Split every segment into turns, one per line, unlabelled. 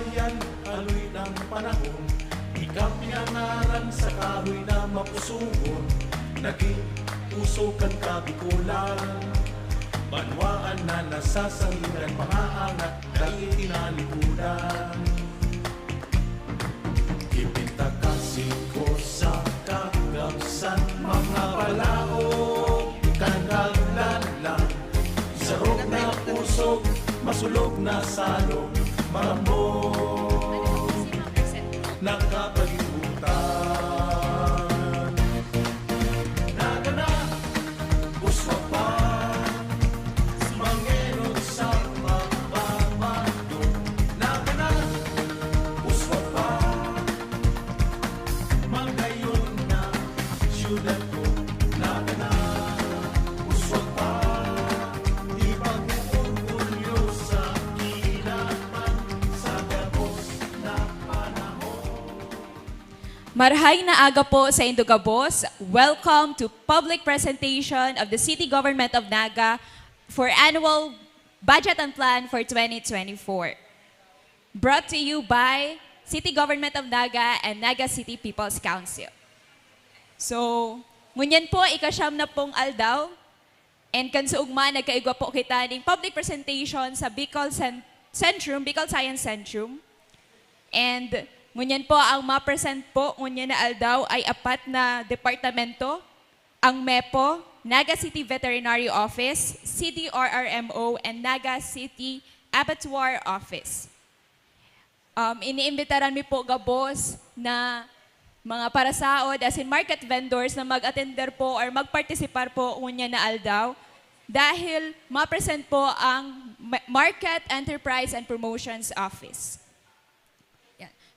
bayan, aloy ng panahon. Ikap nga ngaran sa kahoy na mapusugon. Naging puso kan kabikulan. Banwaan na nasasanginan, pangaangat dahil tinalikudan. Ipinta kasi ko sa kagamsan, mga palaog, kanaglalan. Sarog na pusog, masulog na salog, marambong, nakapalimutan. Nagana, gusto pa, mangenod sa magbabado. Nagana, gusto pa, magayon na siyudad ko. Nagana, gusto pa, ipag-uulyo sa kinapan sa gabos na panahon.
Marhay na aga po sa Indugabos. Welcome to public presentation of the City Government of Naga for Annual Budget and Plan for 2024. Brought to you by City Government of Naga and Naga City People's Council. So, ngunyan po, ikasyam na pong aldaw. And kansuugma, nagkaigwa po kita ng public presentation sa Bicol Centrum, Bicol Science Centrum. And ngunyan po, ang ma-present po, ngunyan na aldaw ay apat na departamento, ang MEPO, Naga City Veterinary Office, CDRRMO, and Naga City Abattoir Office. Iniimbitaran mi po gabos na mga parasaod, as in market vendors na mag-attender po or magpartisipar po ngunyan na aldaw dahil ma-present po ang Market Enterprise and Promotions Office.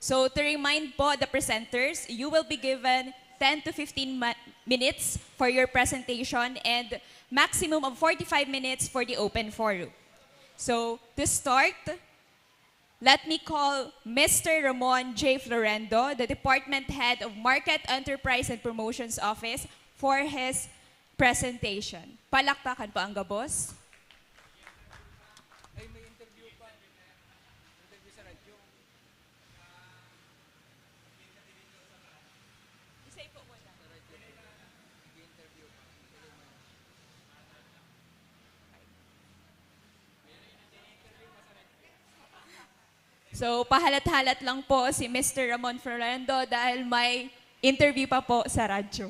So to remind po the presenters, you will be given 10 to 15 minutes for your presentation and maximum of 45 minutes for the open forum. So to start, let me call Mr. Ramon J. Florendo, the Department Head of Market Enterprise and Promotions Office, for his presentation. Palakpakan po ang gabos. So, pahalat-halat lang po si Mr. Ramon Florendo dahil may interview pa po sa radyo.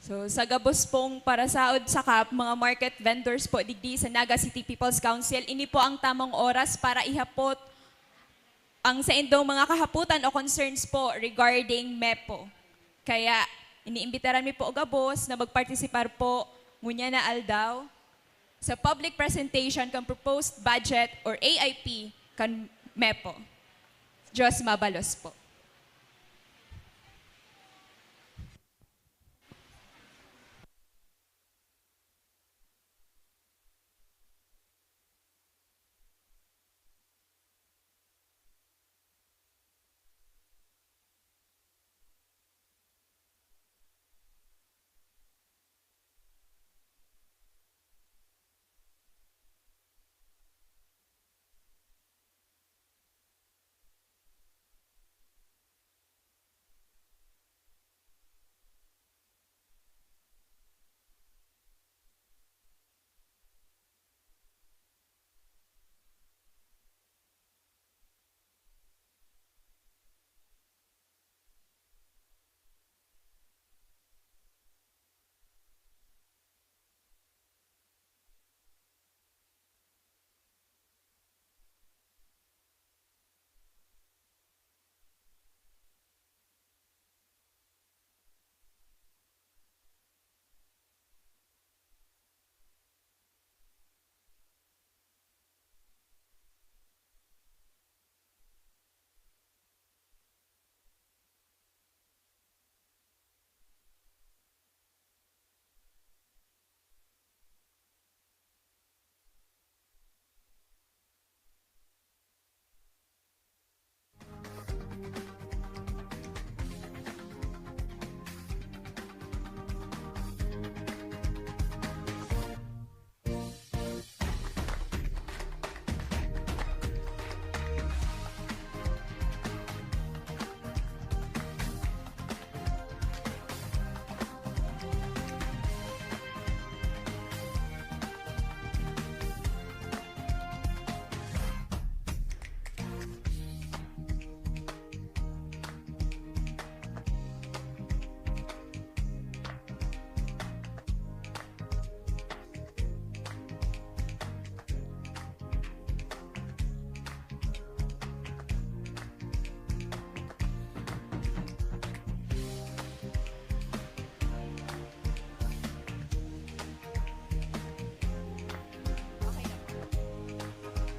So, sa gabos pong parasaod sa KAP, mga market vendors po digdi sa Naga City People's Council, ini po ang tamang oras para ihapot ang sa indong mga kahaputan o concerns po regarding MEPO. Kaya, iniimbitaran mi po o gabos na magpartisipar po ngunya na aldaw sa public presentation kan proposed budget or AIP kan MEPO. Diyos mabalos po.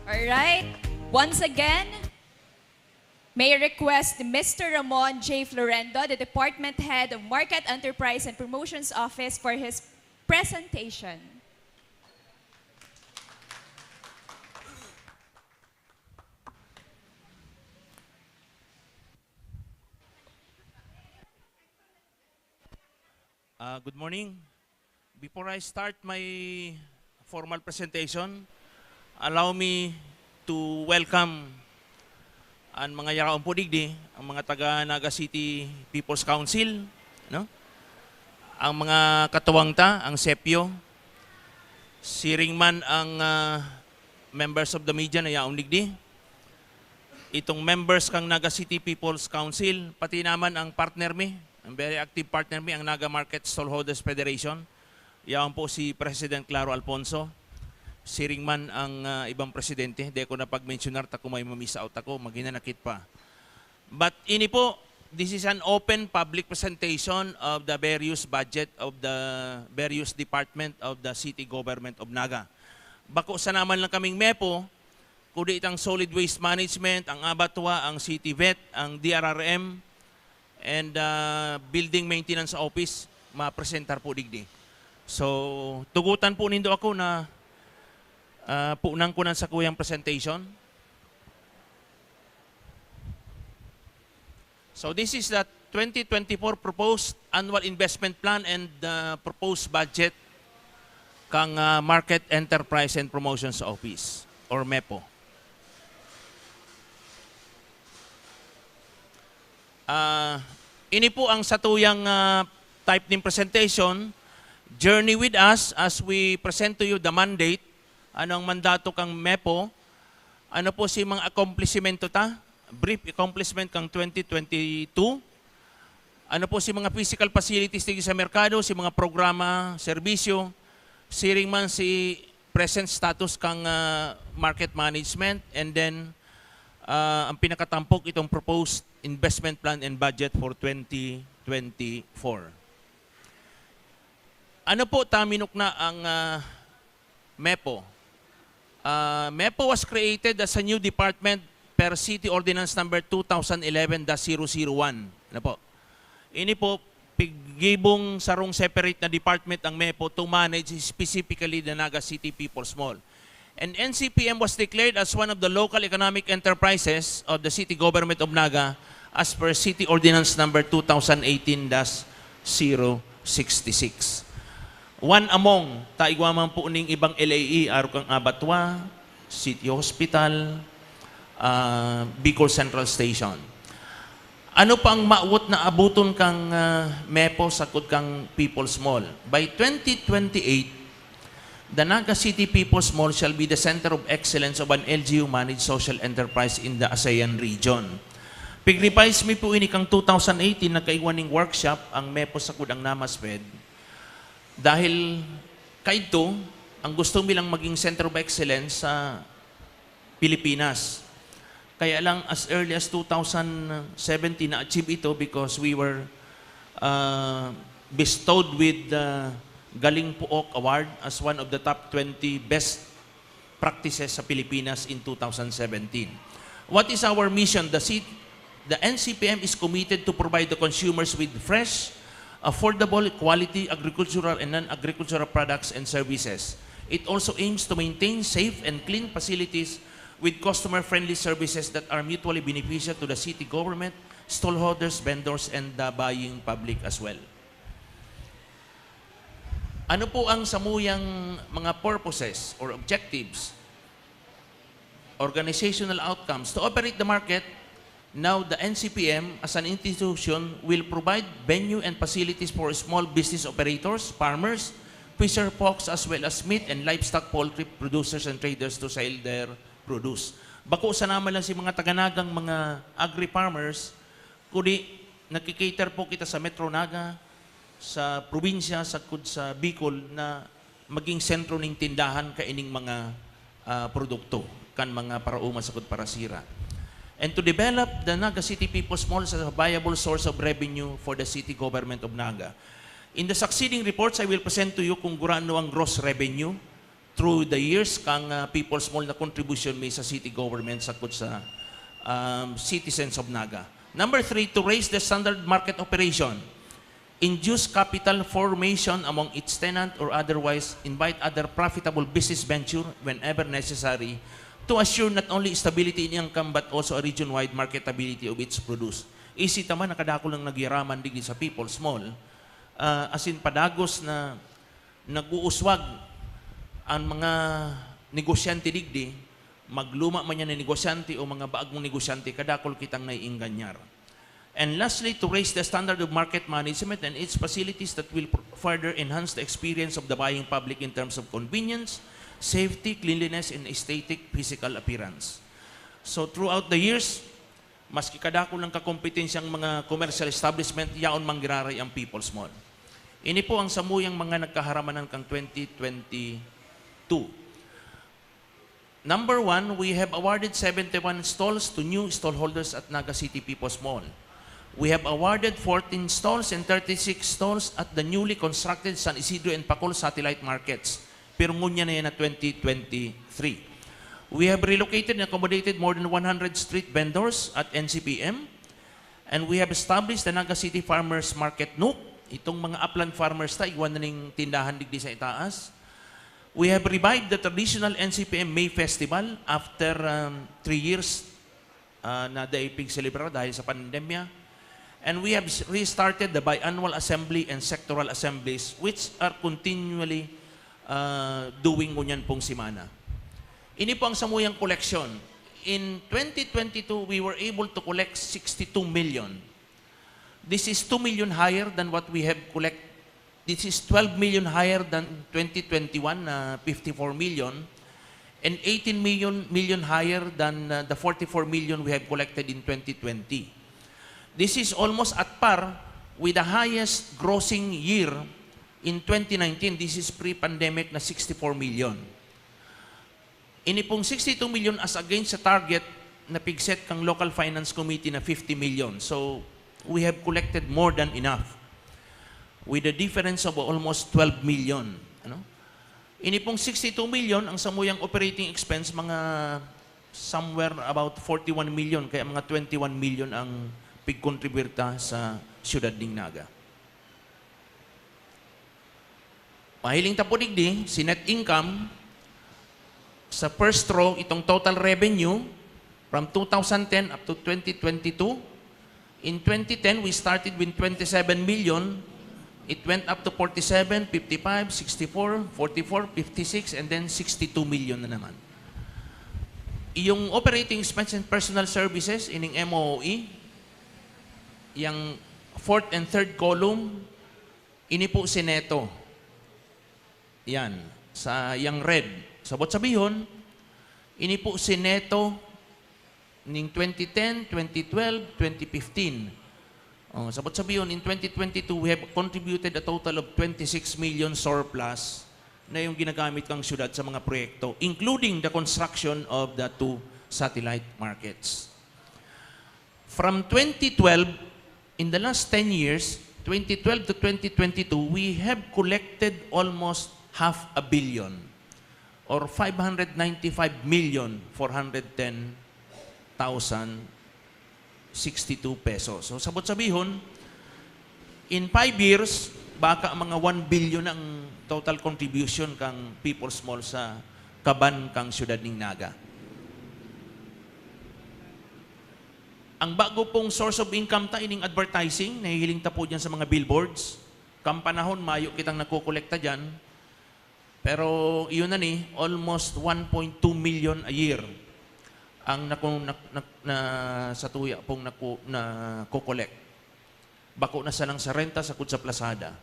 Alright, once again, may I request Mr. Ramon J. Florendo, the Department Head of Market Enterprise and Promotions Office for his presentation.
Good morning. Before I start my formal presentation, allow me to welcome ang mga yaraong pudigdi, ang mga taga Naga City People's Council, no? Ang mga katuwangta, ang SEPIO, siringman ang members of the media na yaong ligdi, itong members kang Naga City People's Council, pati naman ang partner mi, ang very active partner mi, ang Naga Market Stallholders Federation. Yaon po si President Claro Alfonso. Siring man ang ibang presidente. Di ko na pag-mentionar, tako may mamiss out ako, maginanakit pa. But ini po, this is an open public presentation of the various budget of the various department of the city government of Naga. Bako sa naman lang kaming MEPO, kundi itang solid waste management, ang abattoir, ang city vet, ang DRRM, and building maintenance office, ma-presentar po digdi. So, tugutan po nindo ako na puunang ko sa kuyang presentation. So, this is the 2024 proposed annual investment plan and proposed budget kang Market Enterprise and Promotions Office, or MEPO. Ini po ang satuyang type ng presentation. Journey with us as we present to you the mandate. Ano ang mandato kang MEPO? Ano po si mga accomplishmento ta? Brief accomplishment kang 2022. Ano po si mga physical facilities dito sa merkado, si mga programa, serbisyo, siring man si present status kang market management, and then ang pinakatampok itong proposed investment plan and budget for 2024. Ano po taminok na ang MEPO? MEPO was created as a new department per City Ordinance number 2011-001. Ano po? Ini po, piggibong sarong separate na department ang MEPO to manage specifically the Naga City People's Mall. And NCPM was declared as one of the local economic enterprises of the City Government of Naga as per City Ordinance number 2018-066. One among taigwaman po ning ibang LAE, aro kang abattoir, City Hospital, Bicol Central Station. Ano pang maawot na abuton kang MEPO sakod kang People's Mall? By 2028, the Naga City People's Mall shall be the center of excellence of an LGU-managed social enterprise in the ASEAN region. Pigripise mi po ini kang 2018 nagkaiwaning workshop ang MEPO sakod ang Namasped. Dahil kaito, ang gusto nilang maging center of excellence sa Pilipinas. Kaya lang as early as 2017 na-achieve ito because we were bestowed with the Galing Puok Award as one of the top 20 best practices sa Pilipinas in 2017. What is our mission? The NCPM is committed to provide the consumers with fresh, affordable, quality agricultural and non-agricultural products and services. It also aims to maintain safe and clean facilities with customer-friendly services that are mutually beneficial to the city government, stallholders, vendors, and the buying public as well. Ano po ang samuyang mga purposes or objectives, organizational outcomes to operate the market? Now, the NCPM, as an institution, will provide venue and facilities for small business operators, farmers, fisher folks, as well as meat and livestock poultry producers and traders to sell their produce. Bako sa naman lang si mga taganagang mga agri-farmers, kundi nakikater po kita sa Metro Naga, sa probinsya, sa Bicol, na maging sentro ng tindahan kaining mga produkto, kan mga parauma sa parasira. And to develop the Naga City People's Mall as a viable source of revenue for the city government of Naga. In the succeeding reports, I will present to you kung gurano ang gross revenue through the years kang people's small na contribution may sa city government sakot sa citizens of Naga. Number 3, to raise the standard market operation, induce capital formation among its tenant or otherwise invite other profitable business venture whenever necessary to assure not only stability in income but also a region-wide marketability of its produce. Isi taman nakadako lang nagyaraman digdi sa people small, asin padagos na nag-uuswag ang mga negosyante digdi, magluma man yan na negosyante o mga baag mong negosyante, kadakol kitang naiingganyar. And lastly, to raise the standard of market management and its facilities that will further enhance the experience of the buying public in terms of convenience, safety, cleanliness, and aesthetic physical appearance. So throughout the years, maski kadako lang kakompetensyang mga commercial establishment, yaon manggiraray ang People's Mall. Ini po ang samuyang mga nagkaharamanan kang 2022. Number 1, we have awarded 71 stalls to new stallholders at Naga City People's Mall. We have awarded 14 stalls and 36 stalls at the newly constructed San Isidro and Pacol satellite markets. Pero ngunya na yan na 2023. We have relocated and accommodated more than 100 street vendors at NCPM. And we have established the Naga City Farmers Market Nook. Itong mga upland farmers ta, iwan na ning tindahan digdi sa itaas. We have revived the traditional NCPM May Festival after 3 years na daipig celebrar dahil sa pandemya. And we have restarted the biannual assembly and sectoral assemblies which are continually doing ngunyan pong simana. Ini po ang samuyang koleksyon. In 2022, we were able to collect 62 million. This is 2 million higher than what we have collected. This is 12 million higher than 2021, 54 million, and 18 million higher than the 44 million we have collected in 2020. This is almost at par with the highest grossing year in 2019. This is pre-pandemic na 64 million. Ini pong 62 million as against sa target na pigset kang local finance committee na 50 million. So we have collected more than enough with a difference of almost 12 million. Ano? Ini pong 62 million, ang samuyang operating expense, mga somewhere about 41 million, kaya mga 21 million ang pigkontributa sa siyudad ng Naga. Mahiling tapunig di, si net income, sa first row, itong total revenue from 2010 up to 2022. In 2010, we started with 27 million. It went up to 47, 55, 64, 44, 56, and then 62 million na naman. Yung operating expense and personal services, ining MOE, yung fourth and third column, ini po si Neto. Yan, sa yung red. Sabot sabihon, ini po si Neto ning 2010, 2012, 2015. Sabot sabihin, in 2022, we have contributed a total of 26 million surplus na yung ginagamit ng syudad sa mga proyekto, including the construction of the 2 satellite markets. From 2012, in the last 10 years, 2012 to 2022, we have collected almost 500 million or 595,410,062 pesos. So sabot sabihon, in 5 years, baka mga 1 billion ang total contribution kang People's Mall sa kaban kang siyudad ng Naga. Ang bago pong source of income ta ining advertising, nahihiling ta po dyan sa mga billboards. Kampanahon, mayo kitang nakukolekta dyan. Pero iyon na ni, almost 1.2 million a year ang sa tuya pong nakukolek. Bako na sa lang sa renta sa sa Plasada.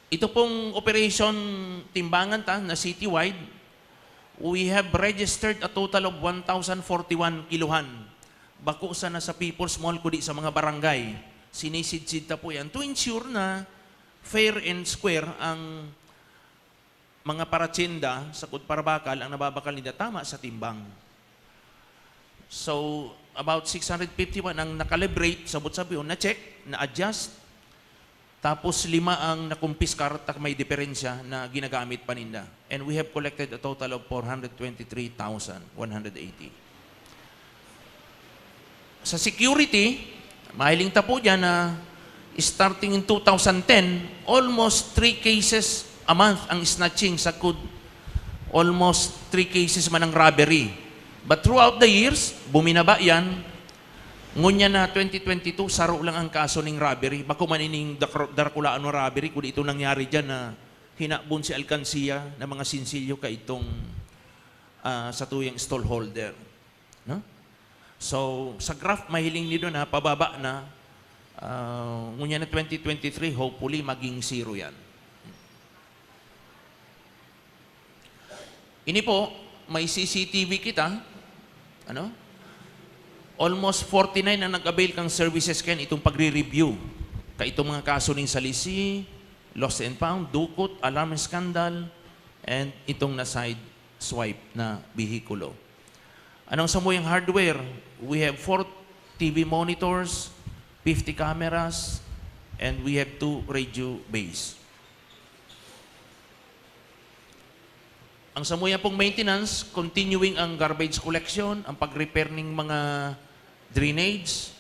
Ito pong operation timbangan ta na citywide, we have registered a total of 1,041 kiluhan. Bako sa na sa People's Mall kundi sa mga barangay. Sinisid-sid ta po yan to ensure na fair and square ang mga paratsinda sa Parabakal ang nababakal nila tama sa timbang. So, about 651 ang nakalibrate, sabot sabi, na-check, na-adjust. Tapos 5 ang nakumpiskar at may diferensya na ginagamit paninda. And we have collected a total of 423,180. Sa security, mahiling ta po dyan na starting in 2010, almost 3 cases a month ang snatching sa KUD. Almost 3 cases man ang robbery. But throughout the years, buminaba yan. Ngunya na 2022, saro lang ang kaso ng robbery. Bako manining darakulaan ng robbery, kung ito nangyari dyan na hinabon si alkansiya na mga sinsilyo ka itong sa tuyang stallholder. No? So, sa graph, mahiling nito na pababa na. Ngunya na 2023, hopefully maging zero yan. Ini po, may CCTV kita. Ano? Almost 49 na nag-avail kang services ken itong pagre-review. Ka itong mga kaso ng salisi, lost and found, dukot, alarm scandal, and itong na-side swipe na bihikulo. Anong samuyang hardware? We have 4 TV monitors, 50 cameras, and we have 2 radio bays. Ang samuya pong maintenance, continuing ang garbage collection, ang pag-repair ng mga drainage,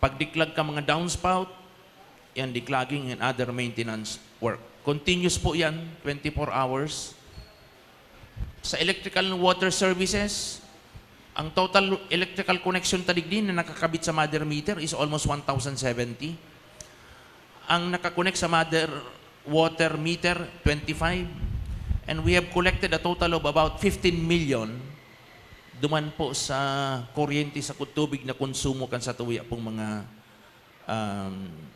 pagdiklag ka mga downspout, yan, declogging and other maintenance work. Continuous po yan, 24 hours. Sa electrical and water services, ang total electrical connection taligdi na nakakabit sa mother meter is almost 1,070. Ang nakakonect sa mother water meter, 25. And we have collected a total of about 15 million duman po sa kuryente sa tubig na konsumo kan sa tuya pong mga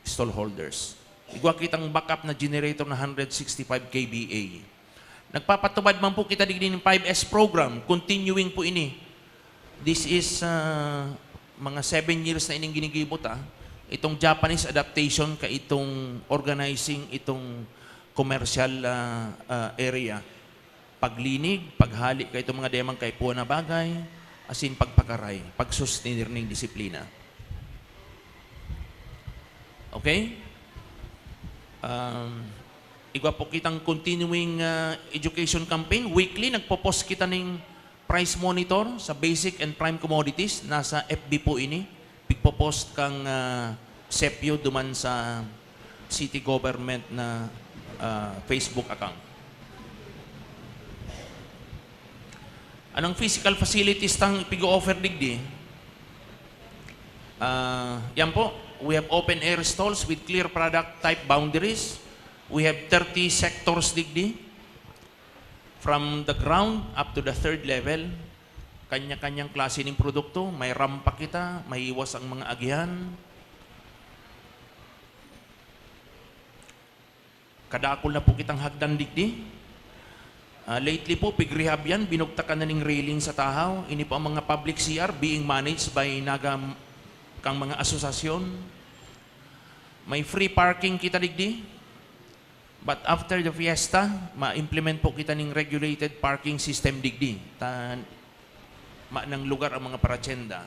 stallholders. Igwa kitang backup na generator na 165 kVA. Nagpapatubad man po kita digdi ng 5S program, continuing po ini. This is mga 7 years na ining ginigibot itong Japanese adaptation ka itong organizing itong commercial area. Paglinig, paghali kay itong mga demang kay puwa na bagay, asin pagpakaray, pagsustenir ng disiplina. Okay? Igwa po kitang continuing education campaign. Weekly, nagpo-post kita ng price monitor sa basic and prime commodities. Nasa FB po ini. Pigpo-post kang SEPIO duman sa city government na Facebook account. Anong physical facilities tang pigo-offer digdi? Yan po, we have open air stalls with clear product type boundaries. We have 30 sectors digdi. From the ground up to the 3rd level, kanya-kanyang klase ng produkto. May rampa kita, may iwas ang mga agihan. Kadakol na po kitang hagdan digdi. Lately po, pig-rehab yan, binugtakan na ng railing sa Tahaw. Ini po ang mga public CR being managed by Naga kang mga asosasyon. May free parking kita digdi. But after the fiesta, ma-implement po kita ng regulated parking system digdi. Ng lugar ang mga paratsenda.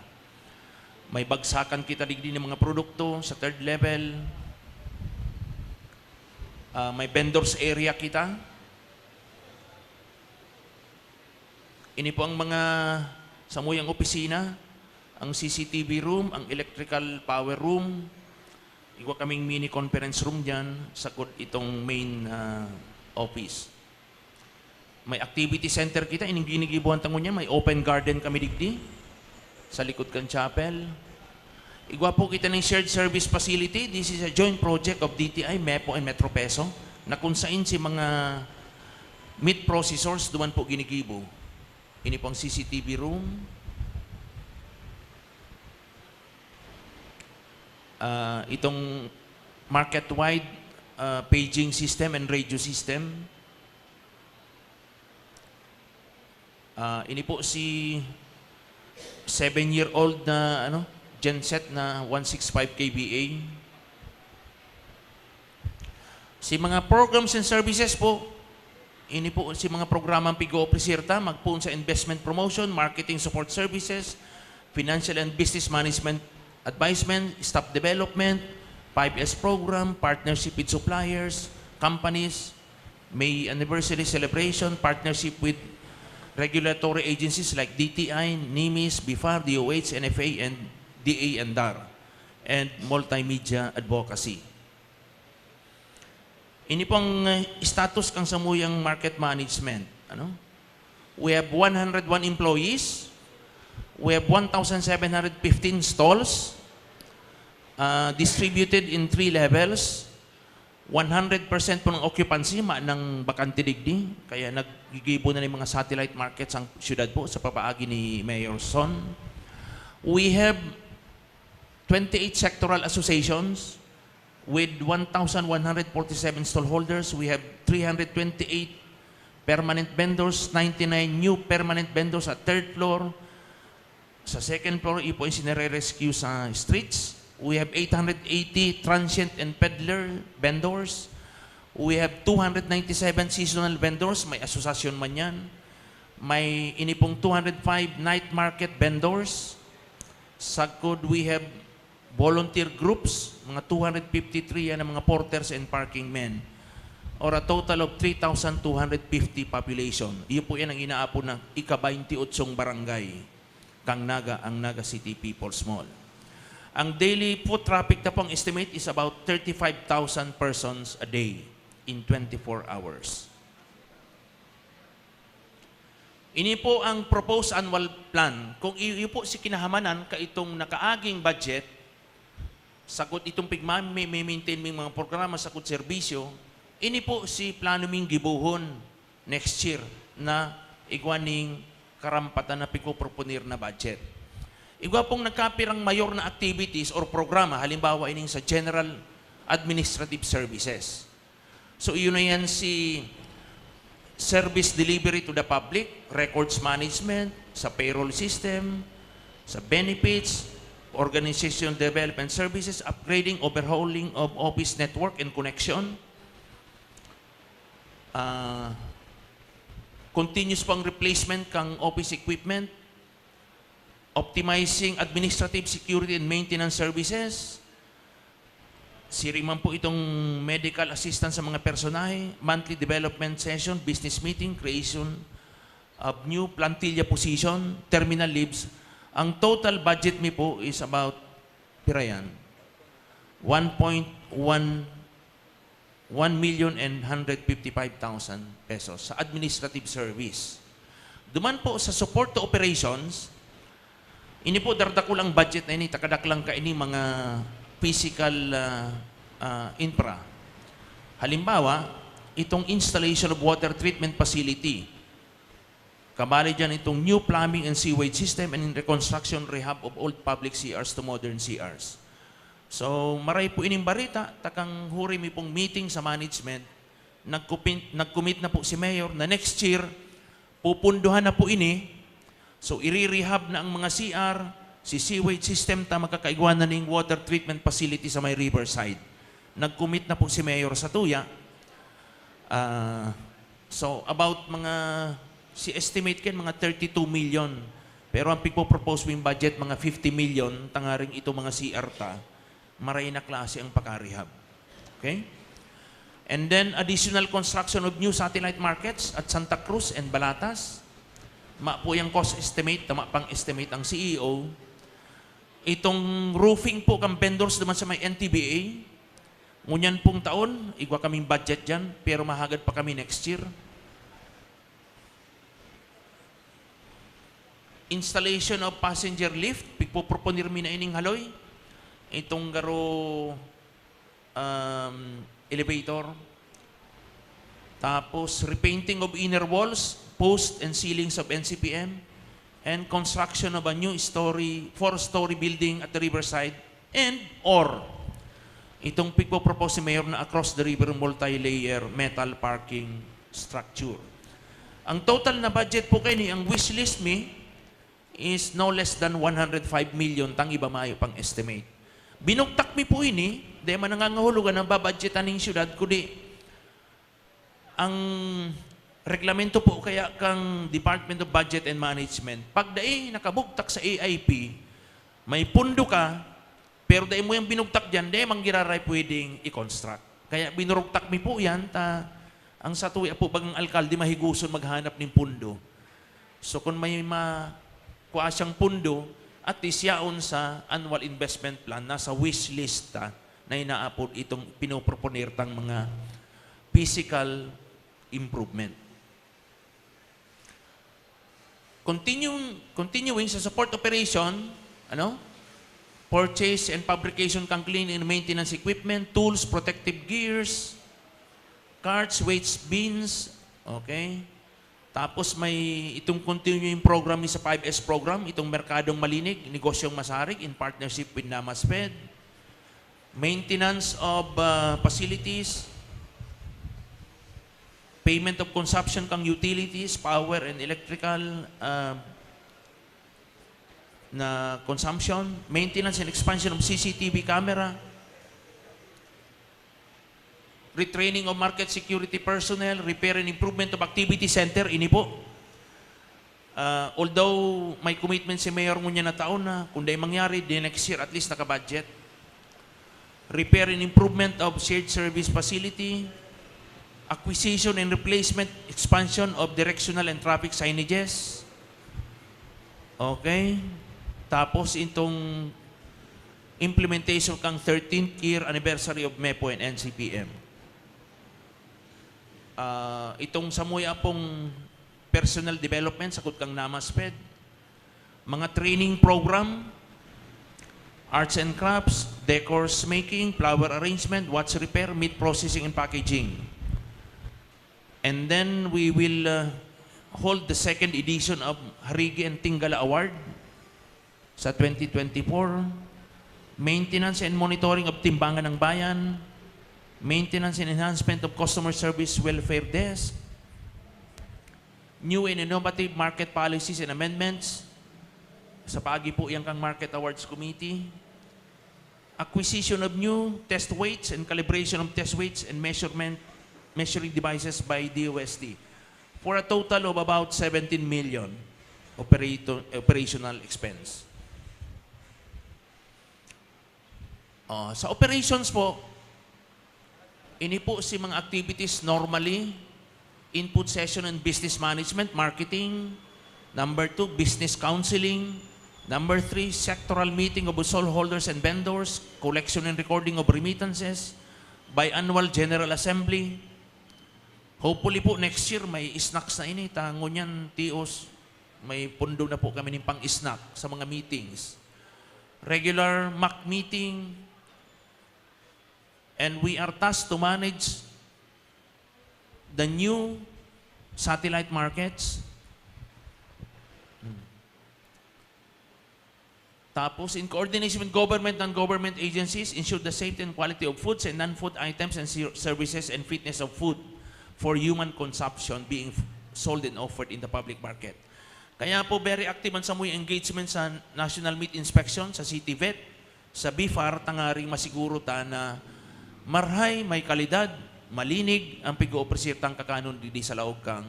May bagsakan kita digdi ng mga produkto sa 3rd level. May vendors area kita. Ini po ang mga samuyang opisina, ang CCTV room, ang electrical power room. Igwa kaming mini conference room dyan sa itong main office. May activity center kita, ining ginigibuhan tango niya, may open garden kami digdi sa likod kan chapel. Igwa po kita ng shared service facility. This is a joint project of DTI, MEPO, and Metro Peso na kung saan si mga meat processors duman po ginigibo. Ini po ang CCTV room. Itong market-wide paging system and radio system. Ini po si 7-year-old na genset na 165 kVA. Si mga programs and services po, ini po si mga programang pigo-opresirta, magpuon sa investment promotion, marketing support services, financial and business management advisement, staff development, 5S program, partnership with suppliers, companies, May anniversary celebration, partnership with regulatory agencies like DTI, NIMIS, BIFAR, DOH, NFA, and DA and DAR, and multimedia advocacy. Ini pong status kang samuyang market management. Ano? We have 101 employees. We have 1,715 stalls distributed in 3 levels. 100% po ng occupancy ng bakante digdi. Kaya naggigibo na ng mga satellite markets ang syudad po sa papaagi ni Mayor Son. We have 28 sectoral associations with 1,147 stallholders. We have 328 permanent vendors, 99 new permanent vendors at third floor. Sa second floor, ipo yung sinare-rescue sa streets. We have 880 transient and peddler vendors. We have 297 seasonal vendors. May asosasyon man yan. May inipong 205 night market vendors. Sagkod, we have volunteer groups, mga 253 yan ang mga porters and parking men, or a total of 3,250 population. Iyo po yan ang inaapo ng ika-28 barangay kang Naga, ang Naga City People's Mall. Ang daily foot traffic na pong estimate is about 35,000 persons a day in 24 hours. Ini po ang proposed annual plan. Kung iyo po si kinahamanan ka itong nakaaging budget, sagot itong pigma, may maintain ming mga programa, sagot serbisyo, ini po si plano ming gibuhon next year na igwaning karampatan na piko proponir na budget. Igwa pong nagkapirang mayor na activities or programa, halimbawa ining sa General Administrative Services. So iyon na yan si service delivery to the public, records management, sa payroll system, sa benefits, organization development services, upgrading, overhauling of office network and connection, continuous pang replacement kang office equipment, optimizing administrative security and maintenance services, siriman po itong medical assistance sa mga personahe, monthly development session, business meeting, creation of new plantilla position, terminal leaves. Ang total budget mi po is about, pirayan, 1,155,000 pesos sa administrative service. Duman po sa support to operations, ini po dardakulang budget na ini, takadaklang ka ini mga physical infra. Halimbawa, itong installation of water treatment facility. Kabali dyan itong new plumbing and sewage system and reconstruction rehab of old public CRs to modern CRs. So, maray po ining barita, takang huri mi pong meeting sa management, nag-commit na po si Mayor na next year, pupunduhan na po ini. So, i-rehab na ang mga CR, si sewage system, ta makakaigwan na ning water treatment facility sa may riverside. Nag-commit na po si Mayor sa tuya. So, about mga, si estimate ken mga 32 million. Pero ang pigpo-propose wing budget, mga 50 million, tangaring ito mga CR ta, maray na klase ang paka-rehab. Okay? And then, additional construction of new satellite markets at Santa Cruz and Balatas. Ma po yung cost estimate, tama pang estimate ang CEO. Itong roofing po kang vendors naman sa may NTBA, ngunyan pong taon, igwa kaming budget dyan, pero mahagad pa kami next year. Installation of passenger lift, pigpoproponir mi na ining haloy. Itong garo elevator. Tapos, repainting of inner walls, posts and ceilings of NCPM, and construction of a new four-story building at the riverside, and or itong pigpo-propose si Mayor na across the river multi-layer metal parking structure. Ang total na budget po kayo ni, ang wish list mi is no less than 105 million tang iba maayo pang estimate. Binugtak mi po ini, di man nangangahulugan ng babudgetan ng syudad, kundi ang reglamento po kaya kang Department of Budget and Management, pag nakabugtak sa AIP, may pundo ka Pero dahil mo yung binugtak dyan, dahil manggiraray pwedeng i-construct. Kaya binurugtak mi po yan, ang sa tuwi po bagang alkalde mahiguson maghanap ng pundo. So kung may makuha siyang pundo, at least yaon sa annual investment plan, nasa wish list na inaapod itong pinoproponirtang mga physical improvement. Continuing sa support operation, purchase and fabrication kang clean and maintenance equipment, tools, protective gears, carts, weights, bins, okay? Tapos may itong continuing program sa 5S program, itong Merkadong Malinig, Negosyong Masarig in partnership with Namasfed. Maintenance of facilities, payment of consumption kang utilities, power and electrical na consumption, maintenance and expansion of CCTV camera, retraining of market security personnel, repair and improvement of activity center, ini po. Although may commitment si Mayor ngunya na taon na, kung dahil mangyari, di next year at least naka-budget. Repair and improvement of shared service facility, acquisition and replacement, expansion of directional and traffic signages. Okay. Tapos itong implementation kang 13th year anniversary of MEPO and NCPM. Itong samuya pong personal development sa kang Namasfed, mga training program, arts and crafts, decors making, flower arrangement, watch repair, meat processing and packaging. And then we will hold the second edition of Harigi and Tingala Award sa 2024. Maintenance and monitoring of timbangan ng bayan, maintenance and enhancement of customer service welfare desk, new and innovative market policies and amendments, sa pagi po yung kang Market Awards Committee, acquisition of new test weights and calibration of test weights and measuring devices by DOST, for a total of about 17 million operational expense. Sa operations po, ini po si mga activities normally, input session and business management, marketing. Number 2, business counseling. Number 3, sectoral meeting of all holders and vendors, collection and recording of remittances, biannual general assembly. Hopefully po next year may snacks na ini. Tango niyan, TOs, may pundo na po kami ng pang-snack sa mga meetings. Regular MAC meeting. And we are tasked to manage the new satellite markets. Tapos, in coordination with government and government agencies, ensure the safety and quality of foods and non-food items and services and fitness of food for human consumption being sold and offered in the public market. Kaya po, very active man sa mga engagement sa National Meat Inspection, sa CityVet, sa BIFAR, tangaring masiguro ta na marhay, may kalidad, malinig ang pig-oopresirtang kakanon di sa laog kang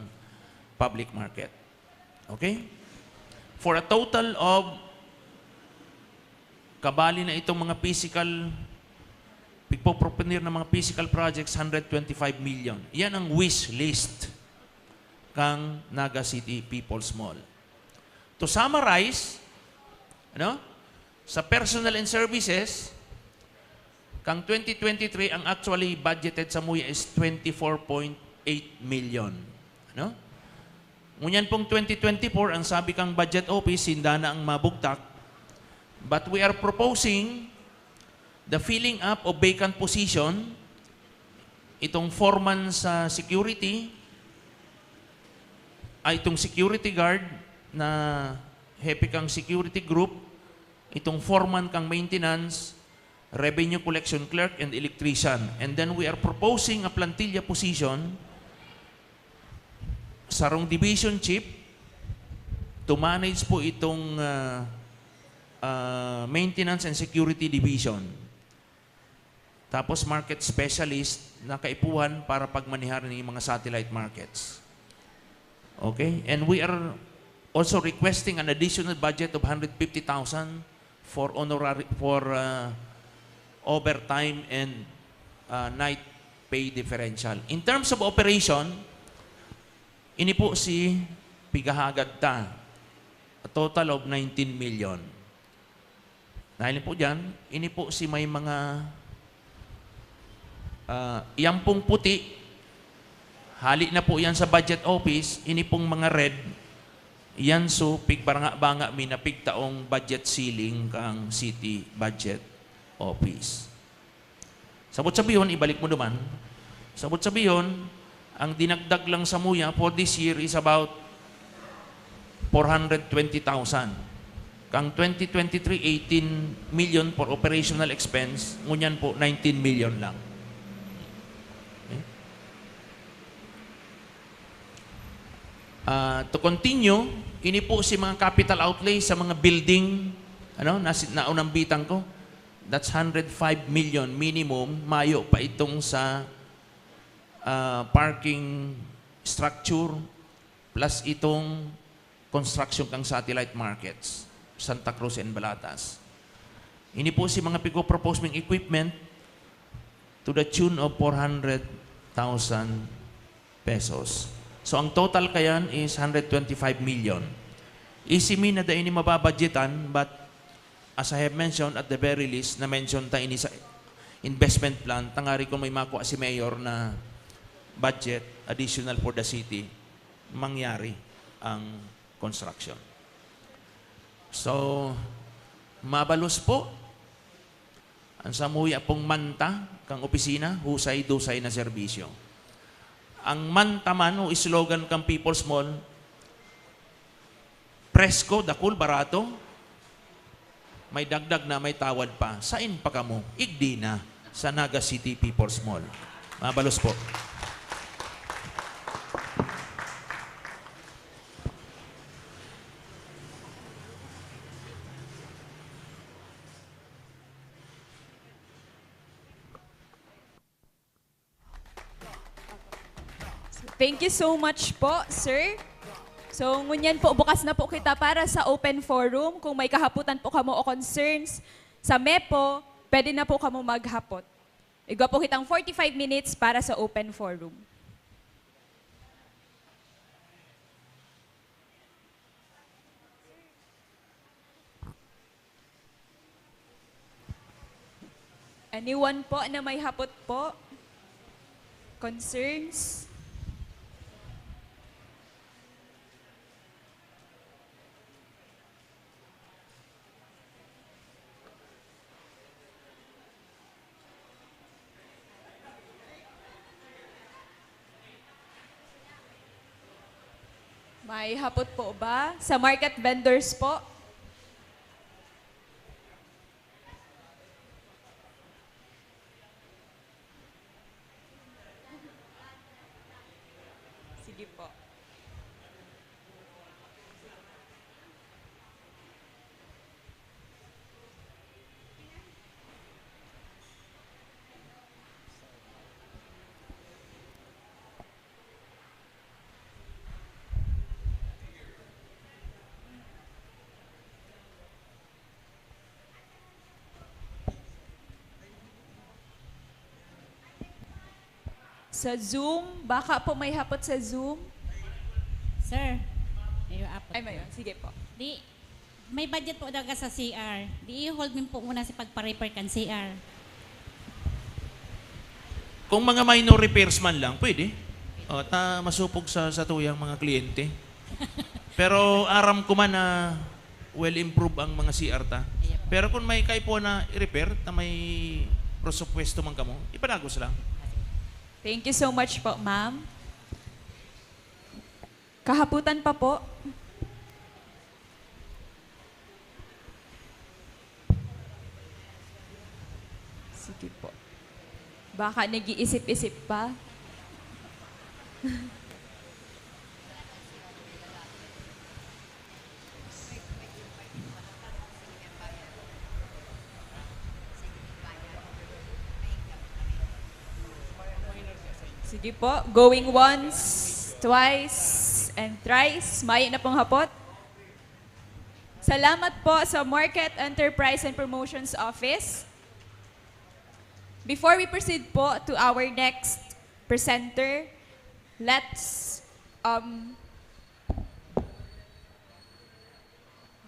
public market. Okay? For a total of kabali na itong mga physical, pigpoproponir ng mga physical projects, 125 million. Yan ang wish list kang Naga City People's Mall. To summarize, sa personal and services, kang 2023, ang actually budgeted sa MUYA is 24.8 million. Ngunyan pong 2024, ang sabi kang budget office, hinda na ang mabugtak. But we are proposing the filling up of vacant position, itong foreman sa security, itong security guard na hepe kang security group, itong foreman kang maintenance, revenue collection clerk, and electrician. And then we are proposing a plantilla position sarong division chief to manage po itong maintenance and security division. Tapos market specialist na kaipuhan para pagmanihar ng mga satellite markets. Okay? And we are also requesting an additional budget of 150,000 for overtime and night pay differential. In terms of operation, ini po si Pigahagad ta, a total of 19 million. Dahil po dyan, ini po si may mga yan pong puti, hali na po yan sa budget office, ini pong mga red, yan so pigbaranga-banga mi na pigtaong budget ceiling kang city budget office. Sabot sabiyon, ibalik mo naman. Sabot sabiyon, ang dinagdag lang sa muya for this year is about 420,000. Kang 2023, 18 million for operational expense, ngunyan po 19 million lang. Okay. To continue, ini po si mga capital outlay sa mga building, naunang bitang ko, that's 105 million minimum, mayo pa itong sa parking structure plus itong construction kang satellite markets, Santa Cruz and Balatas. Ini po si mga pigo-propose ming equipment to the tune of 400,000 pesos. So ang total kayan is 125 million. Isimi na da ini mababudgetan, but as I have mentioned at the very least, na-mention ta ini sa investment plan, tangari kung may makuha si Mayor na budget additional for the city, mangyari ang construction. So, mabalos po ang samuya pong manta kang opisina, husay-dusay na serbisyo. Ang manta man o slogan kang People's Mall, presko, dakul, barato, may dagdag na, may tawad pa. Sain pa kamo? Igdi na sa Naga City People's Mall. Mabalos po.
Thank you so much po, sir. So, ngunyan po, bukas na po kita para sa open forum. Kung may kahaputan po kamo o concerns sa MEPO, pwede na po kamo maghapot. Igwa po kitang 45 minutes para sa open forum. Anyone po na may hapot po? Concerns? May hapot po ba? Sa market vendors po? Sige po. Sa Zoom, baka po may hapot sa Zoom.
Sir, may apot
Ay,
po.
mayon. Sige po.
Di, may budget po daga sa CR. Di i-hold min po muna si pagpa-repair kan CR.
Kung mga minor repairs man lang, pwede. O, masupog sa tuyang mga kliyente. Pero aram ko man na well-improve ang mga CR ta. Pero kung may kay po na i-repair, na may prosopwesto man kamo, ipadagos lang.
Thank you so much po, ma'am. Kahaputan pa po. Sige po. Baka nag-iisip-isip pa. Sige po. Going once, twice, and thrice. May na pong hapot. Salamat po sa Market Enterprise and Promotions Office. Before we proceed po to our next presenter, let's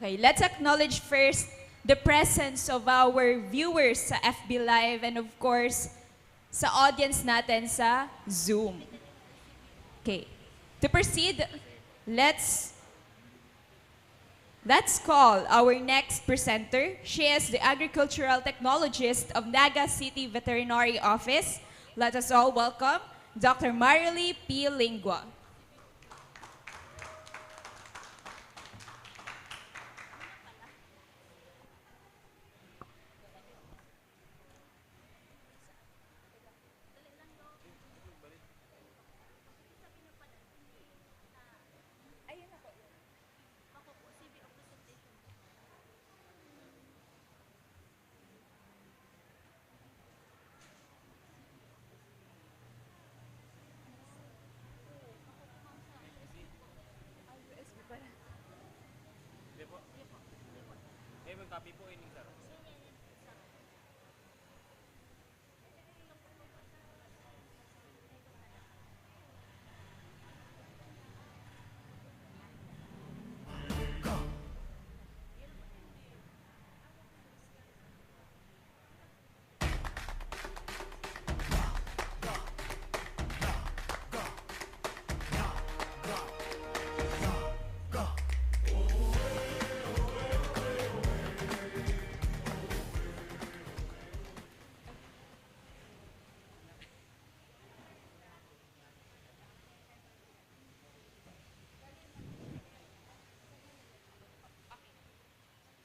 let's acknowledge first the presence of our viewers sa FB Live and of course sa audience natin sa Zoom. Okay. To proceed, let's call our next presenter. She is the agricultural technologist of Naga City Veterinary Office. Let us all welcome Dr. Marilee P. Lingua.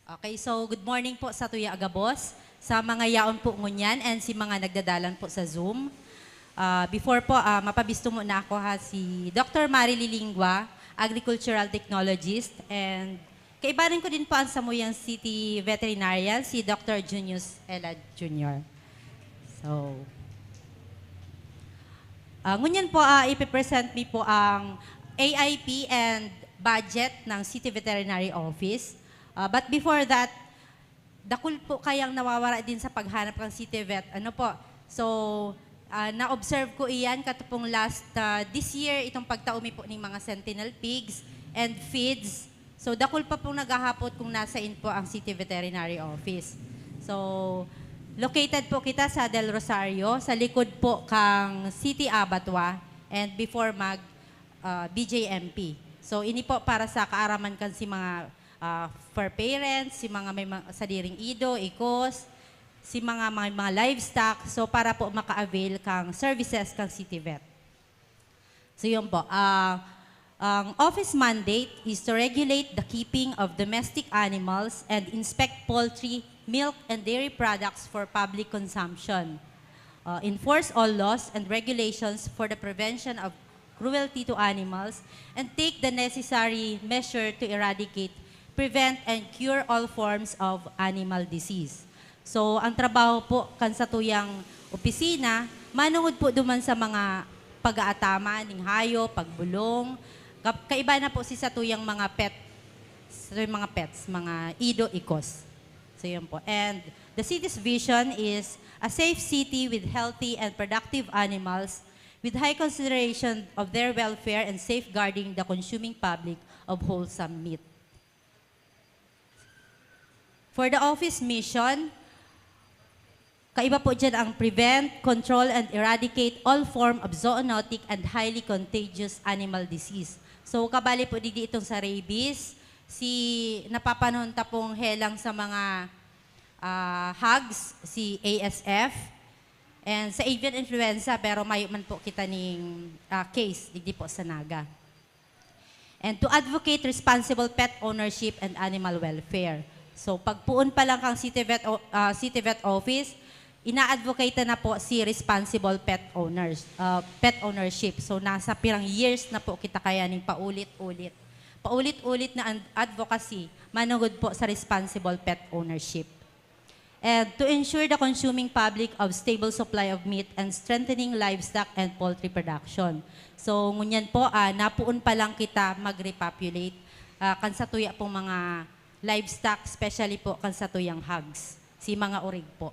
Okay, so good morning po sa Tuya Agabos, sa mga yaon po ngunyan and si mga nagdadalan po sa Zoom. Before po, mapabisto muna ako si Dr. Marilee Lingua, Agricultural Technologist, and kaibarin ko din po ang Samuyang City Veterinarian, si Dr. Junius Ella Jr. So, ngunyan po, ipipresent me po ang AIP and budget ng City Veterinary Office. But before that, dakul po kayang nawawala din sa paghanap ng City Vet. Ano po? So, na-observe ko iyan katupong this year, itong pagtaumi po ng mga sentinel pigs and feeds. So, dakul pa pong naghahapot kung nasa in po ang City Veterinary Office. So, located po kita sa Del Rosario, sa likod po kang City Abattoir and before BJMP. So, ini po para sa kaaraman kan si mga for parents, si mga may sadiring ido, ikos, si mga livestock, so para po maka-avail kang services kang City Vet. So yun po, ang office mandate is to regulate the keeping of domestic animals and inspect poultry, milk, and dairy products for public consumption. Enforce all laws and regulations for the prevention of cruelty to animals and take the necessary measure to eradicate, prevent, and cure all forms of animal disease. So, ang trabaho po kan sa tuyang opisina, manungod po duman sa mga pag-aatama ng hayo, pagbulong, kaiba na po si sa tuyang mga pets, mga ido, ikos. So, yun po. And the city's vision is a safe city with healthy and productive animals with high consideration of their welfare and safeguarding the consuming public of wholesome meat. For the office mission, kaiba po dyan ang prevent, control, and eradicate all form of zoonotic and highly contagious animal disease. So, kabali po dito itong sa rabies, napapanahon tapong helang sa mga hogs, si ASF, and sa avian influenza, pero mayo man po kita ning case, digdi po sa Naga. And to advocate responsible pet ownership and animal welfare. So, pagpuon pa lang kang City Vet Office, ina-advocate na po si responsible pet ownership. So, nasa pirang years na po kita kayaning paulit-ulit. Paulit-ulit na advocacy, manungod po sa responsible pet ownership. And to ensure the consuming public of stable supply of meat and strengthening livestock and poultry production. So, ngunyan po, napuon pa lang kita mag-repopulate. Kansatuya pong mga livestock, especially po kan sa tuyang hogs, si mga urig po.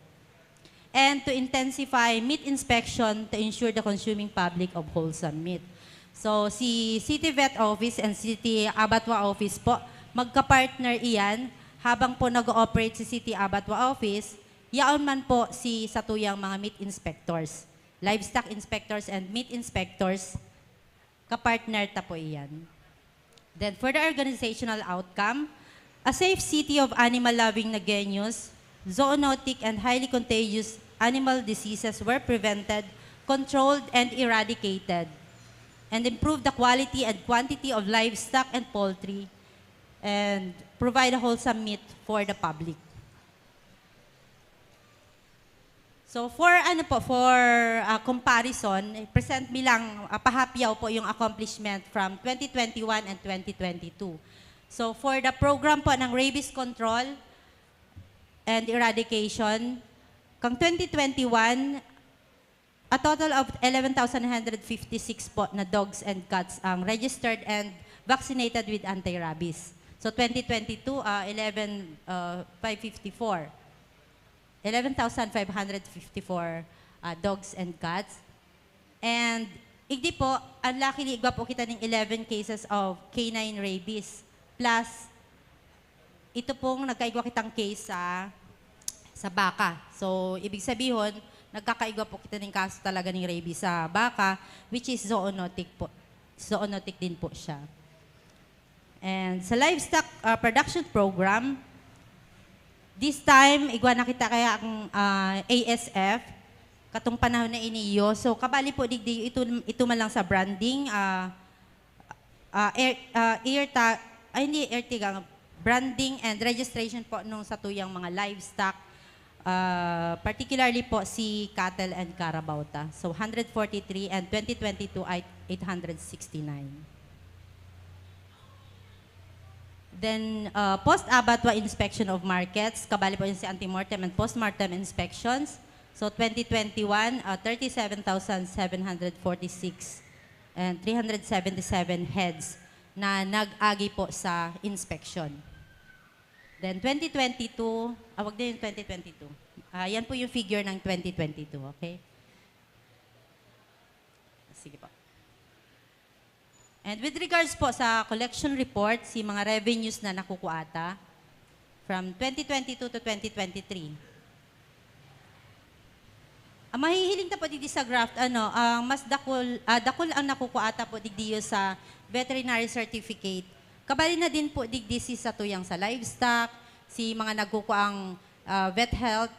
And to intensify meat inspection to ensure the consuming public of wholesome meat. So si City Vet Office and City Abattoir Office po, magka-partner iyan habang po nag-ooperate si City Abattoir Office, yaon man po si satuyang mga meat inspectors, livestock inspectors and meat inspectors, kapartner ta po iyan. Then for the organizational outcome, a safe city of animal-loving Nagueños, zoonotic and highly contagious animal diseases were prevented, controlled, and eradicated, and improved the quality and quantity of livestock and poultry, and provide a wholesome meat for the public. So for comparison, present bilang pahapyaw po yung accomplishment from 2021 and 2022. So for the program po ng rabies control and eradication, kang 2021, a total of 11,156 po na dogs and cats ang registered and vaccinated with anti-rabies. So 2022, 11,554 dogs and cats. And igdi po, unluckily, igwa po kita ng 11 cases of canine rabies. Plus, ito pong nagkaigwa kitang case sa baka. So, ibig sabihin, nagkakaigwa po kita ng kaso talaga ng rabies sa baka, which is zoonotic po. Zoonotic din po siya. And sa livestock production program, this time, igwa na kita kaya ang ASF, katong panahon na iniyo. So, kabali po, digdi, ito man lang sa branding, branding and registration po nung sa tuyang mga livestock, particularly po si cattle and carabao ta. So, 143 and 2022 ay 869. Then, post-abattoir inspection of markets, kabali po yun si antemortem and postmortem inspections. So, 2021, 37,746 and 377 heads na nag-agi po sa inspection. Then, 2022, wag din yung 2022. Yan po yung figure ng 2022, okay? Sige po. And with regards po sa collection report, si mga revenues na nakukuata from 2022 to 2023. Mahihiling ta po digdi sa graph, mas dakol ang nakukuata po digdi sa veterinary certificate. Kabali na din po digdi si sa tuyang sa livestock, si mga nagkukuang vet health,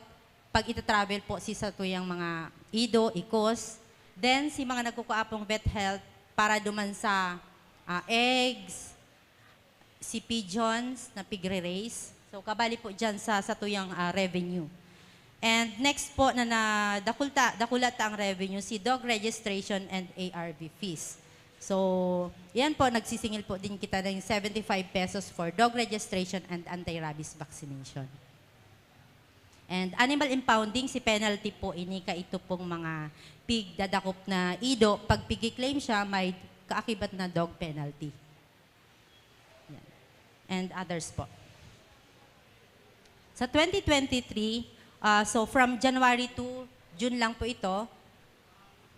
pag ita-travel po si sa tuyang mga ido, ikos, then si mga nagkukuapong vet health, para duman sa eggs, si pigeons na pigre-raise. So, kabali po dyan sa tuyang revenue. And next po na dakulat ang revenue, si dog registration and ARV fees. So, yan po, nagsisingil po din kita ng 75 pesos for dog registration and anti-rabies vaccination. And animal impounding, si penalty po, inika ito pong mga pig dadakop na ido. Pag pig-claim siya, may kaakibat na dog penalty. Yan. And others po. Sa 2023, so from January to June lang po ito.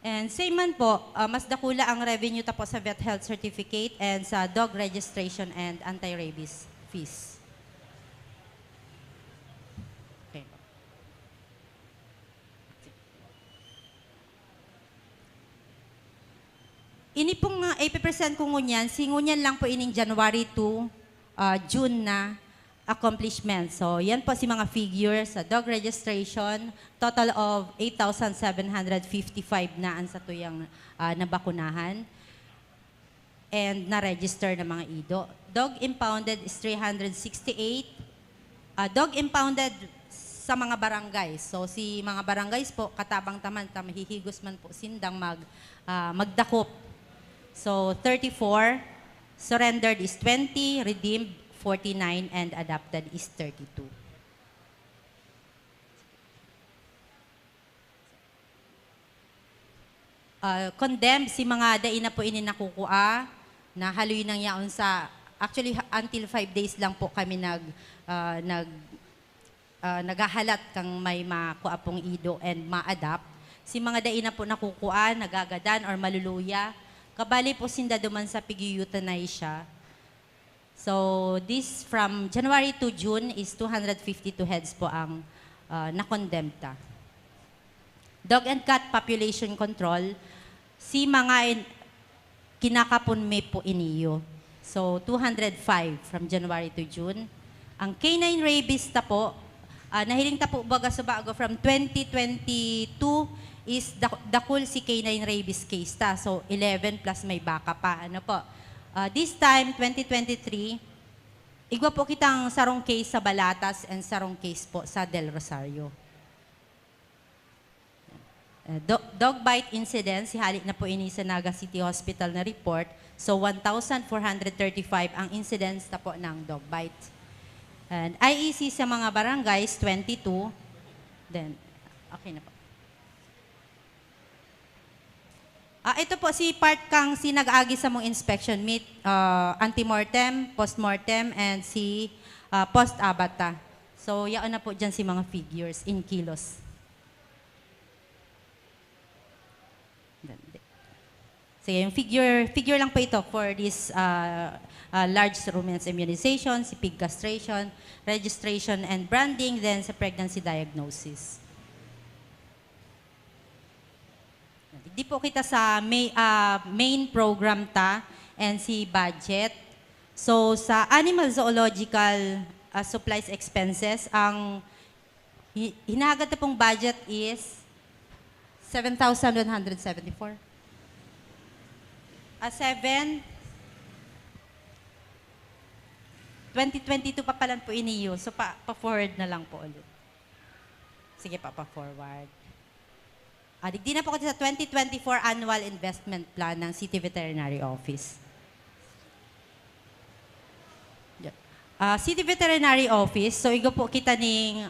And same man po, mas dakula ang revenue tapos sa vet health certificate and sa dog registration and anti-rabies fees. Ini pong 80% kung ngunyan, singunyan lang po ining January to June na accomplishment. So, yan po si mga figures sa dog registration, total of 8,755 na ang sa tuyang nabakunahan and na-register na mga ido. Dog impounded is 368. Dog impounded sa mga barangay. So, si mga barangays po, katabang taman, mahihigos man po sindang magdakop. So, 34, surrendered is 20, redeemed 49, and adopted is 32. Condemned, si mga dain na po ini nakukua, na haluin ng yaon sa Actually, until 5 days lang po kami naghahalat kang may makuapong ido and ma-adapt. Si mga dai na po nakukuan, nagagadan or maluluya. Kabali po sinda duman sa pig-euthanize siya. So this from January to June is 252 heads po ang nakondemta. Dog and cat population control, si mga kinakapon may po iniyo. So 205 from January to June. Ang canine rabies ta po, nahiling ta po baga sa bago from 2022 is dakul si canine rabies case ta. So 11 plus may baka pa. Ano po? This time, 2023, igwa po kitang sarong case sa Balatas and sarong case po sa Del Rosario. Dog bite incident, si halik na po ini sa Naga City Hospital na report. So 1,435 ang incidents na po ng dog bite. And IEC sa mga barangays, 22. Then, okay na po. Ito po si part kang sinag-agi sa mong inspection meet, antemortem, postmortem, and si post-abata. So, yaon na po dyan si mga figures in kilos. So, yung figure lang po ito for this large ruminants immunization, si pig castration, registration and branding, then sa pregnancy diagnosis. Di po kita sa main program ta and si budget. So sa animal zoological supplies expenses, ang hinahagat na pong budget is 7,174. 2022 pa palan po iniyo. So pa-forward na lang po ulit. Sige pa-forward. Digdi na po ko sa 2024 Annual Investment Plan ng City Veterinary Office. City Veterinary Office, so igo po kita ning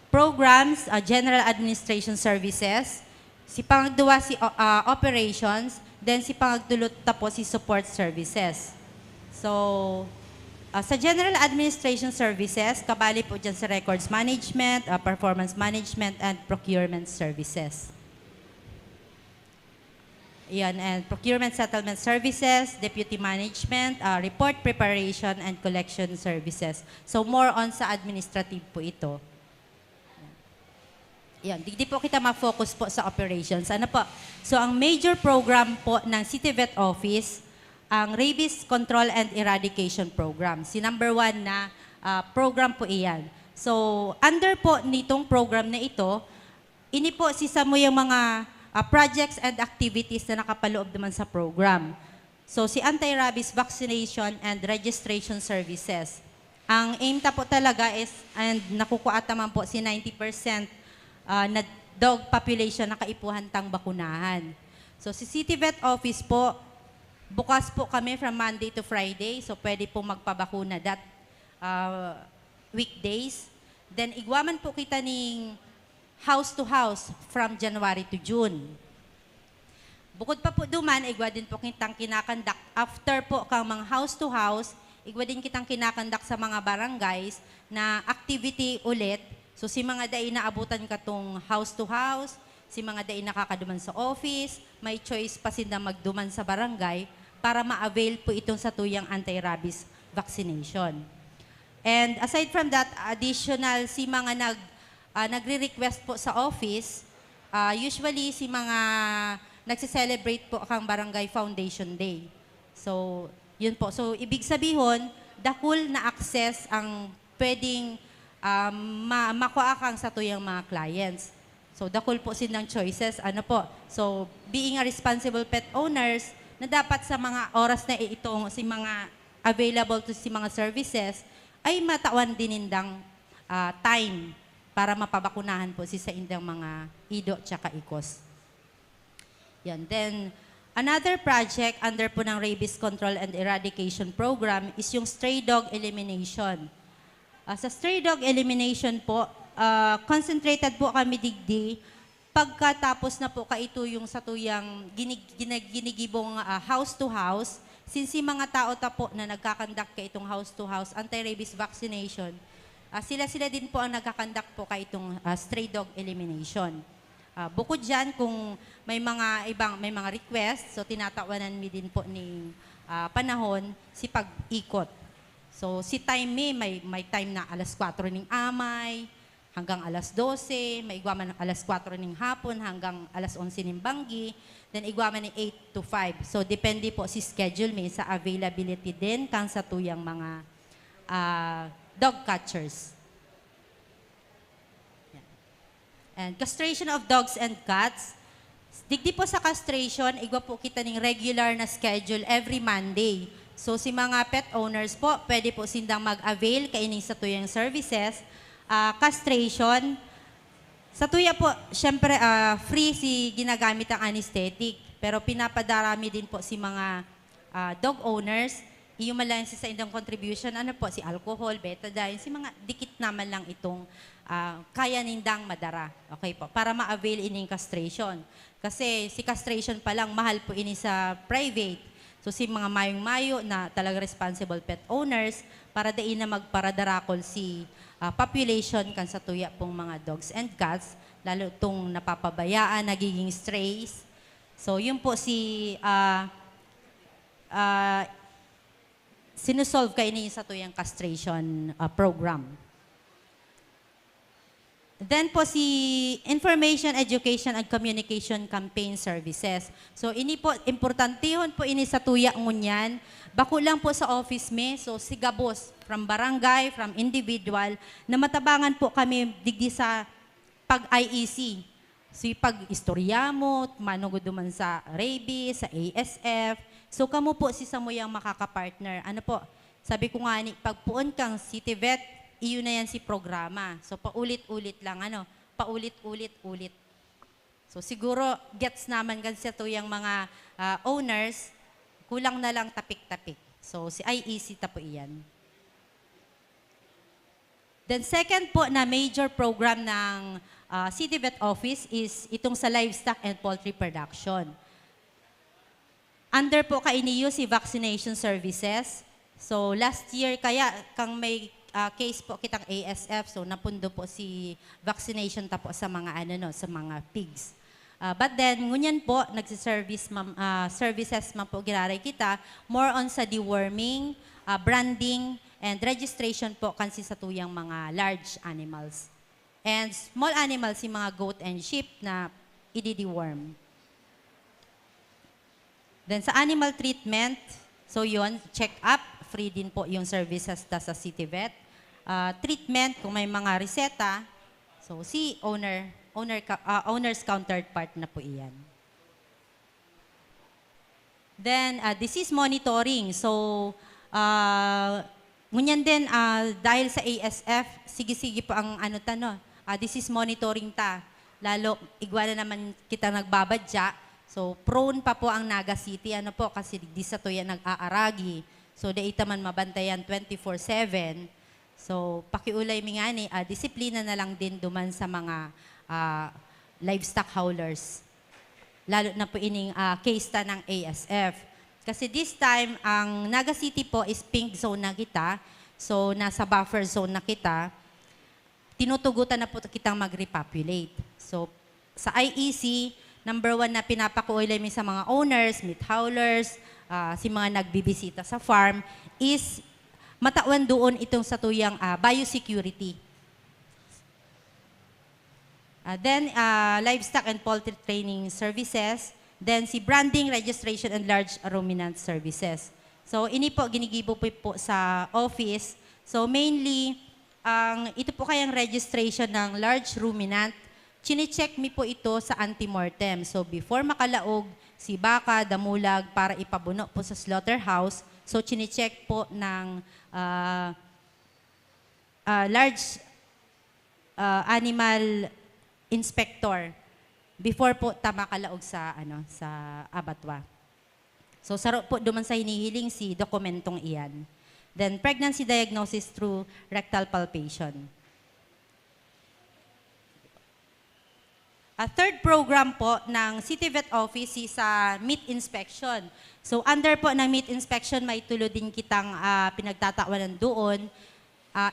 programs, General Administration Services, si pangduwa si operations, then si pangdulot tapos si support services. So, sa General Administration Services, kabali po dyan sa records management, performance management, and procurement services. Yan, and procurement settlement services, deputy management, report preparation, and collection services. So, more on sa administrative po ito. Yan, di po kita ma-focus po sa operations. Ano po? So, ang major program po ng City Vet Office, ang Rabies Control and Eradication Program. Si number 1 na program po iyan. So, under po nitong program na ito, ini po sisa mo yung mga projects and activities na nakapaloob naman sa program. So, si anti-rabies vaccination and registration services. Ang aim ta po talaga is, and nakukuha naman po si 90% na dog population na kaipuhan tang bakunahan. So, si City Vet Office po, bukas po kami from Monday to Friday, so pwede po magpabakuna that weekdays. Then igwaman po kita ning house to house from January to June. Bukod pa po duman, igwa din po kitang kinakandak. After po kang mga house to house, igwa din kitang kinakandak sa mga barangays na activity ulit. So si mga dai naabutan katong house to house, si mga dai nakakaduman sa office, may choice pa sila magduman sa barangay para ma-avail po itong sa tuyang anti-rabies vaccination. And aside from that, additional si mga nagre-request po sa office, usually si mga nagse-celebrate po kang Barangay Foundation Day. So, yun po. So, ibig sabihin, dakul na access ang pwedeng makuha kang sa tuyang mga clients. So, dakul po silang choices. Ano po? So, being a responsible pet owners, na dapat sa mga oras na itong si mga available to si mga services, ay matawan din indang time para mapabakunahan po si sa indang mga ido tsaka ikos. Yan. Then, another project under po ng Rabies Control and Eradication Program is yung stray dog elimination. Sa stray dog elimination po, concentrated po kami digdi pagkatapos na po kaito yung sa tuyang ginigibong house to house, since si mga tao po na nagkakandak ka itong house-to-house anti-rabies vaccination, sila din po ang nagkakandak po ka itong stray dog elimination. Bukod dyan, kung may mga request, so tinatawanan mi din po ni panahon si pag-ikot. So si time may time na alas 4 ng amay, hanggang alas 12, may igwaman ng alas 4 ng hapon hanggang alas 11 ng banggi, then igwaman ng 8 to 5. So depende po si schedule may sa availability din kang sa tuyang mga dog catchers. Yan. And castration of dogs and cats. Digdi po sa castration, igwa po kita ng regular na schedule every Monday. So si mga pet owners po, pwede po sindang mag-avail kainin sa tuyang services. Castration. Sa tuya po, syempre free si ginagamit ang anesthetic. Pero pinapadarami din po si mga dog owners. Yung malang sa indang contribution, si alcohol, betadine, si mga dikit naman lang itong kaya nindang madara. Okay po, para ma-avail ining castration. Kasi si castration pa lang, mahal po ini sa private. So si mga mayong-mayo na talaga responsible pet owners, para dain na magparadarakol si population kan sa tuya pong mga dogs and cats, lalo itong napapabayaan, nagiging strays. So yun po si sinusolve kayo sa tuyang castration program. Then po si Information, Education, and Communication Campaign Services. So ini po, importantihon po ini sa tuya ngunyan. Bako lang po sa office me, so sigabos, from barangay, from individual, na matabangan po kami digdi sa pag-IEC. So pag-istorya mo, manugod duman sa rabies, sa ASF. So kamo po si Samuyang makakapartner. Ano po, sabi ko nga ni, pagpuon kang City Vet, iyon na yan si programa. So paulit-ulit lang, paulit-ulit-ulit. So siguro gets naman kasi sa tuyang mga owners, kulang na lang tapik-tapik. So si IEC ta po iyan. Then second po na major program ng City Vet Office is itong sa livestock and poultry production. Under po kainiyo si vaccination services. So last year kaya kang may case po kitang ASF, so napundo po si vaccination ta po sa mga sa mga pigs. But then ngunyan po nagsi-service services man po giraray kita more on sa deworming, branding and registration po kansi sa tuyang mga large animals. And small animals si mga goat and sheep na i-deworm. Then sa animal treatment, so yun, check up, free din po yung services ta sa City Vet. Treatment, kung may mga reseta, so si owner's counterpart na po iyan. Then, disease monitoring. So, ngunyan din, dahil sa ASF, sige-sige po ang disease monitoring ta. Lalo, igwa na naman kita nagbabadya. So, prone pa po ang Naga City. Kasi di sa to yan nag-aaragi. So, daita man mabantayan 24/7. So, pakiulay mi nga ni, disiplina na lang din duman sa mga livestock haulers. Lalo na po ining case ta ng ASF. Kasi this time, ang Naga City po is pink zone na kita. So, nasa buffer zone na kita. Tinutugutan na po kitang mag-repopulate. So, sa IEC, number 1 na pinapakuulay mi sa mga owners, meat haulers, si mga nagbibisita sa farm, is matawan doon itong sa tuyang biosecurity. Then, livestock and poultry training services. Then, si branding, registration, and large ruminant services. So, ini po, ginigibo po sa office. So, mainly, ito po kayang registration ng large ruminant. Chine-check mi po ito sa antemortem. So, before makalaog, si baka, damulag, para ipabuno po sa slaughterhouse. So, chine-check po ng large animal inspector before po tamakalaog sa sa abattoir. So saro po duman sa hinihiling si dokumentong iyan. Then pregnancy diagnosis through rectal palpation. third program po ng City Vet Office is sa meat inspection. So under po ng meat inspection, may tulo din kitang pinagtatawanan doon.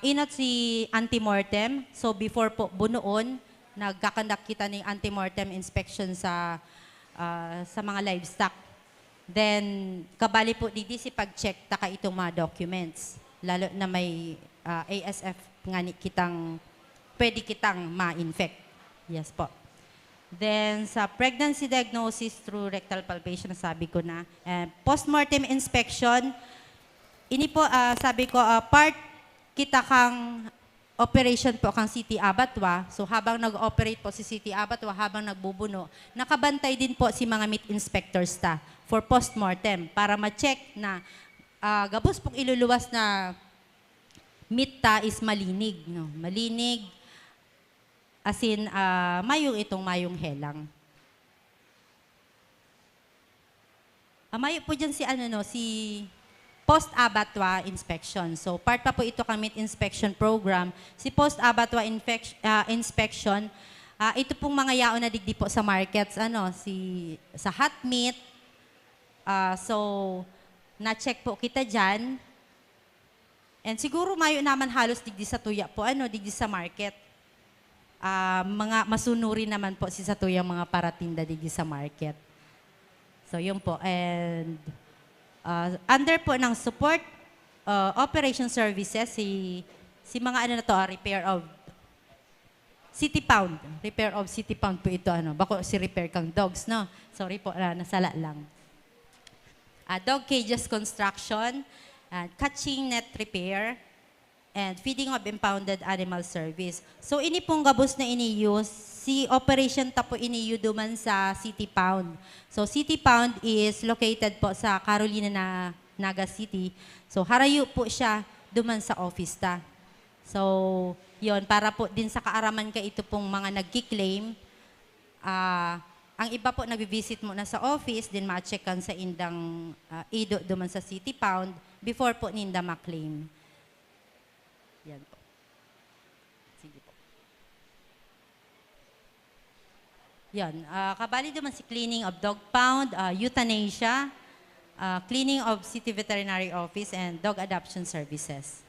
Inot si antemortem. So before po bunoon, nagkakandak kita ng antemortem inspection sa mga livestock. Then kabali po didi si pag-check taka itong mga documents. Lalo na may ASF nga ni kitang pwede kitang ma-infect. Yes po. Then, sa pregnancy diagnosis through rectal palpation, sabi ko na. Postmortem inspection, ini po, sabi ko, part kita kang operation po kang City Abattoir. So, habang nag-operate po si City Abattoir, habang nagbubuno, nakabantay din po si mga meat inspectors ta for postmortem para ma-check na gabos pong iluluwas na meat ta is malinig. No? Malinig, as in, mayong helang. Mayo po dyan si post-abattoir inspection. So, part pa po ito kang meat inspection program. Si post-abattoir inspection, ito pong mga yaon na digdi po sa markets, sa hot meat. So, na-check po kita dyan. And siguro mayo naman halos digdi sa tuya po, digdi sa market. Mga masunuri naman po si Satuyang mga paratinda digi sa market. So yun po. And under po ng support operation services, si mga repair of City Pound. Repair of City Pound po ito. Bako si repair kang dogs, no? Sorry po, nasala lang. Dog cages construction, catching net repair, and feeding of impounded animal service. So, ini pong gabos na ini-use, si operation ta po ini-use duman sa City Pound. So, City Pound is located po sa Carolina, Naga City. So, harayo po siya duman sa office ta. So, yon para po din sa kaaraman ka ito pong mga nagki-claim. Ang iba po nag-visit mo na sa office, din ma-checkan sa indang ido duman sa City Pound before po ninda ma-claim. Yan po. Sige po. Yan. Kabali naman si cleaning of dog pound, euthanasia, cleaning of city veterinary office, and dog adoption services.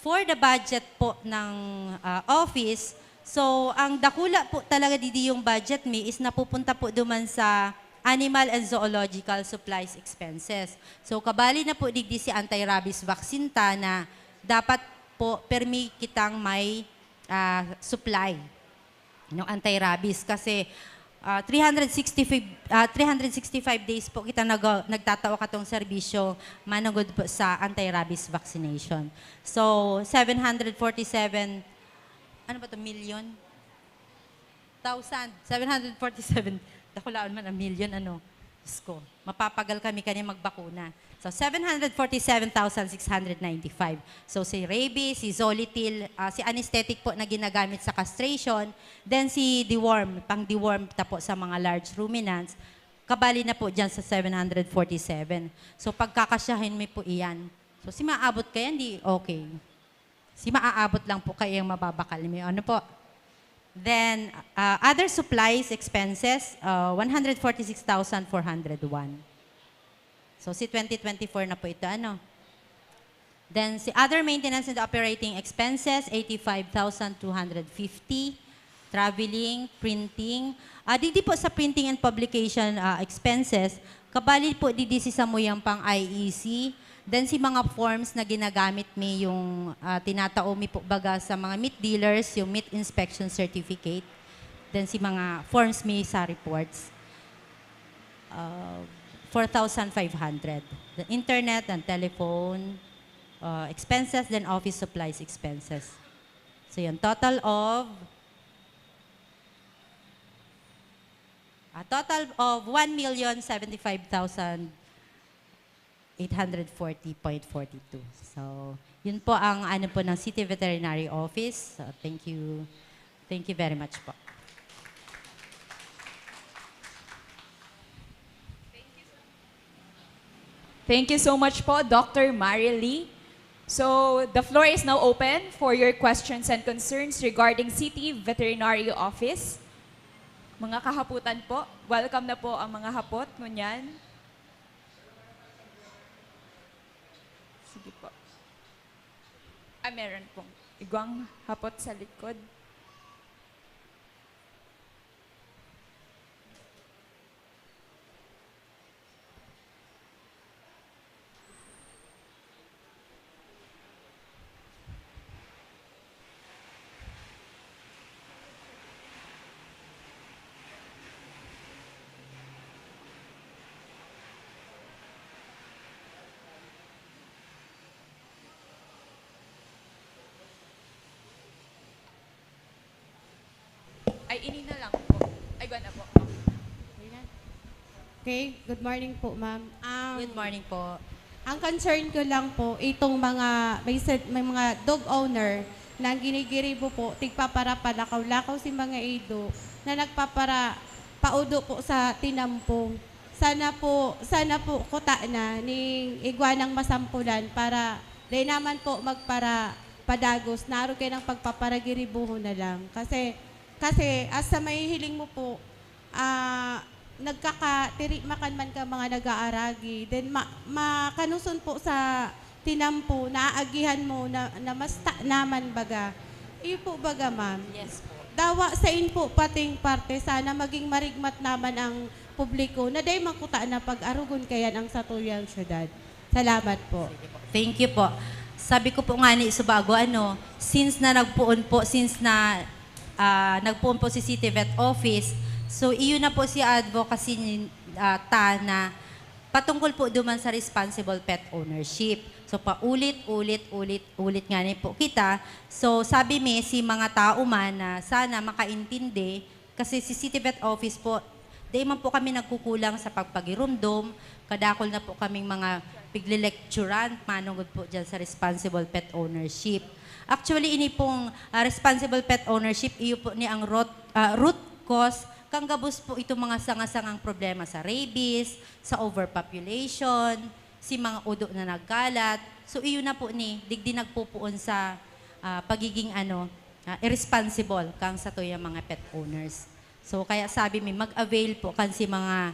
For the budget po ng office, so ang dakula po talaga didi yung budget mi is napupunta po duman sa animal and zoological supplies expenses. So, kabali na po digdi si anti-rabies vaccine ta na dapat po permi kitang may supply ng anti-rabies kasi 365 days po kita nagtatawa katong serbisyo managod po sa anti-rabies vaccination. So, 747, million? 747 dakulaan man ang million, Diyos ko, mapapagal kami kanya magbakuna. So, 747,695. So, si rabies, si Zolitil, si anesthetic po na ginagamit sa castration, then si deworm, pang-deworm po sa mga large ruminants, kabali na po dyan sa 747. So, pagkakasyahin mo po iyan. So, si maaabot kaya, hindi okay. Si maaabot lang po kaya yung mababakal mo. Ano po? Then, other supplies, expenses, 146,401. So, si 2024 na po ito, Then, si other maintenance and operating expenses, 85,250. Traveling, printing. Didi po sa printing and publication expenses, kabali po didi si samuyang pang IEC. Then si mga forms na ginagamit mi yung tinatao mi po baga sa mga meat dealers, yung meat inspection certificate. Then si mga forms mi sa reports. 4,500. The internet and telephone expenses, then office supplies expenses. So yun, total of 1,075,840.42. So, yun po ang po ng City Veterinary Office. So, thank you. Thank you very much po.
Thank you so much po, Dr. Marilee. So the floor is now open for your questions and concerns regarding City Veterinary Office. Mga kahaputan po, welcome na po ang mga hapot, ngunyan. Sige po. Meron pong igwang hapot sa likod. Ay, ini na lang po. Ay, na po.
Okay, good morning po, ma'am.
Good morning po.
Ang concern ko lang po, itong mga, may mga dog owner na ginigiribo po, tigpapara palakaw-lakaw si mga ido, na nagpapara paudo po sa tinampong. Sana po kuta na ni igwanang masampulan para dahil naman po magpara padagos, naro kayo ng pagpaparagiribuho na lang. Kasi as sa may hiling mo po, nagkakatiri makan man ka mga nag-aaragi. Then makanuson po sa tinampo, naaagihan mo na mas naman baga. Iyo po baga, ma'am.
Yes po.
Dawa sa in po pating parte, sana maging marigmat naman ang publiko na day makuta na pag-arugon kayan ang satuyang syudad. Salamat po.
Thank you po. Sabi ko po nga ni Subago, since na nagpuon po si City Vet Office, so iyon na po si advocacy ni na patungkol po duman sa responsible pet ownership. So paulit-ulit nga ni po kita. So sabi mi si mga tao man na sana makaintindi kasi si City Vet Office po, di man po kami nagkukulang sa pagpagirumdom, kadakol na po kaming mga pigle-lecturan, manungod po dyan sa responsible pet ownership. Actually, ini pong responsible pet ownership, iyo po ni ang root cause, kang gabos po itong mga sangasangang problema sa rabies, sa overpopulation, si mga udo na nagkalat. So, iyo na po ni, digdi nagpupuon sa pagiging irresponsible kang sa tuyang mga pet owners. So, kaya sabi mi, mag-avail po kan si mga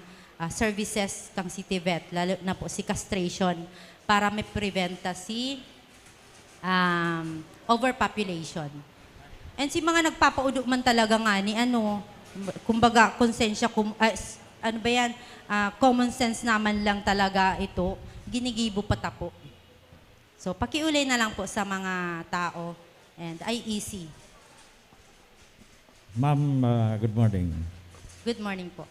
services kang City Vet, lalo na po si castration, para may preventa si overpopulation. And si mga nagpapaudo man talaga nga ni kumbaga konsensya, common sense naman lang talaga ito, ginigibo patapo. So pakiulay na lang po sa mga tao and IEC.
Ma'am, good morning.
Good morning po.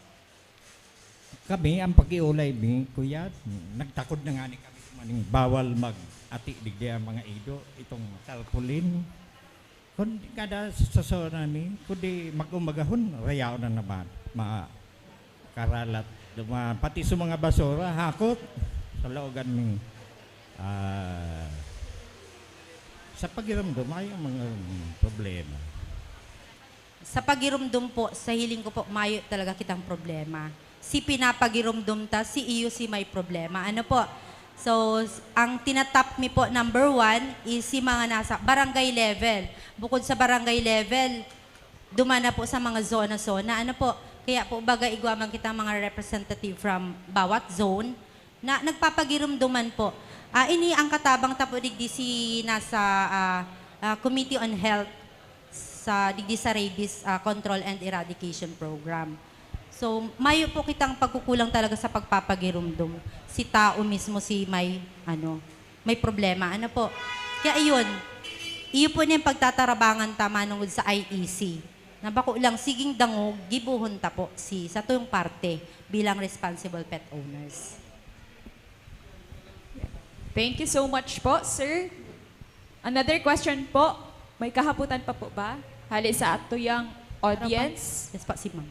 Kami, ang pakiulay mi, kuya, nagtakod na nga ni kami maning bawal mag-ati digdi ang mga ido, itong tarpaulin. Kundi kada sa namin, kundi mag-umagahon, rayaw na naman, mga karalat. Pati sa mga basura, hakot, sa laogan mi. Sa pagiramdam, ay ang mga problema.
Sa pagirumdum po, sa hiling ko po, mayo talaga kitang problema. Si pinapagirumdum ta, si iyo si may problema. Ano po? So, ang tinatap mi po, number 1, is si mga nasa barangay level. Bukod sa barangay level, dumana po sa mga zona-zona. Ano po? Kaya po, baga igwaman kita mga representative from bawat zone na nagpapagirumduman po. Ini ang katabang tapo digdi si nasa Committee on Health sa digdi sa Rabies Control and Eradication Program. So, mayo po kitang pagkukulang talaga sa pagpapagirumdum. Si tao mismo may problema. Ano po? Kaya iyo po niyang pagtatarabangan tama nungod sa IEC. Nabako lang, siging dangog, gibuhon ta po sa tuyong parte bilang responsible pet owners.
Thank you so much po, sir. Another question po. May kahaputan pa po ba? Hali sa atuyang audience.
Yes po, si ma'am.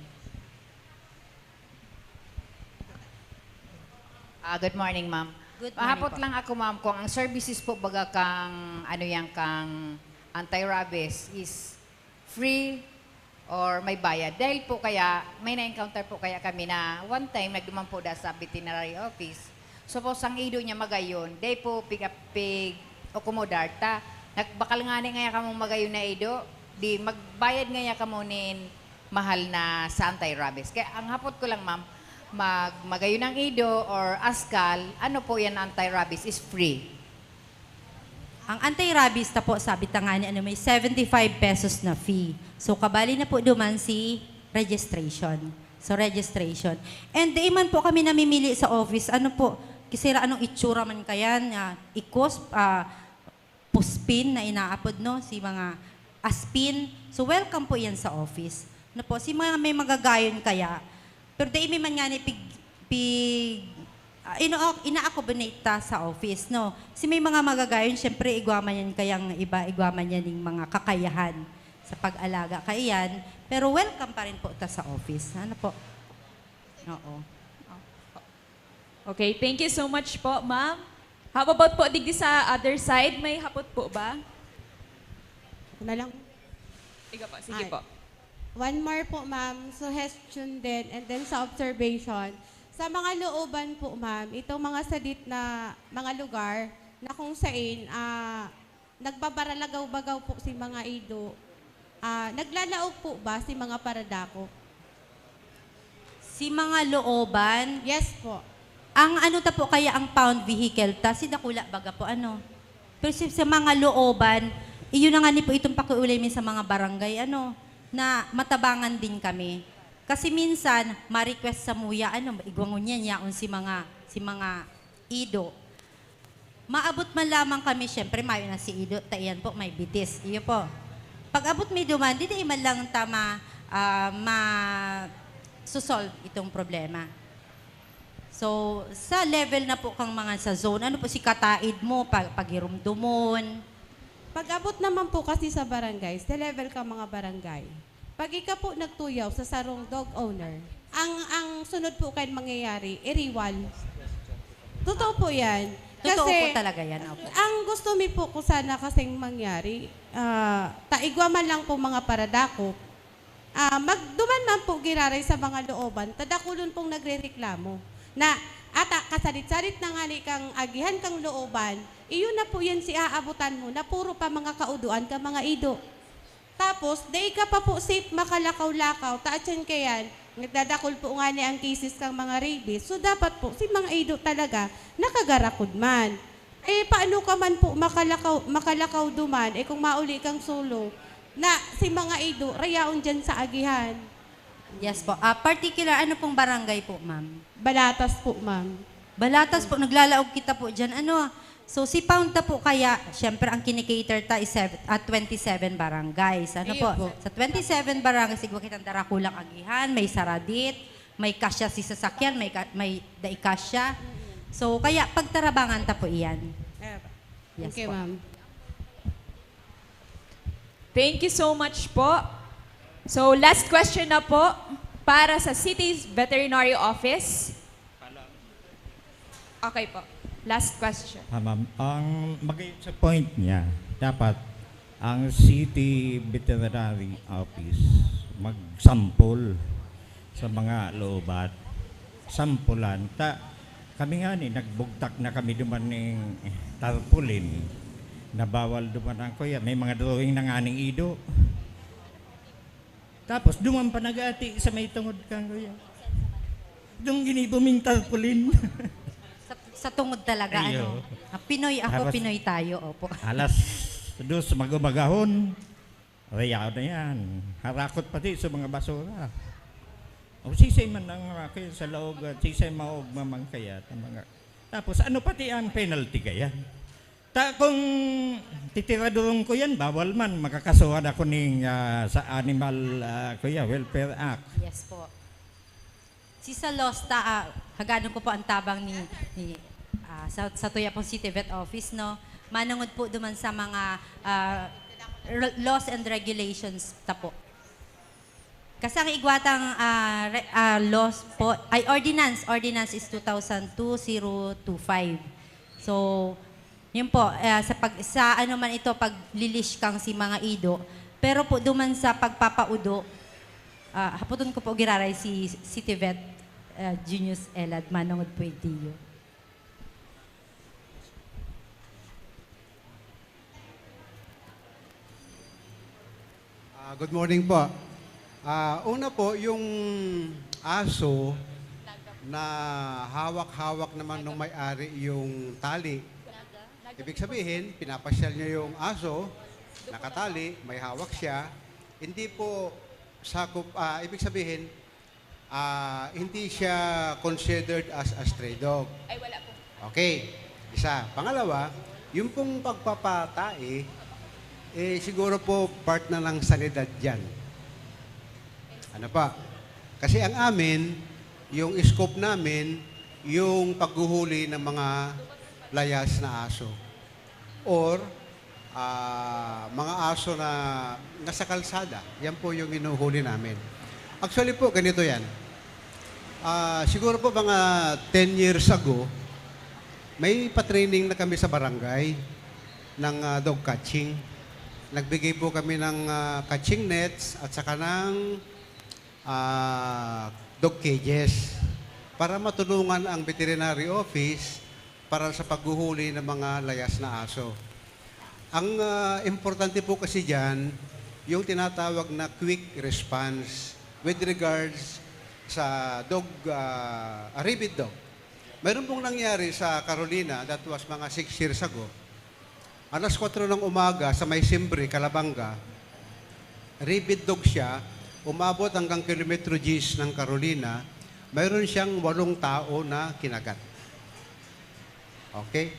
Good morning, ma'am.
Good morning
Pahapot
po.
lang ako, ma'am, kung ang services po baga kang kang anti-rabies is free or may bayad. Dahil po kaya, may na-encounter po kaya kami na one time nagduman po sa veterinary office. So po, sang ido niya magayon, dahil po akomodar ta. Bakal nga ni nga kamo magayon na ido, di magbayad nga ya kamo nin mahal na sa anti-rabies. Kaya ang hapot ko lang ma'am, magayon ng ido or askal, ano po yan anti-rabies is free.
Ang anti-rabies ta po, sabi ta nga ni, may 75 pesos na fee. So, kabali na po duman si registration. So, registration. And di man po kami namimili sa office, ano po, kisira anong itsura man kaya, ikos, puspin na inaapod, no? Si mga aspin. So, welcome po yan sa office. No po, si mga may magagayon kaya, pero di may man nga ni ina-accommodate ta sa office, no? Si may mga magagayon, syempre, igwaman yan kayang iba, igwaman yan ng mga kakayahan sa pag-alaga kayan. Pero welcome pa rin po ta sa office. Ano po? Oo.
Okay, thank you so much po, ma'am. How about po digdi sa other side? May hapot po ba?
Ako na lang.
Ikaw po, sige
Ay.
po.
One more po, ma'am. Suggestion din, and then sa observation. Sa mga looban po, ma'am, itong mga sadit na mga lugar na kung saan nagbabaralagaw-bagaw po si mga ido, naglalaog po ba si mga paradako?
Si mga looban,
Yes po.
ang ano ta po kaya ang pound vehicle ta, si dakula baga po ano. Pero sa mga looban, iyon na nga ni po itong pakiulay min sa mga barangay, ano, na matabangan din kami. Kasi minsan, ma-request sa muya, ano, igwangon niya yaon si mga ido. Maabot man lamang kami, syempre, mayo na si ido, taiyan po, may bitis. Iyo po. Pag abot may duman, di man lang tama ma-solve itong problema. So, sa level na po kang mga sa zone, ano po si kataid mo, pagirumdumon.
Pag abot naman po kasi sa barangay, sa level ka mga barangay, pag ika po nagtuyaw sa sarong dog owner, ang sunod po kayo mangyayari, iriwal. Totoo po yan.
Totoo
Kasi,
po talaga yan. Opo.
ang gusto mi po ko sana kasing mangyari, taigwa man lang po mga paradako, magduman man po giraray sa mga looban, tadakulon pong nagre-reklamo na ata kasarit-sarit na nga ni kang agihan kang looban, iyon na po yan si aabutan mo na puro pa mga kauduan ka mga ido. Tapos, day ka pa po safe makalakaw-lakaw, taatyan kayan, nagdadakol po nga ni ang cases kang mga rabies, so dapat po si mga ido talaga nakagarakod man. Eh, paano ka man po makalakaw duman, kung mauli kang solo, na si mga ido, rayaon dyan sa agihan.
Yes po. Particular, ano pong barangay po, ma'am?
Balatas po, ma'am.
Balatas po, naglalaog kita po dyan. Ano? So, si Pound ta po kaya, syempre, ang kinikater ta is 27 barangays. Ano
Ayun
po?
po.
Sa 27 barangays, siguro kitang darakulang agihan, may saradit, may kasya si sasakyan, may daikasya. So, kaya pagtarabangan ta po iyan. Yes
Okay,
po.
ma'am.
Thank you so much po. So, last question na po para sa City's Veterinary Office. Okay po. Last question.
Ma'am, ang magayon sa point niya, dapat ang City Veterinary Office mag-sample sa mga loobat. Sampulan. Kami nga nagbugtak na kami duman ng tarpaulin na bawal duman ang kuya. May mga drawing na nga ng ido. Tapos duman pa nag-ati sa may tungod kang kuya. Doon ginibuming tarpaulin.
Sa tungod talaga,
Ayo.
ano? Pinoy ako,
Halos-
Pinoy tayo. Opo.
Alas dos magumagahon. Rayaw na yan. Harakot pati sa mga basura. O sisay man ang kayo sa laog at sisay maog mamang kaya. Tapos ano pati ang penalty kaya? Kung titiradurong ko yan, bawal man. Makakasuhan ako sa Animal Welfare Act.
Yes po. Si sa Losta, haganon ko po ang tabang sa Tuya pong City Vet Office, no? Manungod po duman sa mga laws and regulations ta po. Kasi ang igwatang laws po, ay ordinance is 2002-025. So, yun po, sa ano man ito, paglilish kang si mga ido, pero po duman sa pagpapaudo, haputon ko po giraray si City Vet Junius Elad, manungod po itiyo.
Good morning po. Una po, yung aso na hawak-hawak naman ng may-ari yung tali. Ibig sabihin, pinapasyal niya yung aso, nakatali, may hawak siya. Hindi po sakop, ibig sabihin, hindi siya considered as a stray dog.
Ay, wala po.
Okay, isa. Pangalawa, yung pong pagpapatae, siguro po part na ng sanidad yan. Ano pa? Kasi ang amin, yung scope namin, yung paghuhuli ng mga layas na aso. Or, mga aso na nasa kalsada. Yan po yung inuhuli namin. Actually po, ganito yan. Siguro po mga 10 years ago, may pa-training na kami sa barangay ng dog catching. Nagbigay po kami ng catching nets at saka ng dog cages para matulungan ang veterinary office para sa paghuhuli ng mga layas na aso. Ang importante po kasi dyan, yung tinatawag na quick response with regards sa dog, rabid dog. Mayroon pong nangyari sa Carolina, that was mga 6 years ago. Alas 4 ng umaga sa May Simbre, Calabanga, rabid dog siya, umabot hanggang kilometro Gs ng Carolina, mayroon siyang 8 tao na kinagat. Okay?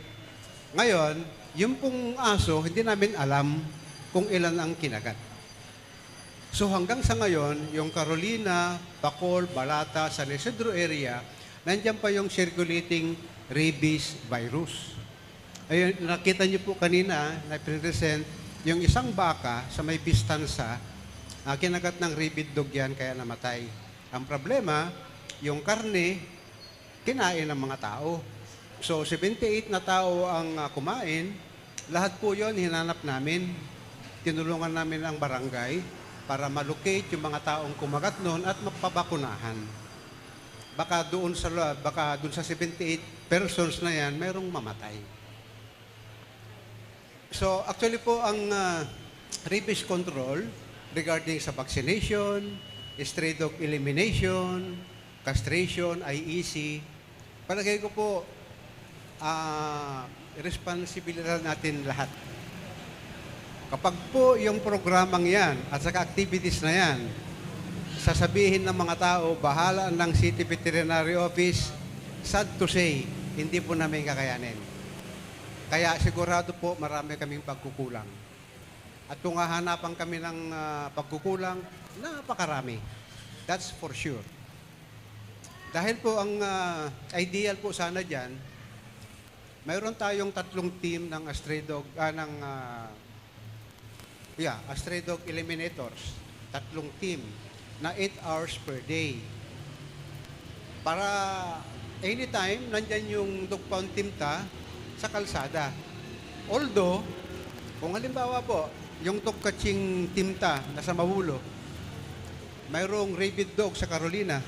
Ngayon, yung pong aso, hindi namin alam kung ilan ang kinagat. So hanggang sa ngayon, yung Carolina, Bacol, Balata, San Isidro area, nandiyan pa yung circulating rabies virus. Ayun, nakita niyo po kanina, na-present yung isang baka sa may Pistansa, kinagat ng rabid dog yan, kaya namatay. Ang problema, yung karne, kinain ng mga tao. So, 78 na tao ang kumain. Lahat po yon hinanap namin. Tinulungan namin ang barangay para malocate yung mga taong kumagat noon at magpabakunahan. Baka doon sa 78 persons na yan, mayroong mamatay. So, actually po, ang rabies control regarding sa vaccination, stray dog elimination, castration, IEC, palagay ko po, responsibilidad natin lahat. Kapag po yung programang yan at saka activities na yan, sasabihin ng mga tao, bahala ng City Veterinary Office, sad to say, hindi po namin kakayanin. Kaya sigurado po marami kaming pagkukulang. At kung hahanapan kami ng pagkukulang, napakarami. That's for sure. Dahil po ang ideal po sana dyan, mayroon tayong 3 team ng stray dog, stray dog eliminators. 3 team na 8 hours per day. Para anytime, nandyan yung dog pound timta sa kalsada. Although, kung halimbawa po, yung dog catching timta na sa Mawulo, mayroong rabid dog sa Carolina,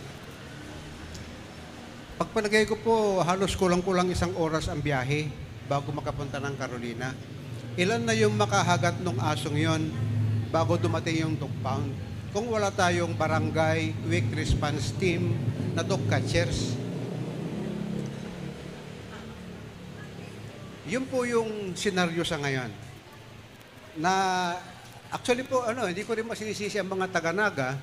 pagpalagay ko po, halos kulang-kulang 1 oras ang biyahe bago makapunta ng Carolina. Ilan na yung makahagat ng asong yon bago dumating yung dog pound? Kung wala tayong barangay quick response team na dog catchers. Yun po yung senaryo sa ngayon. Na actually po, hindi ko rin masisisi ang mga taga-Naga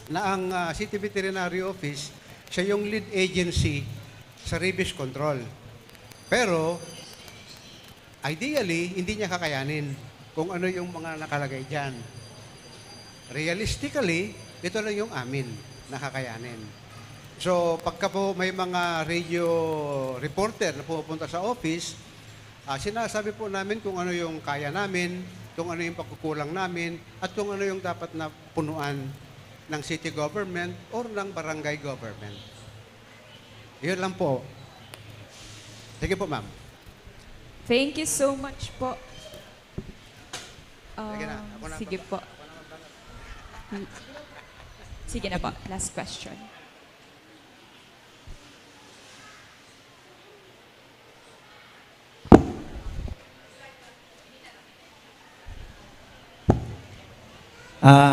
na ang City Veterinary Office, siya yung lead agency sa rabies control. Pero, ideally, hindi niya kakayanin kung ano yung mga nakalagay dyan. Realistically, ito lang yung amin na kakayanin. So, pagka po may mga radio reporter na pupunta sa office, sinasabi po namin kung ano yung kaya namin, kung ano yung pagkukulang namin, at kung ano yung dapat na punuan ng city government or ng barangay government. Yun lang po. Sige po, ma'am.
Thank you so much po.
Sige na. Ako na
Sige po. Sige na po. Last question.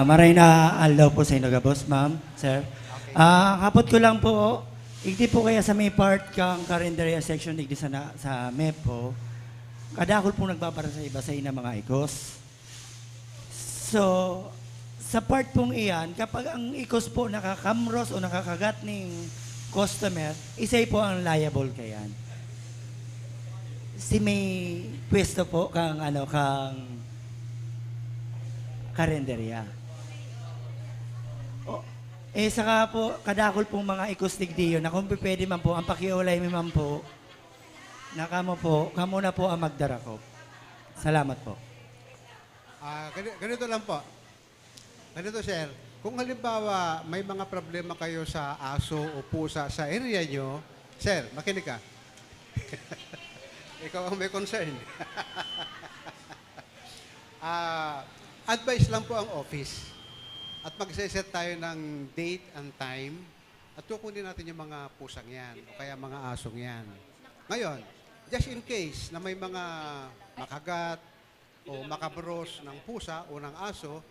Maray na aldaw po sa inyo, boss, ma'am, sir. Kapot ko lang po, igdi po kaya sa may part kang karinderya section igdi sa MEP po, kadakol po nagbabara sa iba sa ina mga ikos. So, sa part pong iyan, kapag ang ikos po nakakamros o nakakagat ng customer, isay po ang liable kayan. Si may pwesto po kang karinderya. Saka po, kadakol pong mga ikustig diyo na kung pwede man po, ang pakiulay mi man po, na kamo na po ang magdarakop. Salamat po.
Ganito lang po. Ganito, sir. Kung halimbawa may mga problema kayo sa aso o pusa sa area nyo, sir, makinig ka. Ikaw ang may concern. Advice lang po ang office. At magse-set tayo ng date and time at kukunin natin yung mga pusang yan o kaya mga asong yan. Ngayon, just in case na may mga makagat o makabros ng pusa o ng aso,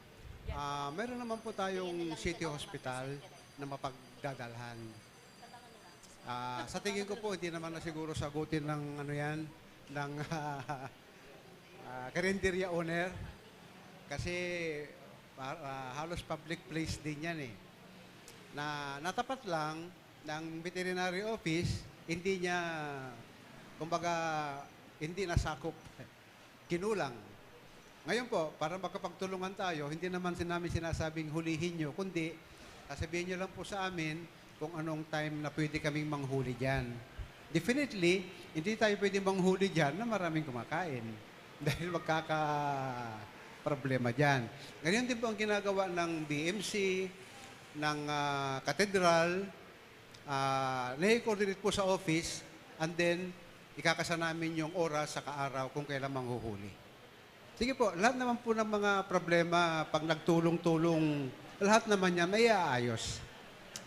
meron naman po tayong city hospital na mapagdadalhan. Sa tingin ko po, hindi naman na siguro sagutin ng ng karinderya owner. Kasi halos public place din yan eh. Na natapat lang ng veterinary office, hindi niya, kumbaga, hindi nasakop, kinulang. Ngayon po, para makapagtulungan tayo, hindi naman namin sinasabing hulihin nyo, kundi sasabihin nyo lang po sa amin kung anong time na pwede kaming manghuli dyan. Definitely, hindi tayo pwede manghuli dyan na maraming kumakain. Dahil problema dyan. Ganyan din po ang ginagawa ng BMC, ng Cathedral, na-coordinate po sa office, and then ikakasa namin yung oras sa kaaraw kung kailan manghuhuli. Sige po, lahat naman po ng mga problema, pag nagtulong-tulong, lahat naman yan may aayos.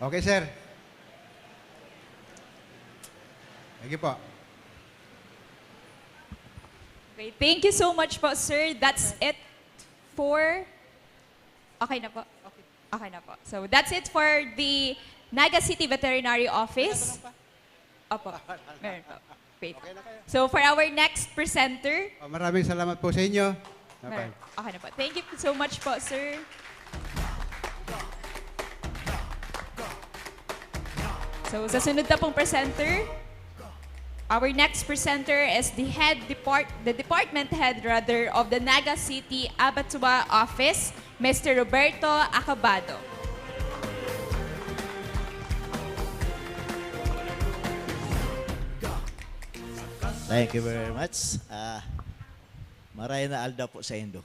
Okay, sir? Sige po.
Okay, thank you so much po, sir. That's it for... Okay na po. Okay na po. So, that's it for the Naga City Veterinary Office. Opo. Meron po. Wait. So, for our next presenter...
Maraming salamat po sa inyo.
Meron. Okay na po. Thank you so much po, sir. So, sa sunod na pong presenter, our next presenter is the department head of the Naga City Abattoir Office, Mr. Roberto Acabado.
Thank you very much. Maray na alda po sa Indo.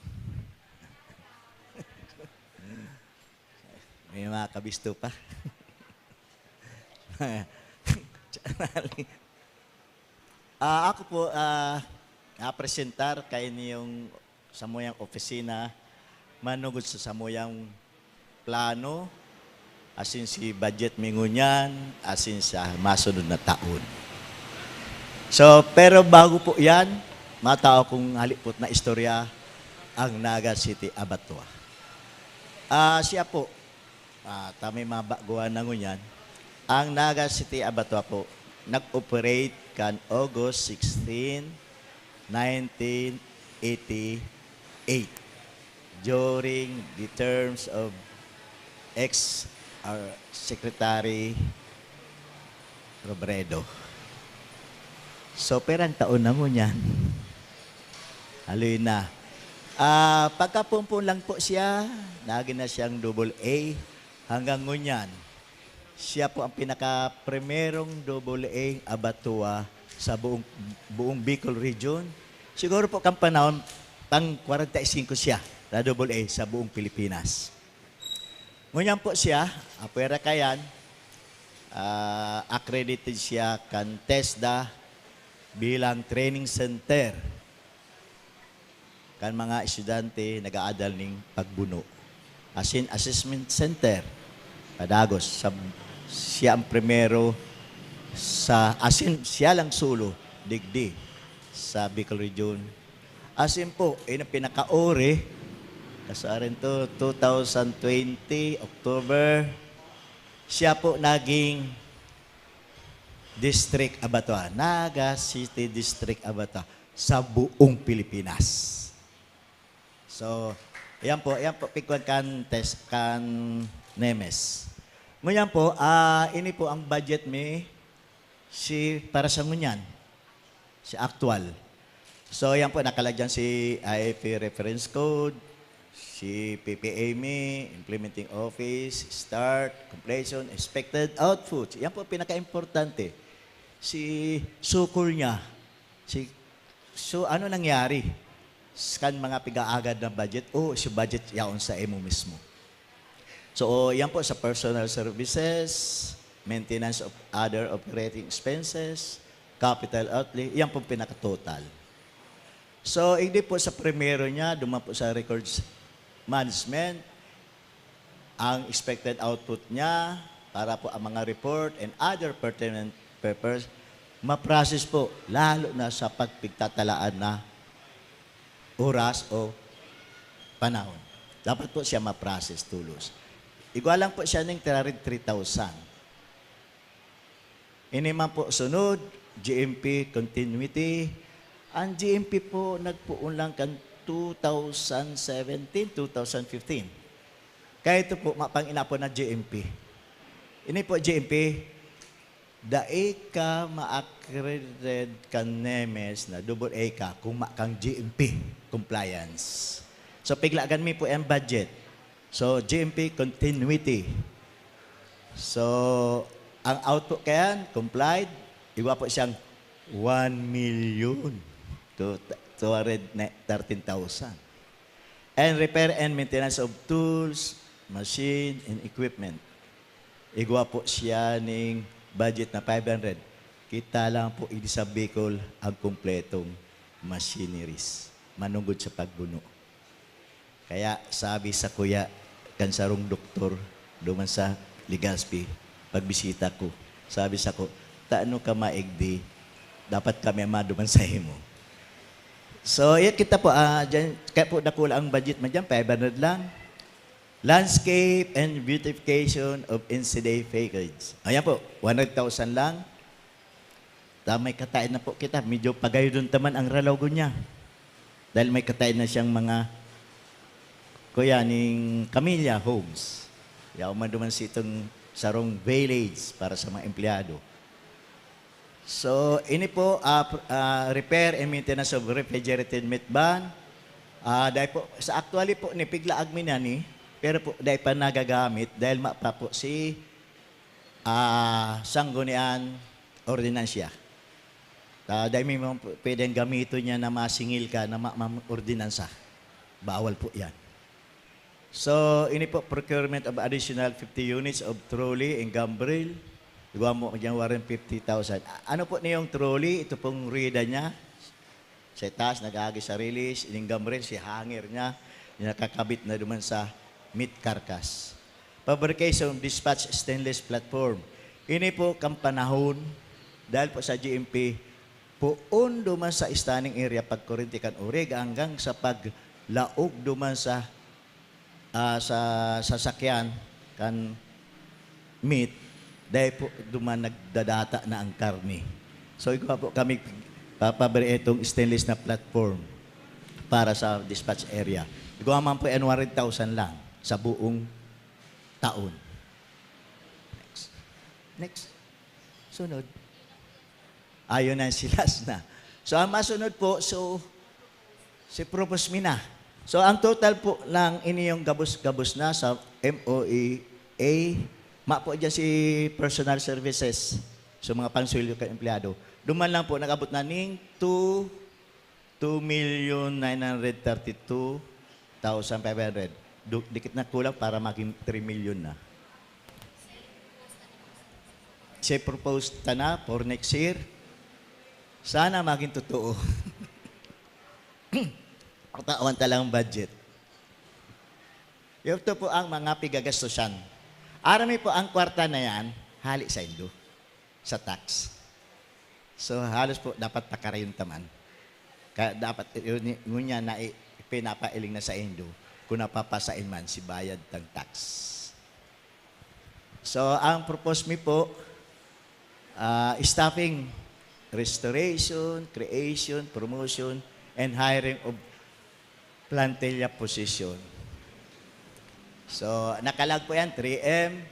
May mga kabisto pa. Ako po, napresentar kay niyong samuyang opisina, manugod sa samuyang plano, asin si budget mingunyan, asin sa masunod na taon. So, pero bago po yan, matao kong halipot na istorya ang Naga City Abattoir. Siya po, tamay mabaguan na ngunyan, ang Naga City Abattoir po, nag-operate kan August 16, 1988 during the terms of ex-Secretary Robredo. So, perang taon na mo niyan. Haloy na. Pagkapumpun lang po siya, naging na siyang AA hanggang ngunyan. Siya po ang pinaka-primerong AA abattoir sa buong Bicol region. Siguro po kang panahon, pang 45 siya na AA sa buong Pilipinas. Ngunyan po siya, apwera kayan, accredited siya kan TESDA bilang training center kan mga estudyante nag-aadal ng pagbuno. Asin assessment center, Padagos. Siya ang primero siya lang solo, digdi sa Bicol Region. Asin po, ang pinaka-ore Kasarin to, 2020, October. Siya po naging District Abatua, Naga City District Abatua sa buong Pilipinas. So, yan po, pikwan kan Nemes. Ngayon po, ini po ang budget mi para sa ngunyan, si actual. So, yan po, nakalagyan si IFP Reference Code, si PPAMI, Implementing Office, Start, Completion, Expected Output. Yan po, pinaka-importante. Si sukol niya. So, ano nangyari? Scan mga pigaagad na budget o si budget yaon sa emo mismo. So, yan po sa personal services, maintenance of other operating expenses, capital outlay, yan po pinaka-total. So, hindi po sa primero niya, duman po sa records management, ang expected output niya para po ang mga report and other pertinent papers, ma-process po, lalo na sa pagpigtatalaan na oras o panahon. Dapat po siya ma-process tulos. Igual lang po siya ng 3,000. Ini man po sunod, GMP continuity. Ang GMP po nagpuon lang kan 2017, 2015. Kaya ito po, mapangina po na GMP. Ini po GMP, dae ka ma-accredited kan NEMES na double A ka kung makang GMP compliance. So, piglagan mi po ang budget. So, GMP continuity. So, ang output kayan, complied, iwa po siyang 1 million to 213,000. And repair and maintenance of tools, machine, and equipment. Igwa po siya ng budget na 500. Kita lang po ini sa Bicol ang kumpletong machineries. Manungod sa pagbuno. Kaya sabi sa kuya, kansarong doktor, duman sa Legazpi, pagbisita ko, sabi sa ko, taano ka maigdi, dapat kami maduman sa himo. So, yan kita po, dyan, kaya po nakula ang budget mo dyan, 500 lang. Landscape and beautification of incident vehicles. Ayan po, 100,000 lang. May katain na po kita. Medyo pagayo doon taman ang ralogo niya. Dahil may katain na siyang mga kuya ning Camilla Homes. Yaw man duman si itong sarong village para sa mga empleyado. So, ini po, repair and maintenance of refrigerated meat ban. Dahil po, sa actually po, nipigla agmin na ni, pero po, dahil pa nagagamit, dahil mapa po si sanggunian ordinansya. Dahil may pwedeng gamito niya na masingil ka na ordinansa. Bawal po yan. So, ini po, procurement of additional 50 units of trolley and gambrel. Gawa mo dyan 150,000. Ano po niyong trolley? Ito pong rida niya. Sa taas, nag-aagi sa release. Ining gambrel, si hanger niya. Nakakabit na duman sa meat carcass. Fabrication dispatch stainless platform. Ini po kang panahon, dahil po sa GMP, puon duman sa stunning area pagkurintikan urig hanggang sa paglaog duman sa sasakyan kan meat, dahil po duman nagdadata na ang karne. So, ikaw po kami papabari itong stainless na platform para sa dispatch area. Ikaw man po 100,000 lang sa buong taon. Next. Sunod. Ayun na silas na. So, ang masunod po, si Propos Mina. So, ang total po lang iniyong gabos-gabos na sa MOEA, po dyan si personal services, so mga pansulyo ka empleyado. Duman lang po, nag-abot na ning 2,932,500. Dikit na kulang para maging 3 million na. Siya proposed na for next year. Sana maging totoo. Katawan talang budget. Ito po ang mga pigagastusan. Arami po ang kwarta na yan, hali sa Indo, sa tax. So halos po dapat pakarayon taman. Kaya dapat ngunya na pinapailing na sa Indo. kung napapasain man si bayad ng tax. So, ang propose me po, staffing, restoration, creation, promotion, and hiring of plantilla position. So, nakalag po yan, 3M.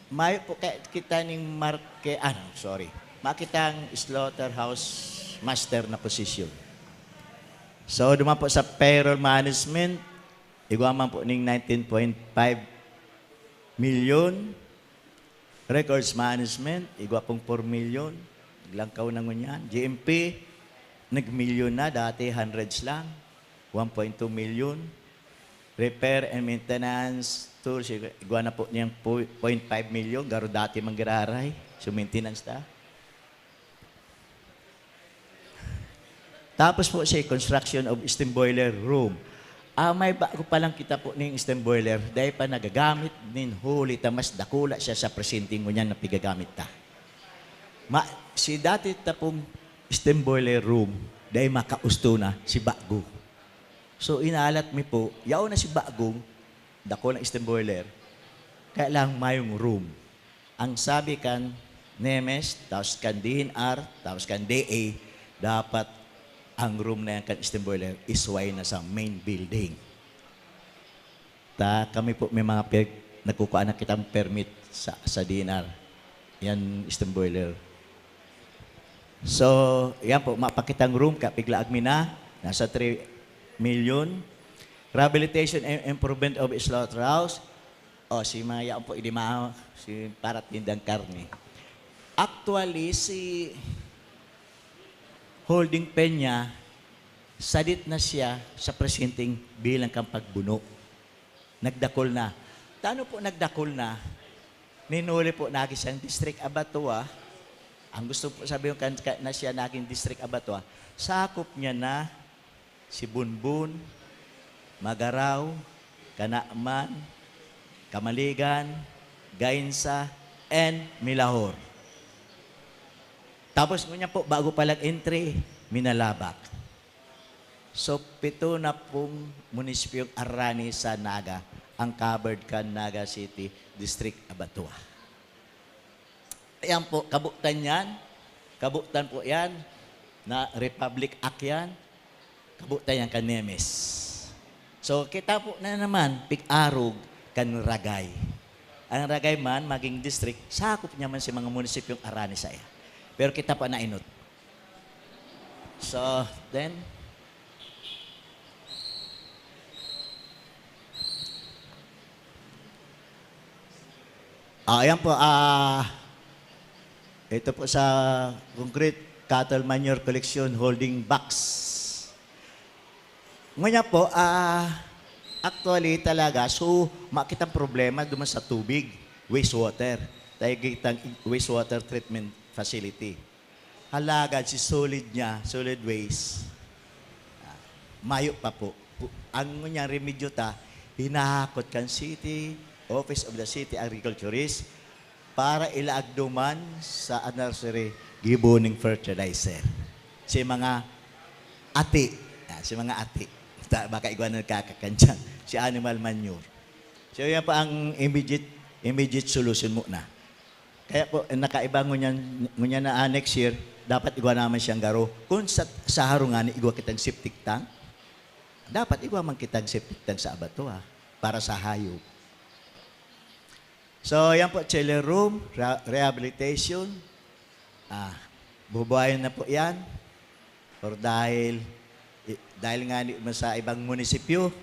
May po kita ning makitang slaughterhouse master na position. So, duman po sa payroll management, iguaman po ning 19.5 million. Records management, igwa pong 4 million. Naglangkaw na ngunyan. GMP, nag-million na, dati hundreds lang. 1.2 million. Repair and maintenance tools, igwa na po niyang 0.5 million. Garo dati manggiraray. So, maintenance na. Tapos po siya, construction of steam boiler room. May bago pa lang kita po ng steam boiler, dahil pa nagagamit nin huli, mas dakula siya sa presenting mo niya na pigagamit ta. Si dati ta pong steam boiler room, dahil makausto na si Bago. So inalat mi po, yaw na si Bagong, dako ng steam boiler, kaya lang mayong room. Ang sabi kan Nemes, tapos kan DNR, tapos kan DA, dapat ang room na yan kan steam boiler isway na sa main building. Kami po may mga nagkukuha na kitang permit sa DNR. Yan steam boiler. So, yan po, mapakitang room, kapigla agmina, nasa 3 million. Rehabilitation and improvement of slaughterhouse. Si Maya po, si para tindang karne. Actually, si Holding Peña, sadit na siya sa presenting bilang kang pagbuno. Nagdakol na. Tano po nagdakol na? Ninuli po naging siyang district abattoir. Ang gusto po sabihin na siya naging district abattoir, sakop niya na si Bunbun, Magaraw, Kanaaman, Kamaligan, Gainsa, and Milahor. Tapos niya po, bago palang entry, Minalabak. So, 7 na pong munisipyong Arani sa Naga ang covered kan Naga City District Abattoir. Ayan po, kabutan yan. Kabutan po yan na Republic Act yan. Kabutan yan kan Nemes. So, kita po na naman, Pig-Arog kan Ragay. Ang Ragay man, maging district, sakop niya man si mga munisipyong Arani sa iya. Pero kita pa nainot. So, then, ayan po, ito po sa concrete cattle manure collection holding box. Ngayon po, actually talaga, so makitang problema duman sa tubig, wastewater. Tayo kitang wastewater treatment facility. Halagad si solid niya, solid waste. Mayo pa po. Ang niya remedyo ta, hinahakot kan city, Office of the City Agriculturist, para ilaagduman sa nursery giboning fertilizer. Si mga ati. Si mga ati. Baka iguan nagkakakansyan. Si animal manure. So yan pa ang immediate solution mo na. Kaya po, nakaiba ngunya na next year, dapat igwa naman siyang garo. Kung sa harungan, igwa kitang septic tank, dapat igwa man kitang septic tank sa abattoir para sa hayop. So, yan po, chiller room, rehabilitation. Bubuhayin na po yan. Or dahil nga sa ibang munisipyo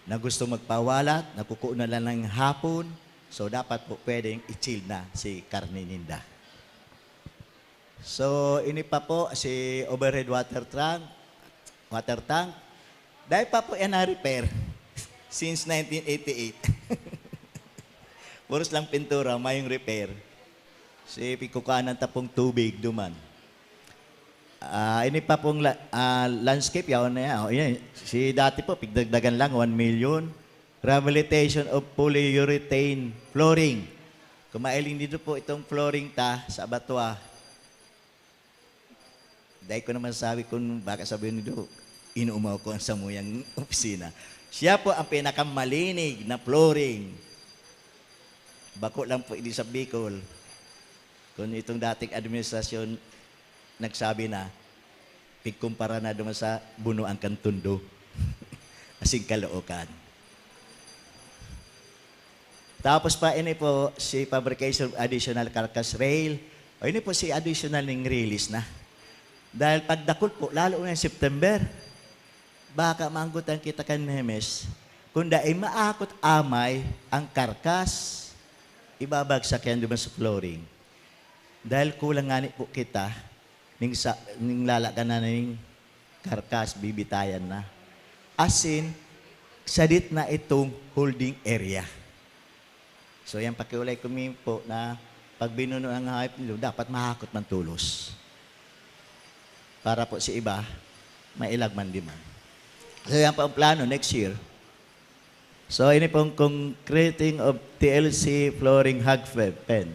na gusto magpawalat, nakukuha na lang ng hapon, so, dapat po pwedeng i-chill na si karne ninda. So, ini pa po si overhead water tank. Dahil pa po yan na-repair since 1988. Puros lang pintura, mayong repair. Si pikukanan tapong tubig duman. Ini pa pong landscape, yaw na yan. Si dati po, pigdagdagan lang, 1 million. Rehabilitation of polyurethane flooring. Kumailing dito po itong flooring sa abattoir. Dahil ko naman sabi kung baka sabihin nito, inuumaw ko ang samuyang opisina. Siya po ang pinakamalinig na flooring. Bako lang po hindi sa Bicol. Kung itong dating administrasyon nagsabi na, pigkumpara na duman sa bunuan kang tundo. Asing kalookan. Tapos pa, ini po si fabrication of additional carcass rail. O ini po si additional ng release na. Dahil pagdakol po, lalo na September, baka maanggutan kita kan Nemes, kung dahil maakot amay ang karkas, ibabagsak yan duman sa flooring. Dahil kulang nga po kita, ning lalagan na ning karkas, bibitayan na. Asin, sadit na itong holding area. So yan pakiulay kumi po na pag binuno ang hype nilo, dapat mahakot man tulos. Para po si iba, mailag man di man. So yan pa ang plano next year. So ini pong concreting of TLC flooring hog pen.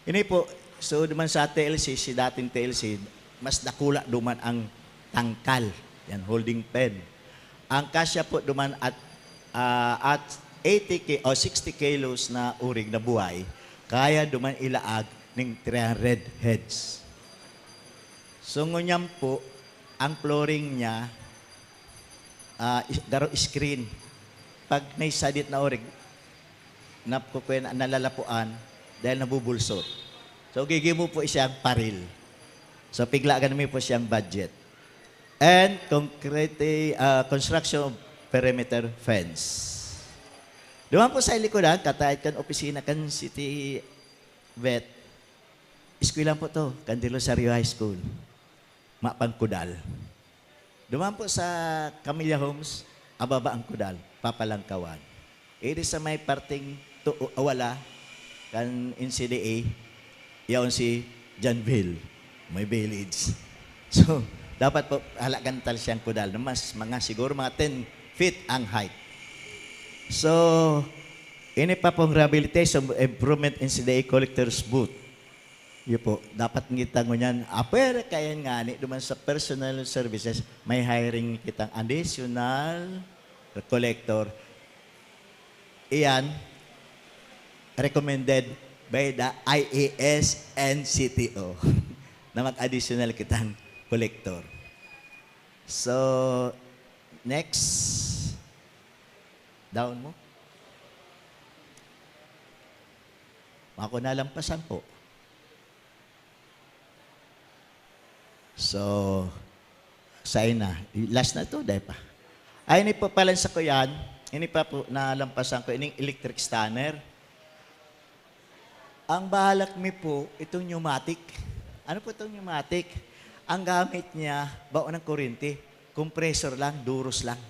Ini po, so duman sa TLC, si dating TLC, mas nakula duman ang tangkal, yan, holding pen. Ang kasya po duman at 80 o 60 kilos na urig na buhay, kaya duman ilaag ng 300 heads. So ngunyan po, ang flooring niya, garo screen. Pag naisadit na orig, nalalapuan dahil nabubulsot. So gigimo po siyang paril. So piglagan namin po siyang budget. And concrete construction of perimeter fence. Duman po sa likodan, katahit kan opisina kan City Vet. Eskwelahan po to, Candelo Rosario High School. Mapang Kudal. Duman po sa Camilla Homes, ababa ang Kudal, Papalangkawan. Ito sa may parting wala, kan NCDA, yaon si Janville, may village. So, dapat po halagan tal siyang Kudal na mas mga siguro mga 10 feet ang height. So, ini pa pong rehabilitation improvement NCDA collector's booth. Yun po, dapat ngita mo yan. Pero kaya nga ni, duman sa personal services, may hiring kitang additional collector. Iyan, recommended by the IAS and CTO na mag-additional kitang collector. So, next. Down mo. Ako nalampasan po. So, sa'yo na. Last na to, dahil pa. Ay, ini po pala sa ko yan. Ini pa po nalampasan ko. Ining electric stunner. Ang bahalak mi po, itong pneumatic. Ano po itong pneumatic? Ang gamit niya, baon ng kuryente. Compressor lang, duros lang.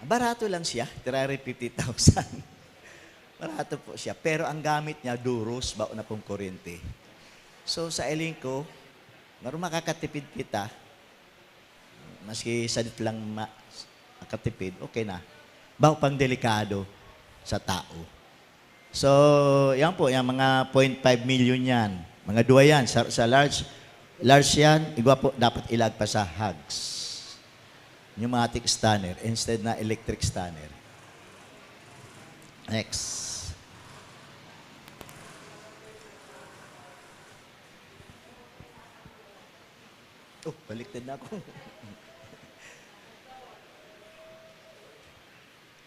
Barato lang siya, 350,000. Barato po siya. Pero ang gamit niya, duros, baon na pong kuryente. So, sa eling ko, maru makakatipid kita, maski sadit lang makatipid, okay na. Bago pang delikado sa tao. So, yan po, yung mga 0.5 million yan. Mga duwa yan. Sa large yan, igwa po dapat ilag pa sa hugs. Pneumatic stunner instead na electric stunner. Next. Oh, baliktad na ako.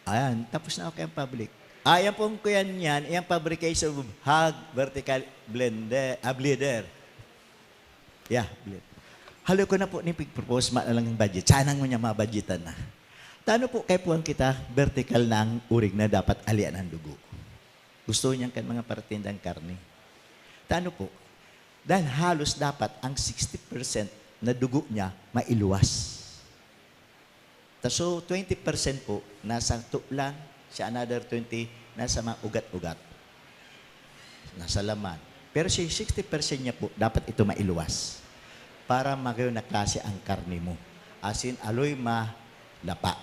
Ayan, tapos na ako yung public. Ayan pong kuyan yan, yung fabrication of hog vertical bleeder. Yeah, bleed. Halo ko na po ni pig-propose na lang ng budget. Sanang mo niya mabudgetan na. Tano po kay puwan kita, vertical na ang urig na dapat alian ang dugo. Gusto niyang kan mga partindang karne. Tano po, dahil halos dapat ang 60% na dugo niya mailuwas. So, 20% po, nasa tuklan, siya another 20, nasa mga ugat-ugat. Nasa laman. Pero si 60% niya po, dapat ito mailuwas. Para magayon na klase ang karne mo. Asin, aloy malapa.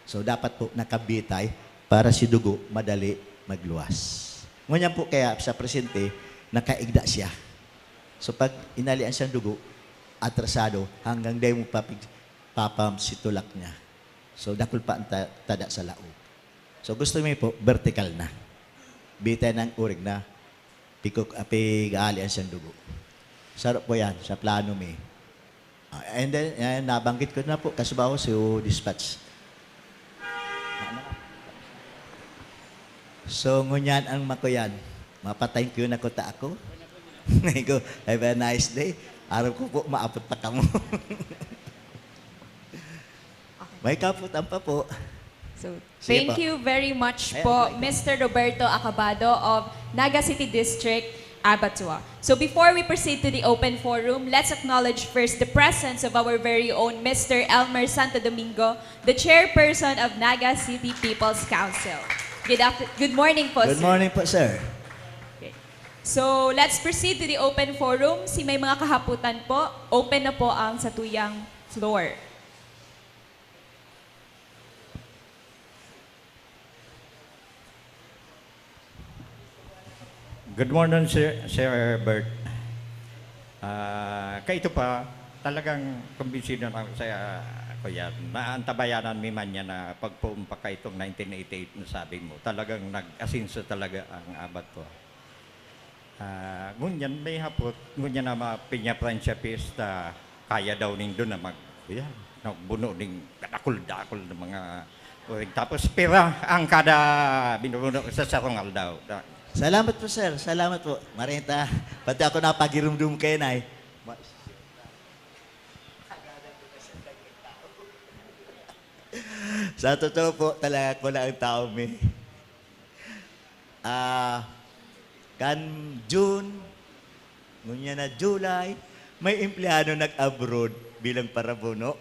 So, dapat po nakabitay para si dugo madali magluwas. Ngunyan po kaya sa presente, nakaigda siya. So, pag inalian siyang dugo, atrasado, hanggang day mo papam si tulak niya. So dakul pa ang tada sa laog. So gusto mo po, vertical na. Bitay ng urig na, api gaalian siyang dugo. Sarap po yan, sa plano mi. And then, nabanggit ko na po, kasubaw si dispatch. So, ngunyan ang makuyan. Mapatay ko na ko ta ako. Go, have a nice day. Araw ko po, maapot pa ka mo. May kaputan pa po.
So,
Sige
thank
po.
you very much
Ayan,
po,
ikaw.
Mr. Roberto Acabado of Naga City District, Abatua. So before we proceed to the open forum, let's acknowledge first the presence of our very own Mr. Elmer Santo Domingo, the chairperson of Naga City People's Council. Good morning po,
Good
sir.
morning po, sir.
Okay. So let's proceed to the open forum. Si may mga kahaputan po, open na po ang satuyang floor.
Good morning, Sir Bert. Kaito pa, talagang kumbinsido na ako sa kuya. Naantabayanan mi man niya na pagpuumpa ka itong 1988 na sabi mo. Talagang nag-asinso talaga ang abat ko. Ngunyan may hapot, ngunyan na mapinya friendshipista, kaya daw ning doon na yan, nagbuno ning dakul-dakul ng mga urig. Tapos pira ang kada binubuno sa sarongal daw.
Salamat po, sir. Salamat po. Marita, pati ako napagirumdum kayo na Sa totoo po, talaga ko lang ang tao mi. Kan June, ngunya na July, may empleyado nag-abroad bilang parabono.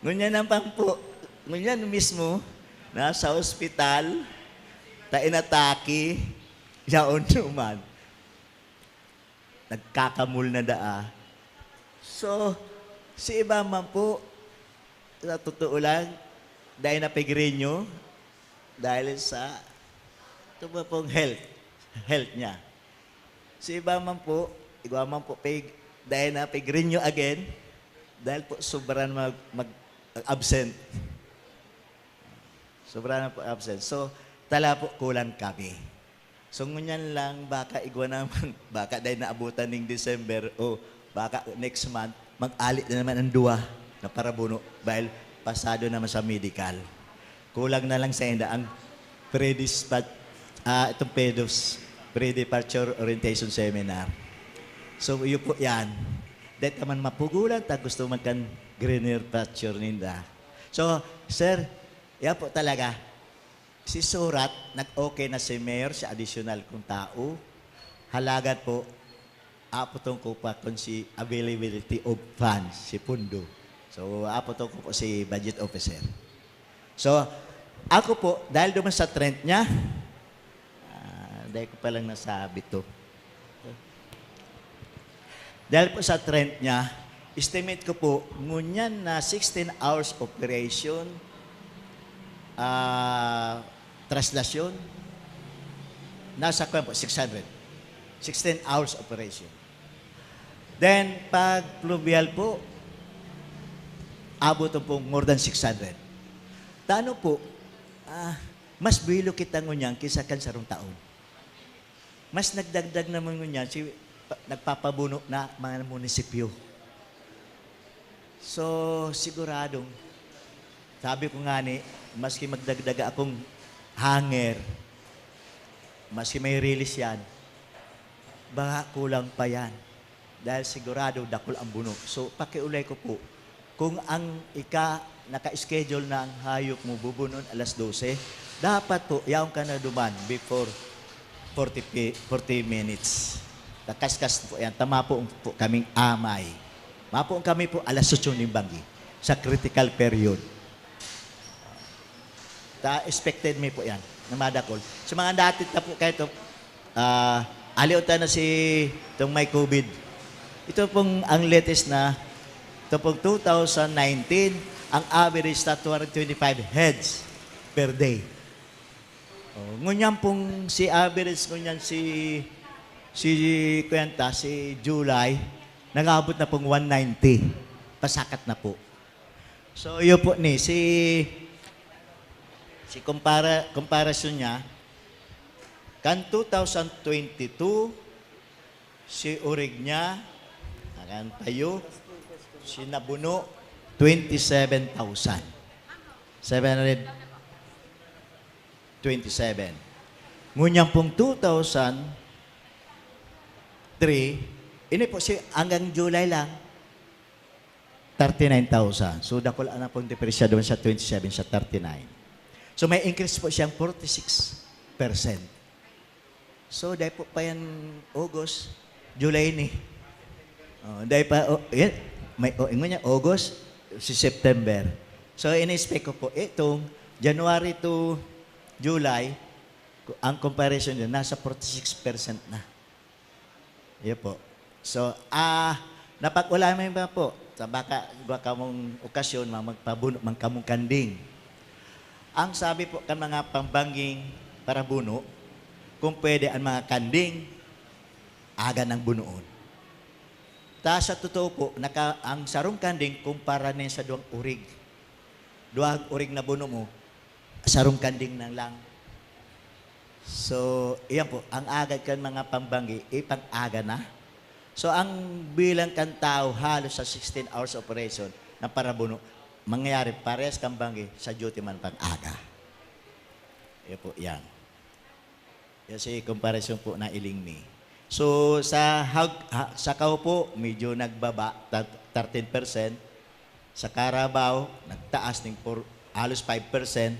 Ngunya naman po, ngunya mismo, nasa ospital, tainataki, yaon naman. Nagkakamul na daa. So, si iba man po, sa totoo lang, dahil napigrinyo, dahil sa ito ba pong health niya. Si iba man po, igwa man po, dahil napigrinyo again, dahil po sobrang mag-absent. Sobrang po absent. So, tala po kulang kami. So, ngunyan lang, baka igwa naman, baka dahil naabutan ng December o baka next month, mag-alit na naman ang duwa na parabuno dahil pasado naman sa medical. Kulang na lang sa enda ang itong PEDOS, Pre-Departure Orientation Seminar. So, yun po yan. Dahil ka man mapugulan, ta gusto man kan greener pasture ninda. So, sir, yan po talaga. Si Surat, nag-okay na si Mayor, si additional kong tao. Halagat po, apotong ko pa kung si availability of funds, si Pundo. So, apotong ko po si budget officer. So, ako po, dahil duman sa trend niya, dahil ko palang nasabi to. Dahil po sa trend niya, estimate ko po, ngunyan na 16 hours operation, translasyon, nasa ko po, 600. 16 hours operation. Then, pag pluvial po, abot po more than 600. Tano po, mas bilo kita ngunyan kisa kan sarong taon. Mas nagdagdag naman ngunyan, nagpapabuno na mga munisipyo. So, siguradong, sabi ko nga ni, maski magdagdaga akong hanger, maski may release yan, baka kulang pa yan. Dahil sigurado, dakol ang buno. So, pakiulay ko po, kung ang naka-schedule na ang hayop mo bubunon alas 12, dapat po, yaong ka na duman before 40 minutes. Kakaskas po yan. Tama po kaming amay. Mapo kami po alas 8 ng banggi sa critical period. Expected me po yan, na madakol. Sa mga dati na po kayo ito, aliutan na itong may COVID. Ito pong ang latest na, ito pong 2019, ang average na 225 heads per day. Ngunyan pong si average, ngunyan si July, nag-abot na pong 190 pasakat na po. So, yun po ni, si comparison niya, kan 2022, si urig niya, akan tayo, si nabuno, 27,000. 727. Ngunyang pong 2003, ini po si hanggang July lang, 39,000. So, dakol na pong depresya doon sa 27 sa 39. So, may increase po siyang 46%. So, dahil po pa yan August, July ni. Dahil pa, yan, may niya, August, si September. So, in-expect ko po, itong January to July, ang comparison niya, nasa 46% na. Yan po. So, napag-ulamin ba po, sa baka mong okasyon, magpabuno, kamong kanding. Ang sabi po kan mga pambangging para buno, kung pwede ang mga kanding, aga ng bunoon. Ta sa totoo po, ang sarong kanding, kumpara na sa duwang urig. Duwang urig na buno mo, sarong kanding na lang. So, iyan po, ang agad kan mga pambanggi, ipang-aga na. So, ang bilang kan tao, halos sa 16 hours operation na para buno, mangyayari parehas kang banggi sa duty man pang-aga. Iyan po, yan. Yan si comparison po na ilingmi. So, sa kao po, medyo nagbaba, 13%. Sa Carabao, nagtaas ng halos 5%.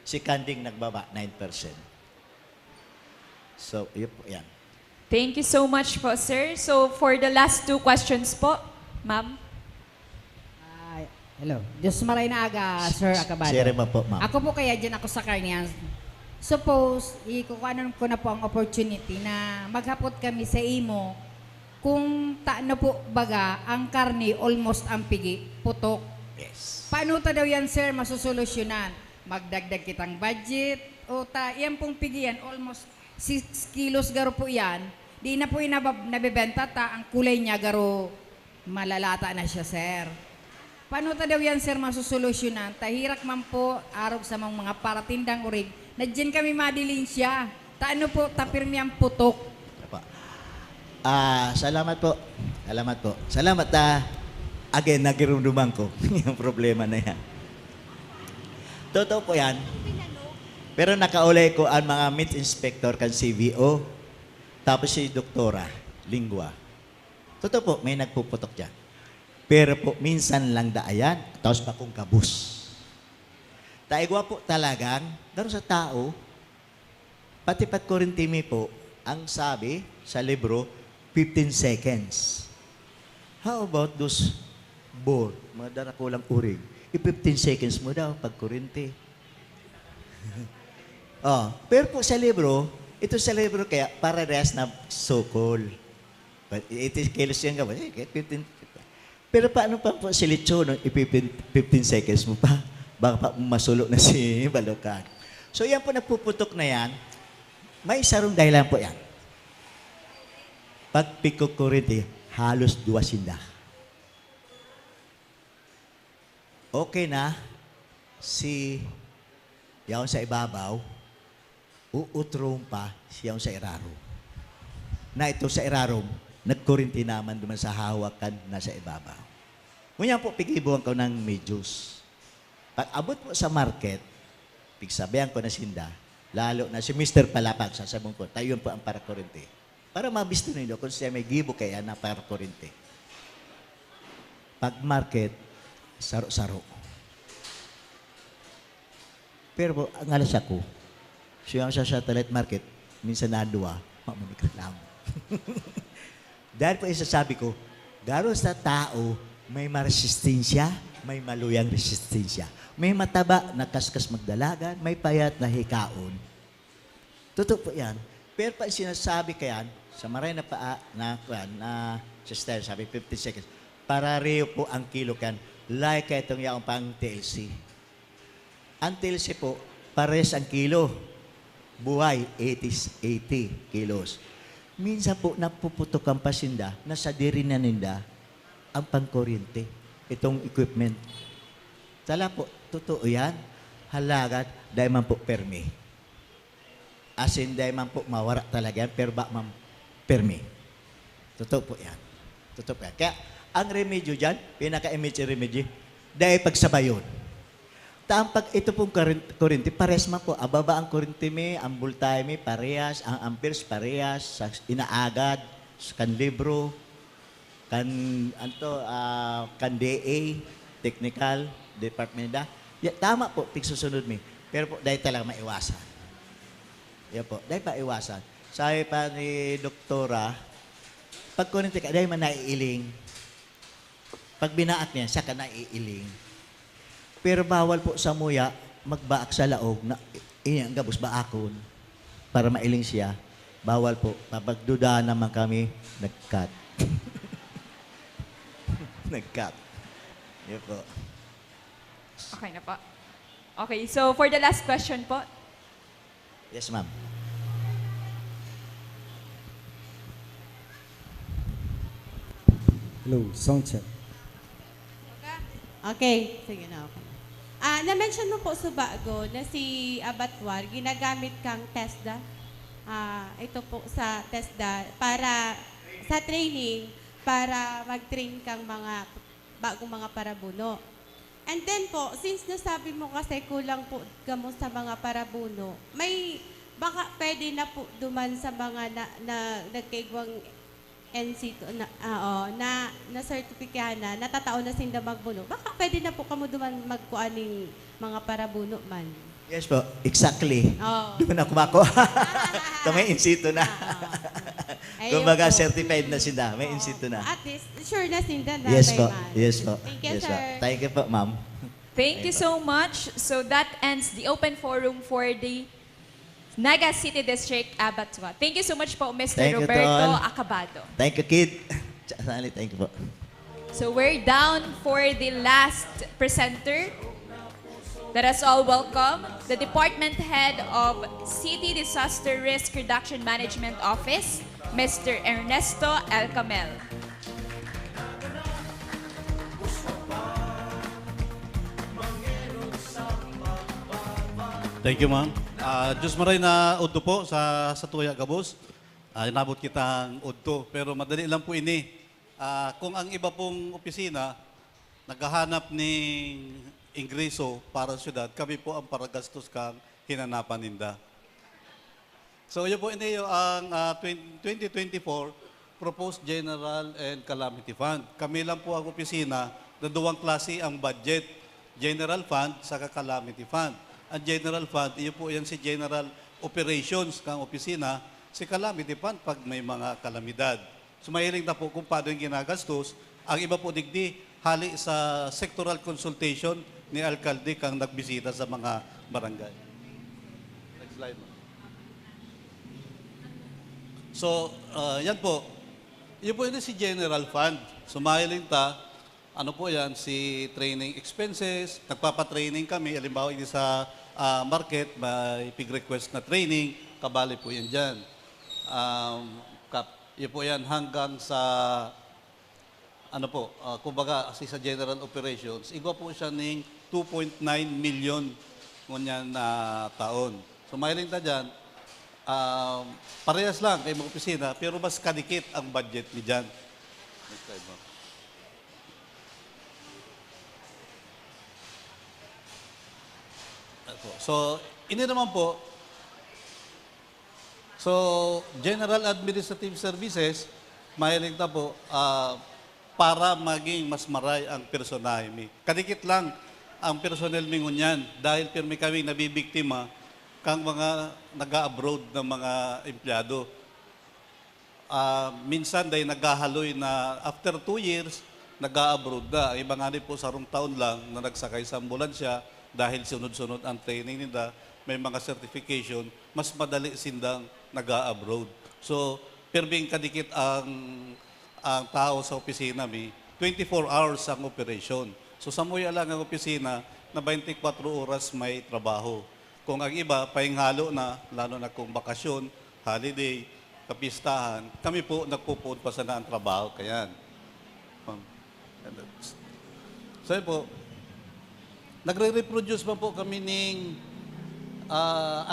Si Kanding nagbaba, 9%. So, yun po yan.
Thank you so much po, sir. So, for the last 2 questions po, ma'am.
Hello. Diyos maray na aga, Sir Acabado.
Share mo po, ma'am.
Ako po kaya dyan ako sa Carnian. Suppose, ikukuhanan ko na po ang opportunity na maghapot kami sa imo kung taano po baga ang karne almost ang pigi, putok.
Yes.
Paano ta daw yan, sir, masusolusyonan? Magdagdag kitang budget o yan pong pigi yan, almost 6 kilos garo po yan. Di na po nabibenta ang kulay niya garo malalata na siya, sir. Paano ta daw yan, sir, masusolusyonan? Tahirak man po, arog sa mga paratindang urig, na dyan kami madilin siya. Taano po, tapirmi ang putok.
Salamat po. Salamat po. Salamat again, nagirumduman ko yung problema na yan. Totoo po yan. Pero nakaulay ko ang mga meat inspector kan CVO, tapos si Doktora, Lingua. Totoo po, may nagpuputok dyan. Pero po, minsan lang daayan, tapos pa kong kabus. Taigwa po talagang, gano'n sa tao, pati pat Korintimi po, ang sabi sa libro, 15 seconds. How about those board, mga darakulang urig? 15 seconds mo daw pag Korinti. Pero po sa libro, ito sa libro kaya para rest na sokol. But 80 kilos yan ka ba? 15. Pero paano pa po si Lechon, 15 seconds mo pa? Baka pa masulo na si Balokan. So yan po nagpuputok na yan. May sarong dahilan po yan. Pag pikok Korinti, halos 200. Okay na, si yaon sa ibabaw, uutrom pa siyaon sa iraro. Na ito sa iraro, nagkorinti naman duman sa hawakan na sa ibabaw. Ngunyan po, pigibuhan ko ng medyos. Pag abot po sa market, pigsabihan ko na sinda, lalo na si Mr. Palapag, sasabong ko, tayo po ang para korinti. Para mabisto nilo kung siya may gibo kaya na para korinti. Pag market, saro-saro. Pero po, ang alas ako, siya sa satellite market, minsan na duwa, mamanikrelamo. Dahil po isasabi ko, garo sa tao, may maresistensya, may maluyang resistensya. May mataba na kaskas magdalagan, may payat na hikaon. Totoo po yan. Pero pa sinasabi kayan, sa maray na paa na sister, sabi 50 seconds, para rin po ang kilo kan, like itong yaong pang TLC. Ang TLC po, pares ang kilo. Buhay, 80 kilos. Minsan po, napuputok ang pasinda, nasa diri na ninda ang pangkuryente. itong equipment. Tala po, totoo yan. Halagat, dahil man po permi. As in, dahil man po mawara talaga yan, pero ba man permi. Totoo po yan. Totoo po yan. Kaya, ang remedyo dyan, pinaka-emergency remedy, dahil pagsabayon. Pag ito pong kurente, pares man po. Ababa ang kurente mi, ang voltahe mi, parehas, ang amperes parehas, sa inaagad, kan libro, kan DA, technical, department da. Ya, tama po, tigsusunod mi. Pero po, dahil talaga maiwasan. Yan po, dahil maiwasan. Sabi pa ni Doktora, pag kurente ka, dahil man naiiling. Pag binaak niya, siya ka naiiling. Pero bawal po sa muya magbaak sa laog na ang gabos baakon para mailing siya. Bawal po. Pagduda naman kami, nag-cut. Nag-cut. Yan po.
Okay na po. Okay, so for the last question po.
Yes, ma'am.
Hello, sound check.
Okay, sige na, okay. Na-mention mo po sa bago na si Abattoir, ginagamit kang TESDA. Ito po sa TESDA para sa training, para mag-train kang mga bagong mga parabuno. And then po, since nasabi mo kasi kulang po gamo sa mga parabuno, may baka pwede na po duman sa mga nagkaigwang NC na sertipikahan na natatao na sinda magbuno. Baka pwede na po kamo duman magkuaning mga parabuno man.
Yes po, exactly.
Oh.
Doon ako mako. May in situ na. Kumbaga certified na sila, may in situ na.
At least, sure na sinda na.
Yes po, yes po.
Thank you,
Yes
sir.
po. Thank you po, ma'am.
Thank you so much. So that ends the open forum for the Naga City District Abattoir. Thank you so much po, Mr.
Thank you,
Roberto
Tol.
Acabado.
Thank you, kid. Thank you po.
So we're down for the last presenter. Let us all welcome the Department Head of City Disaster Risk Reduction Management Office, Mr. Ernesto L. Camel.
Thank you, ma'am. Diyos maray na udto po sa tuya gabos. Inabot kitang udto, pero madali lang po ini. Kung ang iba pong opisina, naghahanap ng ingreso para sa syudad, kami po ang paragastos kang hinanapan ninda. So yun po ini ang 2024 Proposed General and Calamity Fund. Kami lang po ang opisina na duwang klase ang budget, General Fund sa Calamity Fund. Ang General Fund, iyo po yan si General Operations kang opisina, si Calamity Fund pag may mga kalamidad. So mahiling na po kung paano yung ginagastos. Ang iba po digdi, hali sa sectoral consultation ni Alcalde kang nagbisita sa mga barangay. Next slide. So, yan po. Yun po yun si General Fund. So mahiling ta, ano po yan, si training expenses, nagpapatraining kami, alimbawa hindi sa market, may pig-request na training, kabali po yan dyan. Yun po yan hanggang sa, ano po, kumbaga sa General Operations, igwa po siya ng 2.9 million ngunyan na taon. So mahiling ta dyan, parehas lang kay mga opisina, pero mas kadikit ang budget ni dyan. Next slide mo. So, ini naman po, so, General Administrative Services, mahilig na po, para maging mas maray ang personahe mi. Kadikit lang ang personnel mi ngunyan dahil pirmi kami nabibiktima kang mga nag-abroad ng mga empleyado. Minsan dahil naghahaloy na after 2 years, nag-abroad na. Iba nga po sa rong taon lang na nagsakay sa ambulansya dahil sunod-sunod ang training nila, may mga certification, mas madali sindang nag-abroad. So, pirbing kadikit ang tao sa opisina mi, 24 hours ang operation. So, samuya lang ang opisina na 24 oras may trabaho. Kung ang iba, pahinghalo na, lalo na kung bakasyon, holiday, kapistahan, kami po nagpupuod pa sa ang trabaho. Kaya, So yun po, nagre-reproduce pa po kami ng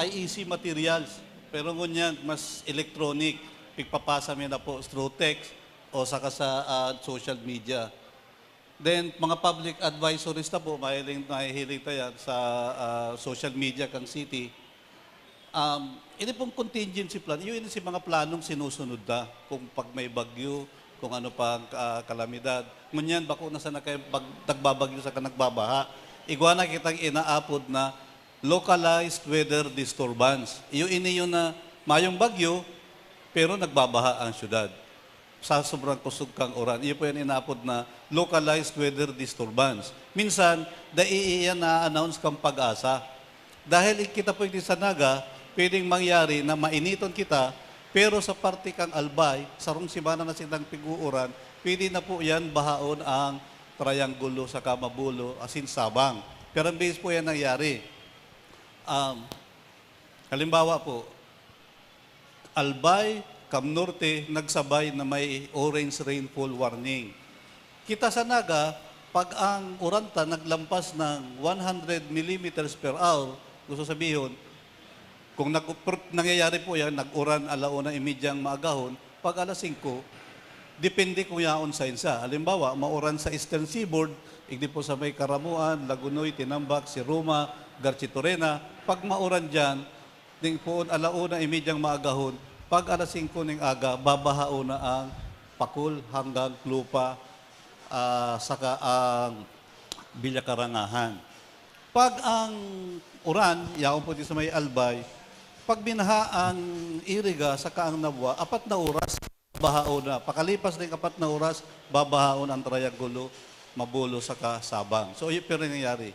IEC materials. Pero ngunyan, mas electronic. Pigpapasa mi na po through text o saka sa social media. Then, mga public advisories na po, mahihiling tayo sa social media kang city. Ini pong contingency plan, yun si mga planong sinusunod na kung pag may bagyo, kung ano pang kalamidad. Ngunyan, bako na sa nagbabagyo sa nagbabaha. Igwa na kitang inaapod na localized weather disturbance. Yun na mayong bagyo, pero nagbabaha ang syudad. Sa sobrang kusog kang oran. Iyo po yan inaapod na localized weather disturbance. Minsan, daiiyan na announce kang pag-asa. Dahil kita po yung sa Naga, pwedeng mangyari na mainiton kita, pero sa parte kang Albay, sarong simana na silang piguuran, pwede na po yan bahaon ang Triangulo sa Kamabulo, asin Sabang. Pero ang base po yan nangyari. Halimbawa po, Albay, Camnorte, nagsabay na may orange rainfall warning. Kita sa Naga, pag ang Uranta naglampas ng 100 millimeters per hour, gusto sabihin, kung nangyayari po yan, nag-uran alauna imidyang maagahon, pag alas 5, depende kung yaon sa insa. Halimbawa, mauran sa Eastern Seaboard, igdi po sa may Karamuan, Lagunoy, Tinambak, Siroma, Garchitorena, pag mauran dyan, ding poon alauna imidyang maagahon, pag alas 5 ng aga, babahao na ang Pakul hanggang Lupa, saka ang Bilyakarangahan. Pag ang uran, yaon po sa may Albay, pag binaha ang Iriga, saka ang Nabwa, 4 na oras, babahao na. Pakalipas ng 4 na oras, babahaon ang Triangulo, Mabulo, saka Sabang. So, yun pero nangyari.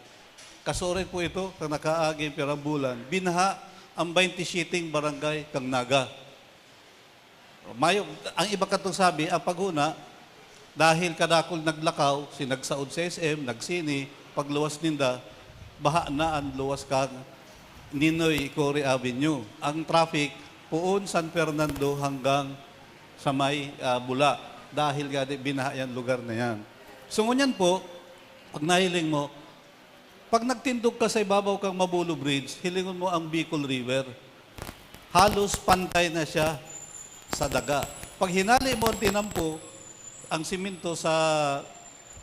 Kasurin po ito, kang nakaaging pirang bulan, binaha ang 27 barangay kang Naga. Ang iba katong sabi, ang paghuna, dahil kadakol naglakaw, sinagsaod sa SM, nagsini, pagluwas ninda, baha na ang luwas kang Ninoy Cory Avenue. Ang traffic, puon San Fernando hanggang sa may Bula, dahil gadi binaha yan lugar na yan. So ngunyan po, pag nahiling mo, pag nagtindog ka sa ibabaw kang Mabulo Bridge, hilingon mo ang Bicol River. Halos pantay na siya sa daga. Pag hinali mo ang tinampo, ang simento sa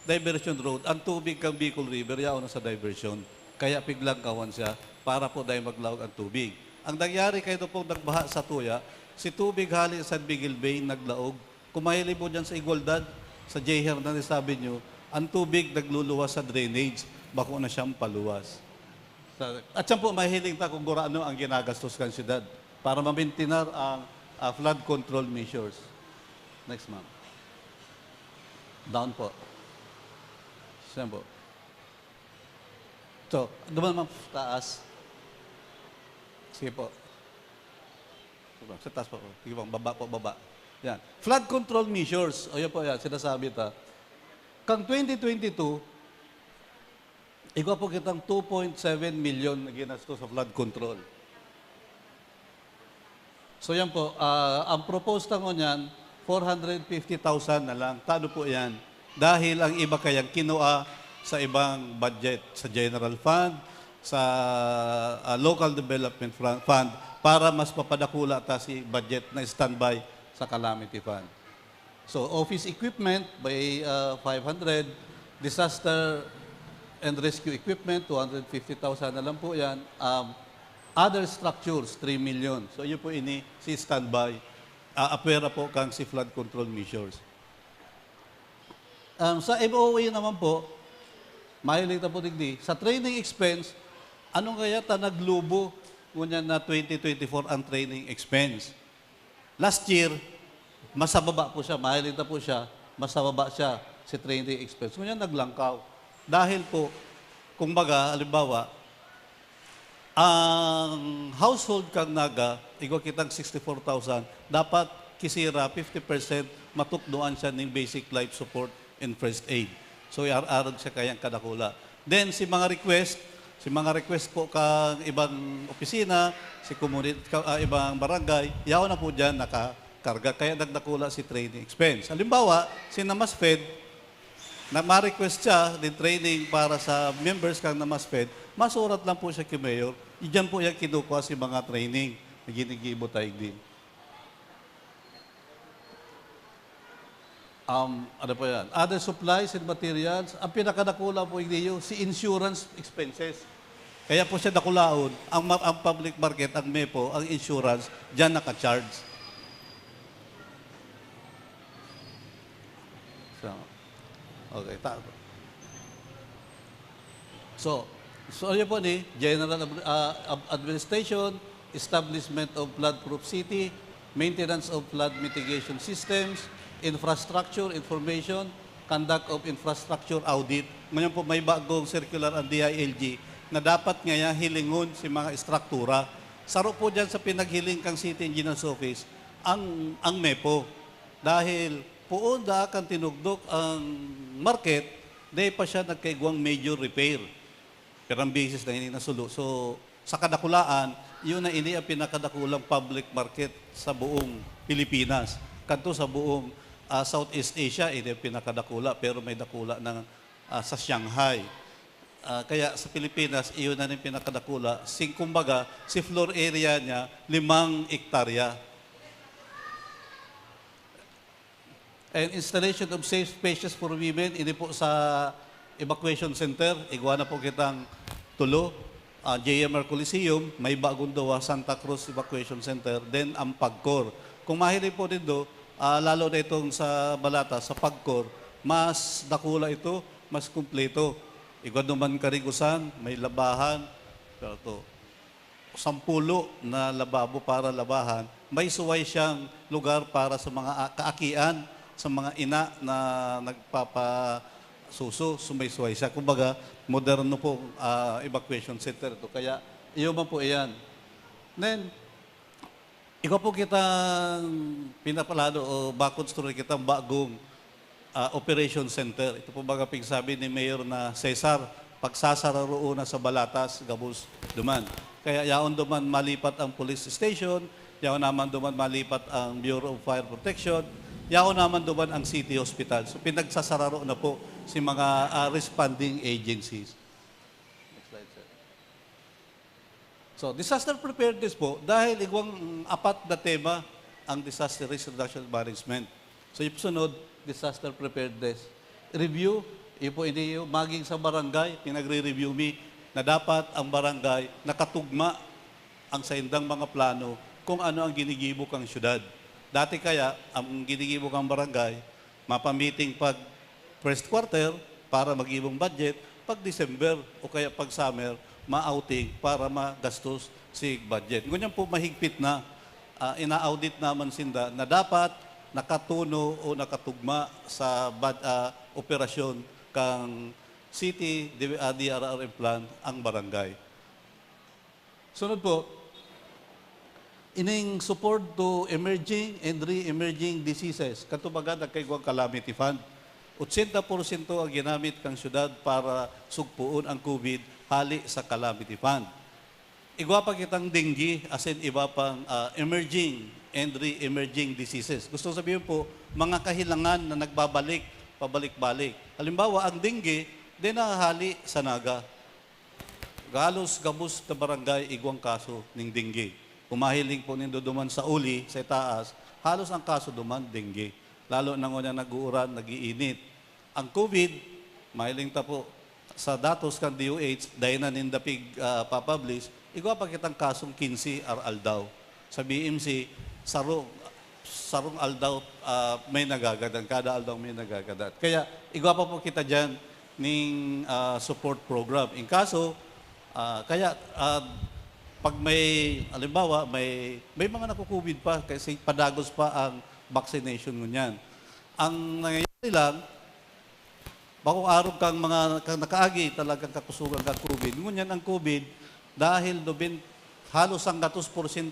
diversion road, ang tubig kang Bicol River, yaon na sa diversion. Kaya piglang kawan siya para po dahil maglaog ang tubig. Ang nangyari kayo po nagbaha sa Tuya, si tubig hali sa San Miguel Bay naglaog. Kumahili po dyan sa Igualdad, sa J. Hernandez sabi nyo, ang tubig nagluluwas sa drainage, bako na siyang paluwas. At siya po mahiling ta kung ano ang ginagastos kang syudad para mamintinar ang flood control measures. Next, ma'am. Down po. Siya po. So, duman ma'am, taas. Sige po. Sa taas po. Sige po, baba po, baba. Yan. Flood control measures. O yan po yan, sinasabi ta. Kang 2022, ikaw po kitang 2.7 million na ginastos sa flood control. So yan po, ang proposed ko niyan, 450,000 na lang. Tano po yan? Dahil ang iba kayang kinuha sa ibang budget, sa general fund, sa local development fund, para mas papadakula ta si budget na standby sa calamity fund. So office equipment by 500, disaster and rescue equipment, 250,000 na lang po yan. Other structures, 3 million. So yun po ini si standby. Apera po kang si flood control measures. Sa MOA naman po, mahilig na po digdi, sa training expense, anong kaya ta naglubo ngunyan na 2024 ang training expense? Last year, mas baba po siya, mahilig na po siya, mas baba siya si training expense. Ngunyan naglangkaw. Dahil po, kumbaga, halimbawa, ang household kang Naga, ikaw kitang 64,000, dapat kisira 50% matukdoan siya ng basic life support and first aid. So, iararag siya kayang kadakula. Then, si mga request po kang ibang opisina, si ibang barangay, yaw na po dyan nakakarga. Kaya nagdakula si training expense. Halimbawa, si Namas Fed, na ma-request siya din training para sa members kang na MASPED, masurat lang po siya kay Mayor. Diyan po yung kinukuha si mga training na ginigibo tayo din. Ano po yan? Other supplies and materials. Ang pinakadakula po hindi si insurance expenses. Kaya po siya dakulaon. Ang public market, ang MEPO, ang insurance, dyan naka-charge. Okay, so yun po ni General Administration, Establishment of Flood-Proof City, Maintenance of Flood Mitigation Systems, Infrastructure Information, Conduct of Infrastructure Audit. Ngayon po may bagong circular ang DILG na dapat ngayon hilingon si mga istruktura. Saro po dyan sa pinaghiling kang City Engineer's Office ang MEPO. Dahil puon da kan tinugdok ang market, dahil pa siya nagkaigwang major repair. Pero ang basis na ini nasulo. So, sa kadakulaan, yun na ini ang pinakadakulang public market sa buong Pilipinas. Kanto sa buong Southeast Asia, ini ang pinakadakula, pero may dakula ng, sa Shanghai. Kaya sa Pilipinas, iyon na yung pinakadakula. Kumbaga, si floor area niya, 5 hektarya. And installation of safe spaces for women, ini po sa evacuation center, igwa na po kitang tulo, JMR Coliseum, may bagong dawa, Santa Cruz Evacuation Center, then ang PAGCOR. Kung mahilig po dito, lalo na itong sa Balata, sa PAGCOR, mas dakula ito, mas kumpleto. Igwa naman karigusan, may labahan, pero ito, 10 na lababo para labahan, may suway siyang lugar para sa mga kaakian, sa mga ina na nagpapasuso, sumaysuway siya. Kumbaga, moderno po evacuation center ito. Kaya, iyo man po iyan. Then, ikaw po kitang pinapalado o bakod story kitang bagong operation center. Ito po baga pigsabi ni Mayor na Cesar, pagsasara roon na sa Balatas, Gabos, Duman. Kaya yaon duman malipat ang police station, yaon naman duman malipat ang Bureau of Fire Protection, yaon naman duman ang City Hospital. So pinagsasararo na po si mga responding agencies. Next slide, sir. So disaster preparedness po, dahil igwang apat na tema ang disaster risk reduction management. So yung sunod, disaster preparedness. Review, ipo ini maging sa barangay, pinagre-review mi na dapat ang barangay nakatugma ang sa indang mga plano kung ano ang ginigibok ang syudad. Dati kaya, ang ginigibok ang barangay, mapamiting pag first quarter para mag-ibong budget, pag December o kaya pag summer, ma-outing para magastos si budget. Ganyan po mahigpit na ina-audit naman sinda na dapat nakatuno o nakatugma sa operasyon kang city DRRM plan ang barangay. Sunod po, ining support to emerging and re-emerging diseases. Katubaga nagkaigwang calamity fund. 80% ang ginamit kang syudad para sugpuon ang COVID hali sa calamity fund. Igwa pa kitang dengue as in iba pang emerging and re-emerging diseases. Gusto sabihin po, mga kahilangan na nagbabalik, pabalik-balik. Halimbawa, ang dengue, di nahali sa Naga. Galos, Gabos na barangay, igwang kaso ng dengue. Pumahiling po nindo duman sa uli, sa taas, halos ang kaso duman, dengue. Lalo na nga nag-uuran, nag-iinit. Ang COVID, mahiling ta po, sa datos kan DOH, dahil na nindapig papublish, igwa pa kitang kasong 15 aldaw. Sa BMC, sarong aldaw may nagagadan. Kada aldaw may nagagadan. Kaya, igwa pa po kita dyan ng support program. In kaso, kaya pag may, alimbawa, may mga naku-COVID pa kasi padagos pa ang vaccination ngunyan. Ang nangyayari lang, bakong araw kang mga nakaagi talagang kakusugan kang COVID. Ngunyan ang COVID, dahil halos ang 2%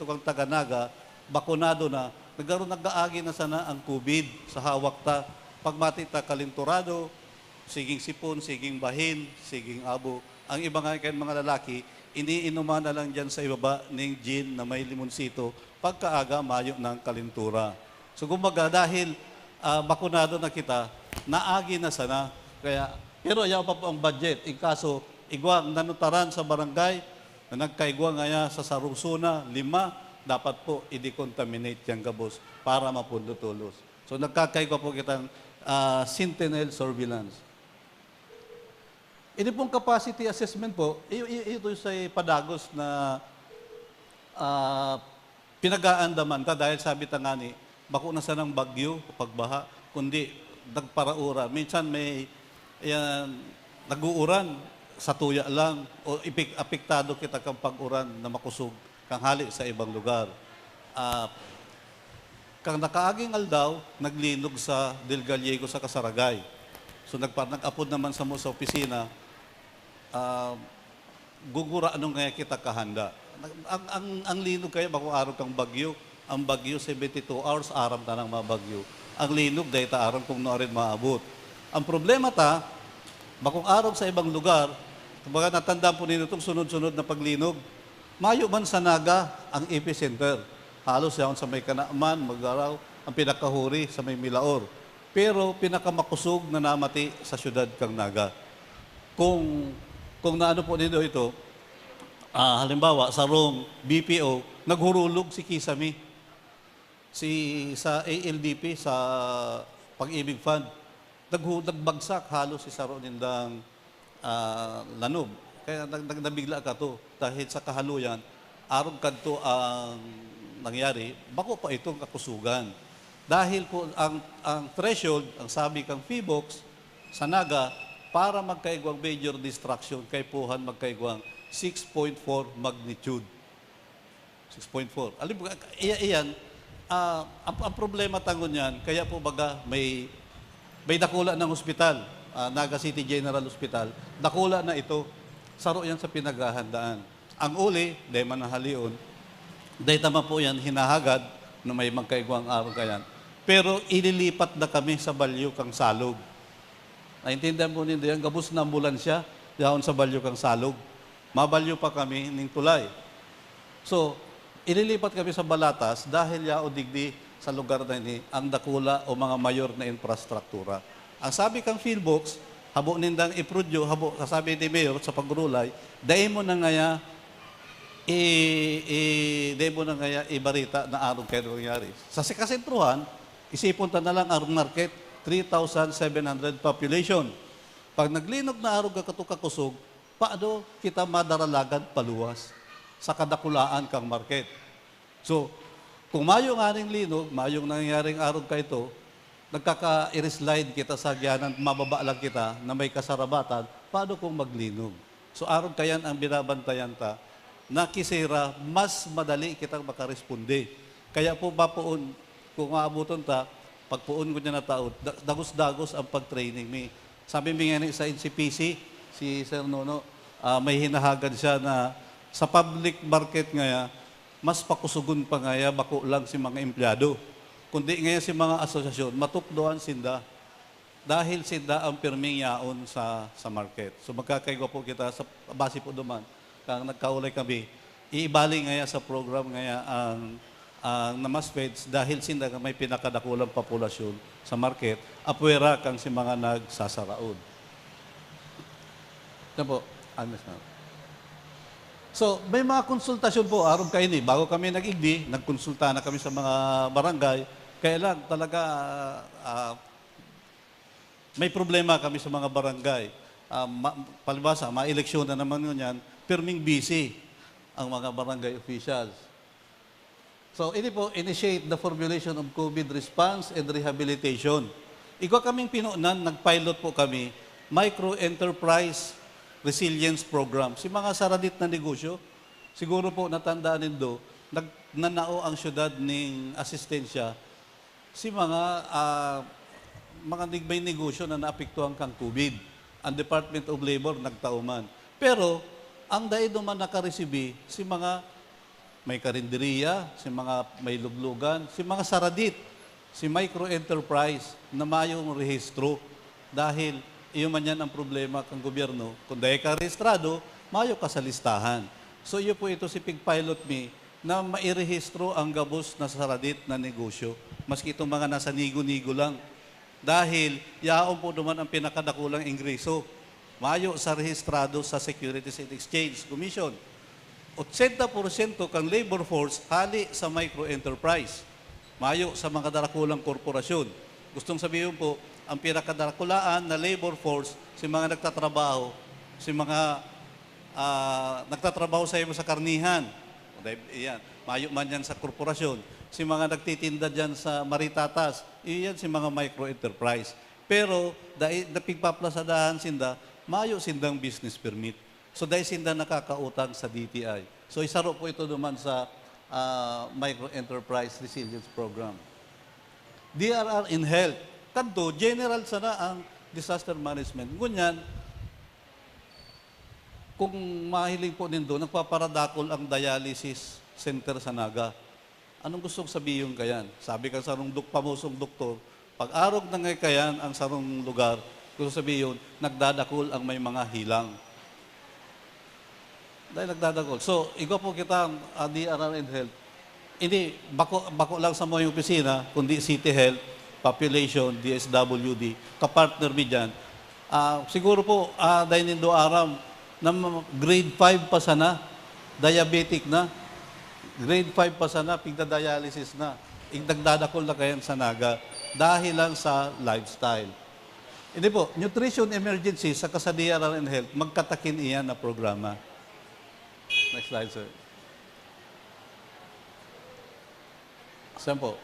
kang taga-Naga, bakunado na, nag-aagi na sana ang COVID sa hawak ta. Pag matita kalinturado, siging sipon, siging bahin, siging abo. Ang iba nga kayo mga lalaki, iniinuman na lang dyan sa ibaba ng gin na may limonsito pagkaaga mayo ng kalintura. So kumbaga dahil bakunado na kita, naagi na sana, Kaya, pero yaw pa po ang budget. In kaso, igwang nanutaran sa barangay, na nagkaigwa ngaya sa sarungsuna, 5, dapat po i-decontaminate yung gabos para mapundutulos. So nagkakaigwa po kitang sentinel surveillance. Ini pong capacity assessment po, ito sa padagos na pinag-aandaman ta dahil sabi ta nga ni, bako na sa ng bagyo, pagbaha, kundi nagparaura. Minsan may nag-uuran sa tuya lang o apektado kita kang pag-uran na makusog kang hali sa ibang lugar. Kang nakaaging aldaw, naglinog sa Del Gallego sa Kasaragay. So nag-apod naman sa mo sa opisina, gugura anong nga kita kahanda. Ang linog kaya bako araw kang bagyo. Ang bagyo 72 hours aram ta ng mabagyo. Ang linog dahil ta aram kung noorin maabot. Ang problema ta, bakong araw sa ibang lugar, kumbaga natandaan po ninyo itong sunod-sunod na paglinog, mayo man sa Naga ang epicenter. Halos yaon sa may Kanaaman, Magaraw, ang pinakahuri sa may Milaor. Pero pinakamakusog na namati sa syudad kang Naga. Kung naano po nito ito, halimbawa sa Rome, BPO, naghurulog si Kisame. Sa ALDP, sa Pag-ibig Fund, nagbagsak halos si Saro nindang lanob. Kaya nabigla ka to dahil sa kahaluyan, araw kadto ang nangyari, bako pa itong kakusugan. Dahil po ang threshold, ang sabi kang FIBOX sa Naga, para magkaigwang major destruction, kay puhan magkaigwang 6.4 magnitude. 6.4. Alam mo, iyan, ang problema tangon yan, kaya po baga may dakula ng ospital, Naga City General Hospital, dakula na ito, saro yan sa pinaghahandaan. Ang uli, dahil manahalion, dahil tama po yan, hinahagad na may magkaigwang araw kayan. Pero ililipat na kami sa Balyo kang Salog. Naintindihan po ninyo yan, gabos na ambulansya, yaon sa Balyo kang Salog. Mabalyo pa kami ning tulay. So, ililipat kami sa Balatas dahil yao digdi sa lugar na ini ang dakula o mga mayor na infrastruktura. Ang sabi kang Philbox, habo nindang iprodyo, habo sasabi ni Mayor sa pagrulay, dahil mo na ngaya ibarita na araw kayo nangyari. Sa sikasentruhan, isipon ta na lang ang market, 3,700 population. Pag naglinog na araw katukakusog, paano kita madaralagan paluwas sa kadakulaan kang market. So, kung mayong aning linog, mayong nangyaring araw ka ito, nagkaka-slide kita sa gyanan, mababa lang kita na may kasarabatan, paano kung maglinog? So, araw kayan ang binabantayan ta, na kisira, mas madali kitang makaresponde. Kaya po bapoon, kung maabuton ta, pagpuon ko niya na tao, dagos-dagos ang pag-training mi. Sabi mi nga sa NCPC, si Sir Nono, may hinahagad siya na sa public market ngaya, mas pakusugon pa ngaya, bako lang si mga empleyado. Kundi ngaya si mga asosasyon, matukdoan sinda. Dahil sinda ang pirming yaon sa market. So magkakaigwa po kita, sa base po duman, kang nagkaulay kami, iibaling ngaya sa program ngaya ang namasfeds dahil sinda may pinakadakulang populasyon sa market, apwera kang si mga nagsasaraod. Ito po, so, may mga konsultasyon po, araw kayo ni, bago kami nag-igdi, nagkonsulta na kami sa mga barangay, kaya lang talaga may problema kami sa mga barangay. Palibasa, ma-eleksyon na naman yun yan, pirming busy ang mga barangay officials. So, ini po, initiate the formulation of COVID response and rehabilitation. Ikaw kaming pinuunan, nag-pilot po kami, micro-enterprise resilience program. Si mga saradit na negosyo, siguro po natandaan nindo, nagnanao ang syudad ng asistensya, si mga may negosyo na naapektuhan kang COVID. Ang Department of Labor nagtauman. Pero, ang dahil naman nakaresibi, si mga may karinderiya, si mga may luglugan, si mga saradit, si micro-enterprise na mayong rehistro dahil iyon man yan ang problema ng gobyerno. Kung dahil ka rehistrado, mayo ka sa listahan. So iyo po ito si Pig Pilot Me na mairehistro ang gabos na saradit na negosyo. Maski itong mga nasa nigo-nigo lang. Dahil yaon po naman ang pinakadakulang ingreso. Mayo sa rehistrado sa Securities and Exchange Commission. 80% kang labor force hali sa micro-enterprise. Mayo sa mga darakulang korporasyon. Gustong sabihin po, ang pinakadarakulaan na labor force, si mga nagtatrabaho, si mga nagtatrabaho sa iyo sa karnihan. Iyan, mayo man yan sa korporasyon. Si mga nagtitinda dyan sa maritatas, iyan si mga micro-enterprise. Pero, dahil napigpaplasadahan sinda, mayo sindang business permit. So, dahil sinda nakakautang sa DTI. So, isaro po ito naman sa Micro-Enterprise Resilience Program. DRR in Health. Kanto, general sana ang disaster management. Ngunyan, kung mahiling po nindo, nagpaparadakol ang dialysis center sa Naga. Anong gustong sabihin kayan? Sabi ka sarong pamusong doktor, pag arog na ngay kayan ang sarong lugar, gusto sabihin, nagdadakol ang may mga hilang. Dahil nagdadakol. So, igo po kita ang DRR and Health. Hindi, bako lang sa mga opisina, kundi City Health, Population, DSWD, kapartner mi dyan. Siguro po, dahil nindo aram, na grade 5 pa sana, diabetic na, grade 5 pa sana, pigda-dialysis na, nagdadakol na kayan sa Naga, dahil lang sa lifestyle. Hindi po, nutrition emergency sa DRR and Health, magkatakin iyan na programa. Next slide, sir. Saan po?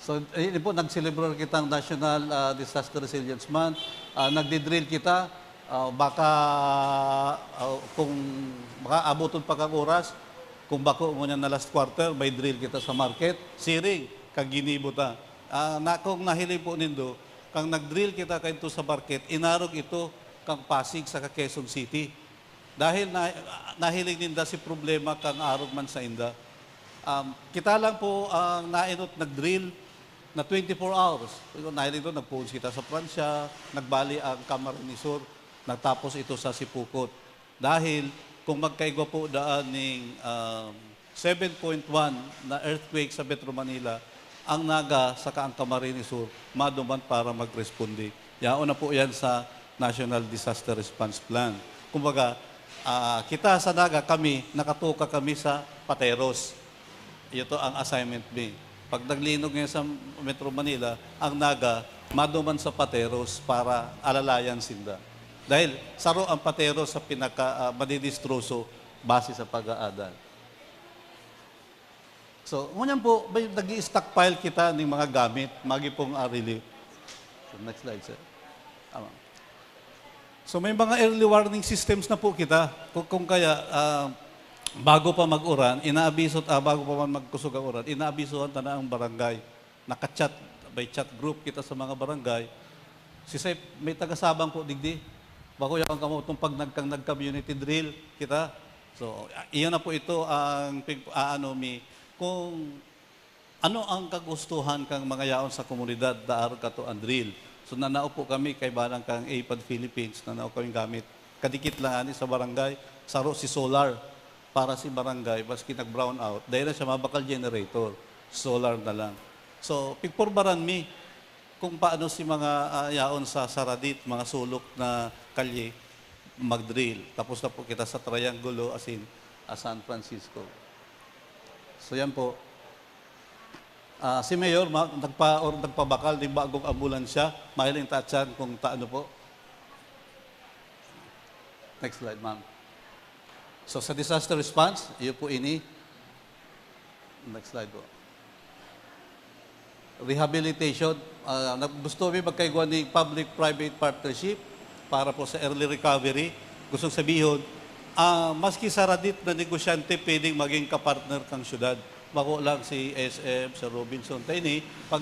So, hindi po, nag-celebrate kitang National Disaster Resilience Month. Nagdi-drill kita. Baka, kung abuton pa kang oras, kung bako mo niya na last quarter, may drill kita sa market. Siring, kag ginibuta. Kung nahiling po nindo, kang nag-drill kita kayo sa market, inarog ito kang Pasig sa Quezon City. Dahil nahiling ninda si problema kang arog man sa inda. Kita lang po ang nainot nag-drill na 24 hours. Nahiling ito, nag-phones kita sa Pransya, nagbali ang Camarines Sur, nagtapos ito sa Sipukot. Dahil kung magkaigwa po daan ng 7.1 na earthquake sa Metro Manila, ang Naga sa ang Camarines Sur, maduman para mag-responde. Yaon na po yan sa National Disaster Response Plan. Kumbaga, kita sa Naga, nakatuka kami sa Pateros. Ito ang assignment me. Pag naglinog ngayon sa Metro Manila, ang Naga, maduman sa Pateros para alalayan sinda. Dahil saro ang Pateros sa madidistroso base sa pag-aadal. So, ngunyan po, nag-i-stockpile kita ng mga gamit, magi pong relief. So, next slide, sir. So, may mga early warning systems na po kita. Kung kaya, bago pa mag-uran, bago pa man magkusog ang uran, inaabisuhan na ang barangay. Naka-chat, by chat group kita sa mga barangay. May taga-sabang po, digdi. Bako yung kamutong pag nag-community drill kita. So, iyon na po ito ang kung ano ang kagustuhan kang mga yaon sa komunidad, daaro ka to ang drill. So, nanao po kami kay Barang kang APAD Philippines, nanao kami gamit. Kadikit lang ani sa barangay, saro si solar para si barangay, baski nag-brown out, dahil na siya mabakal generator, solar na lang. So, pigpurbaran mi kung paano si mga yaon sa Saradit, mga sulok na kalye, mag-drill. Tapos na po kita sa Triangulo, as in San Francisco. So, yan po. Si Mayor, nagpabakal ng bagong ambulansya, mahiling tatsan kung taano po. Next slide, ma'am. So, sa disaster response, iyo po ini. Next slide po. Rehabilitation. Gusto kami magkaigwa ng public-private partnership para po sa early recovery. Gusto sabihin, maski Saradit na negosyante, pwedeng maging kapartner kang syudad. Bako lang si SM, sa Robinson. Tayo pag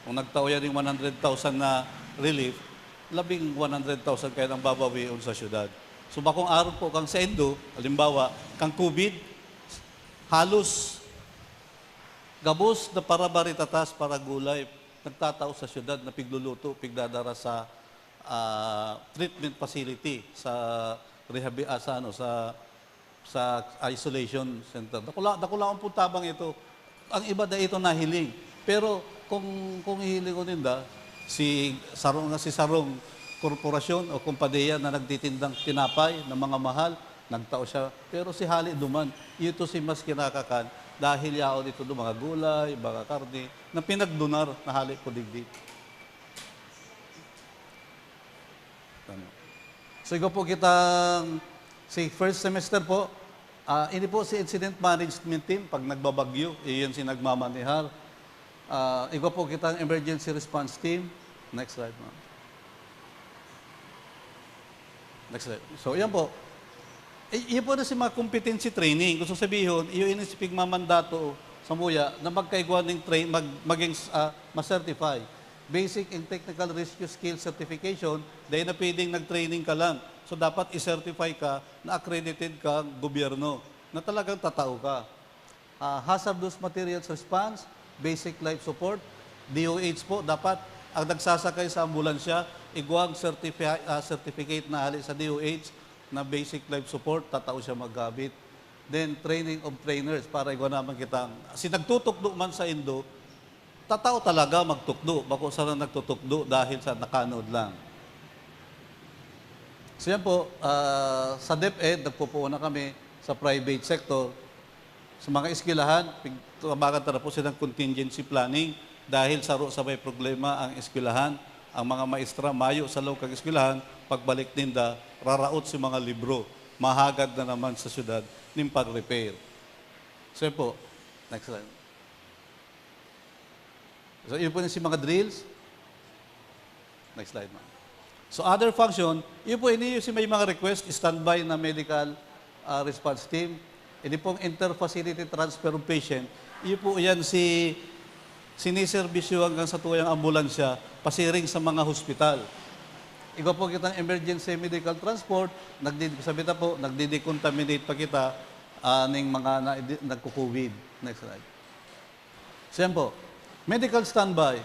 kung nagtao yan yung 100,000 na relief, 100,000 kayo nang babawion sa syudad. So bakong araw po kang sa Endo, halimbawa, kang COVID, halos gabos na para baritatas, para gulay, nagtatao sa syudad na pigluluto, pigdadara sa treatment facility, sa sa isolation center. Dakula ang puntabang ito. Ang iba na ito nahiling. Pero kung hihiling ko ninda, si Sarong Korporasyon o kumpanya na nagtitindang tinapay ng mga mahal, nagtao siya. Pero si Hali duman, ito si mas kinakakan dahil yaon ito do mga gulay, mga karne, na pinagdunar na Hali ko digdi. So ikaw po kitang, si first semester po, ini po si incident management team, pag nagbabagyo, iyon si nagmamanihar. Ikaw po kitang emergency response team. Next slide, ma'am. Next slide. So, yan po. Iyan po na si mga competency training. Gusto sabihin, iyon si pigmamandato sa muya na magkaiguan ng maging ma-certify. Basic and Technical Rescue Skill Certification, dahil na pwedeng nag-training ka lang. So, dapat i-certify ka na accredited ka gobyerno, na talagang tatao ka. Hazardous Materials Response, Basic Life Support, DOH po, dapat ang nagsasakay sa ambulansya, iguang certificate na hali sa DOH na basic life support, tatao siya maggamit. Then, training of trainers para iguan naman kitang, nagtutukdo man sa Indo, tatao talaga magtukdo, bako sa nagtutukdo dahil sa nakanood lang. So yan po, sa DepEd, nagpupuuna kami sa private sector, sa mga eskwelahan, tumabagan na po silang contingency planning dahil sa may problema ang eskwelahan, ang mga maestra mayo sa loob ng eskwelahan, pagbalik ninda, raraot si mga libro, mahagad na naman sa syudad ng pag-repair. So yun po, next slide. So yun po si mga drills. Next slide, ma'am. So other function, yun po si may mga request, standby na medical response team. Hindi pong inter-facility transfer of patient, yun po yan siniservisyo hanggang sa tuyang ambulansya, pasiring sa mga hospital. Ikaw po kitang emergency medical transport, sabita po, nagdi-decontaminate pa kita ng mga nagko-COVID. Next slide. So yan po, medical standby.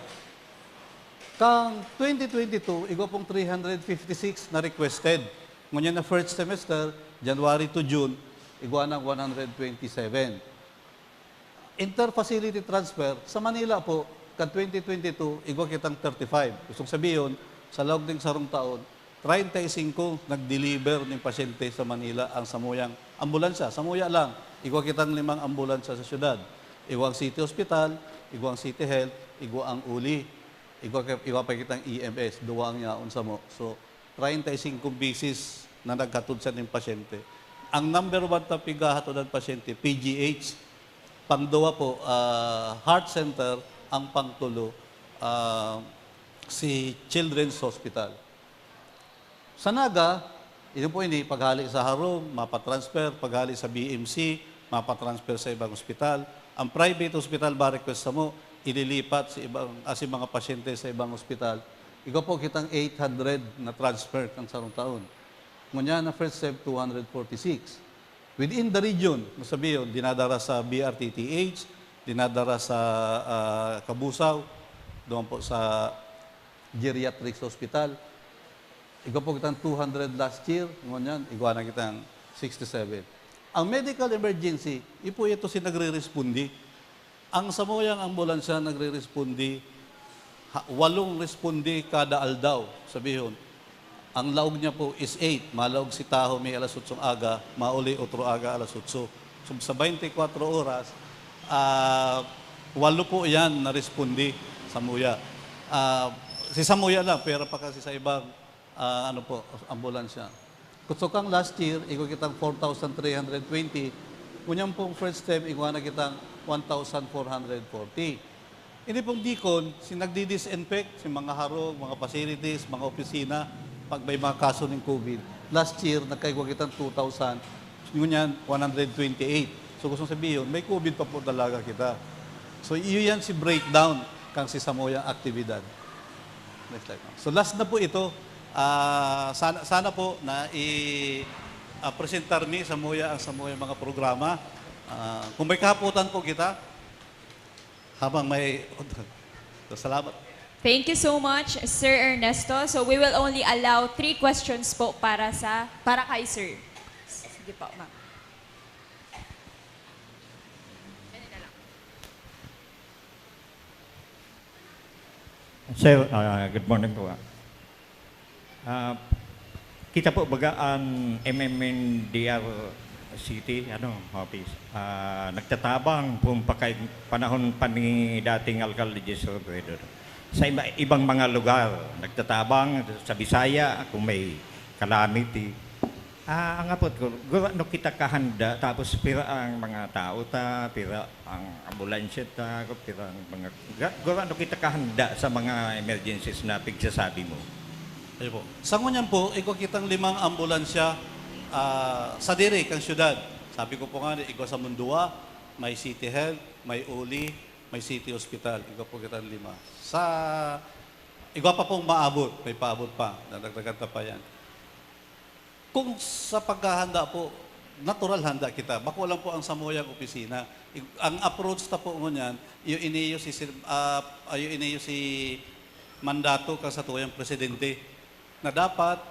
Kang 2022, ikaw pong 356 na requested. Ngunyan na first semester, January to June, ikaw ng 127. Inter-facility transfer, sa Manila po, ka 2022, ikaw kitang 35. Gusto sabihin, sa loob ng sarong taon, 35 nag-deliver ng pasyente sa Manila ang samuyang ambulansya. Samuya lang, ikaw kitang 5 ambulansya sa syudad. Ikaw ang City Hospital, ikaw ang City Health, ikaw ang ULI, ikaw pa kitang EMS, duwang yaon sa mo. So, 35 bisis na nagkatudsan ng pasyente. Ang number 1 na pigahato ng pasyente, PGH, pangduwa po, heart center, ang pangtulo, si Children's Hospital. Sa Naga, ito po ini, paghali sa Harong, mapatransfer, paghali sa BMC, mapatransfer sa ibang ospital. Ang private hospital, ba request mo, ililipat si mga pasyente sa ibang ospital. Ikaw po kitang 800 na transfer ng sarong taon. Ngunyan na first step, 246. Within the region, masabihin, dinadara sa BRTTH, dinadara sa Kabusaw, doon po sa Geriatrics Hospital. Ikaw po kitang 200 last year, ngunyan, iguana kitang 67. Ang medical emergency, ipo ito si nagre-respondi. Ang samuyang ambulansya nagre-respondi, 8 respondi kada aldaw, sabihin. Ang laog niya po is 8. Malaog si Taho may alas 8 aga, mauli otro aga alas 8. So sa 24 oras, 8 po yan na respondi sa Muya. Si Samuya lang, pero pa kasi sa ibang ambulansya. Kutsukang last year, ikaw kitang 4,320. Kunyang pong first time, ikaw na kitang 1,440. Ini pong Dicon, nagdi-disinfect si mga harong, mga facilities, mga opisina, pag may mga kaso ng COVID. Last year, nagkaigwa kitang 2,000. Ngunyan, 128. So, gusto sabihin, may COVID pa po talaga kita. So, iyon si breakdown kang si Samoyang aktibidad. Next slide. So, last na po ito. Sana po na i-presentar ni Samoya ang Samoyang mga programa. Kung may kahaputan po kita, habang may... Salamat.
Thank you so much, Sir Ernesto. So we will only allow 3 questions po para kay Sir. Sige po, ma'am.
Sir, good morning po. Kita po baga ang MMNDR City, office, nagtatabang po panahon pa ni dating Alcalde Jesus Pedro. Sa ibang mga lugar, nagtatabang sa Bisaya kung may calamity. Ang apot ko, no kita kahanda, tapos pira ang mga tao pira ang ambulansya pira ang mga, no kita kahanda sa mga emergencies na pigsasabi mo.
Ayun po. Sa ngunyan po, iko kitang 5 ambulansya sa diri kang syudad. Sabi ko po nga, iko sa Mundua, may City Health, may Uli, may City Hospital. Iko po kitang 5. Sa iko pa pong maabot, may paabot pa, nadagdagan pa yan. Kung sa paghahanda po, natural handa kita. Bako lang po ang samuyang opisina. Ang approach ta po ngunyan, yung iniyo si mandato ka sa tuyang presidente na dapat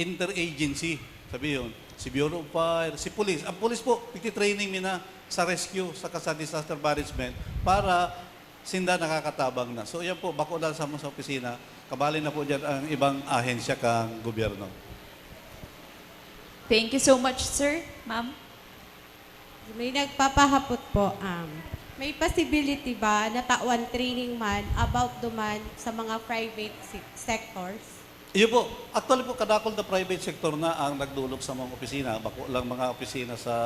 interagency. Sabi yun, si Bureau of Fire, si Police. Ang Police po, training nila sa rescue, sa disaster management para sinda nakakatabang na. So yan po, bako lang sa opisina, kabali na po dyan ang ibang ahensya kang gobyerno.
Thank you so much, sir. Ma'am?
May nagpapahapot po, may possibility ba na tawan training man about duman sa mga private sectors?
Iyo po, actually po kadakol na private sector na ang nagdulog sa mga opisina, bako lang mga opisina sa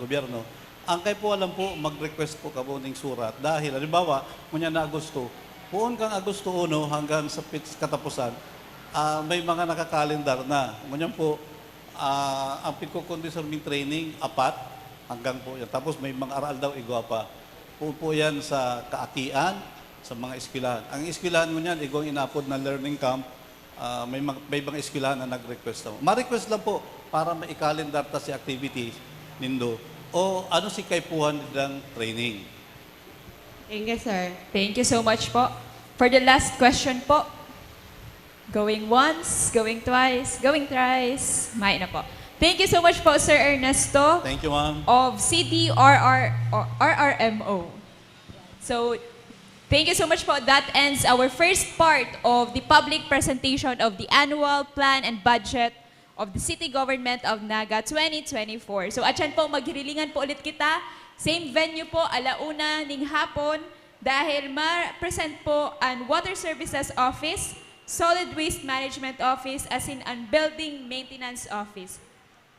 gobyerno. Ang kay po alam po, mag-request po kabuning surat dahil halimbawa, kunya na Agosto, puon kang Agosto 1 hanggang sa katapusan, may mga nakakalendar na. Kunya po, ang pinko-conditioning training, 4 hanggang po yan. Tapos may mga aral daw igwa pa. Po yan sa kaatian, sa mga eskwelahan. Ang eskwelahan mo niyan, igong inapod na learning camp, may mga eskwelahan na nag-request mo. Ma-request lang po para maikalendar ta si activities nindo. O ano si kaipuhan ng training.
Thank you, sir.
Thank you so much po. For the last question po, going once, going twice, going thrice. May na po. Thank you so much po, Sir Ernesto.
Thank you, ma'am.
Of RRMO. So, thank you so much po. That ends our first part of the public presentation of the annual plan and budget of the City Government of Naga 2024. So, atyan po, maghirilingan po ulit kita. Same venue po, 1:00 ning hapon. Dahil ma-present po ang Water Services Office, Solid Waste Management Office, as in ang Building Maintenance Office.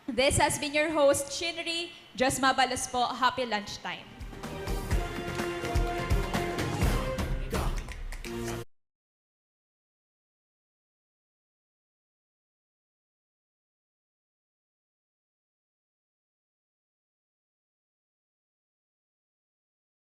This has been your host, Shinri. Just mabalas po. Happy lunchtime.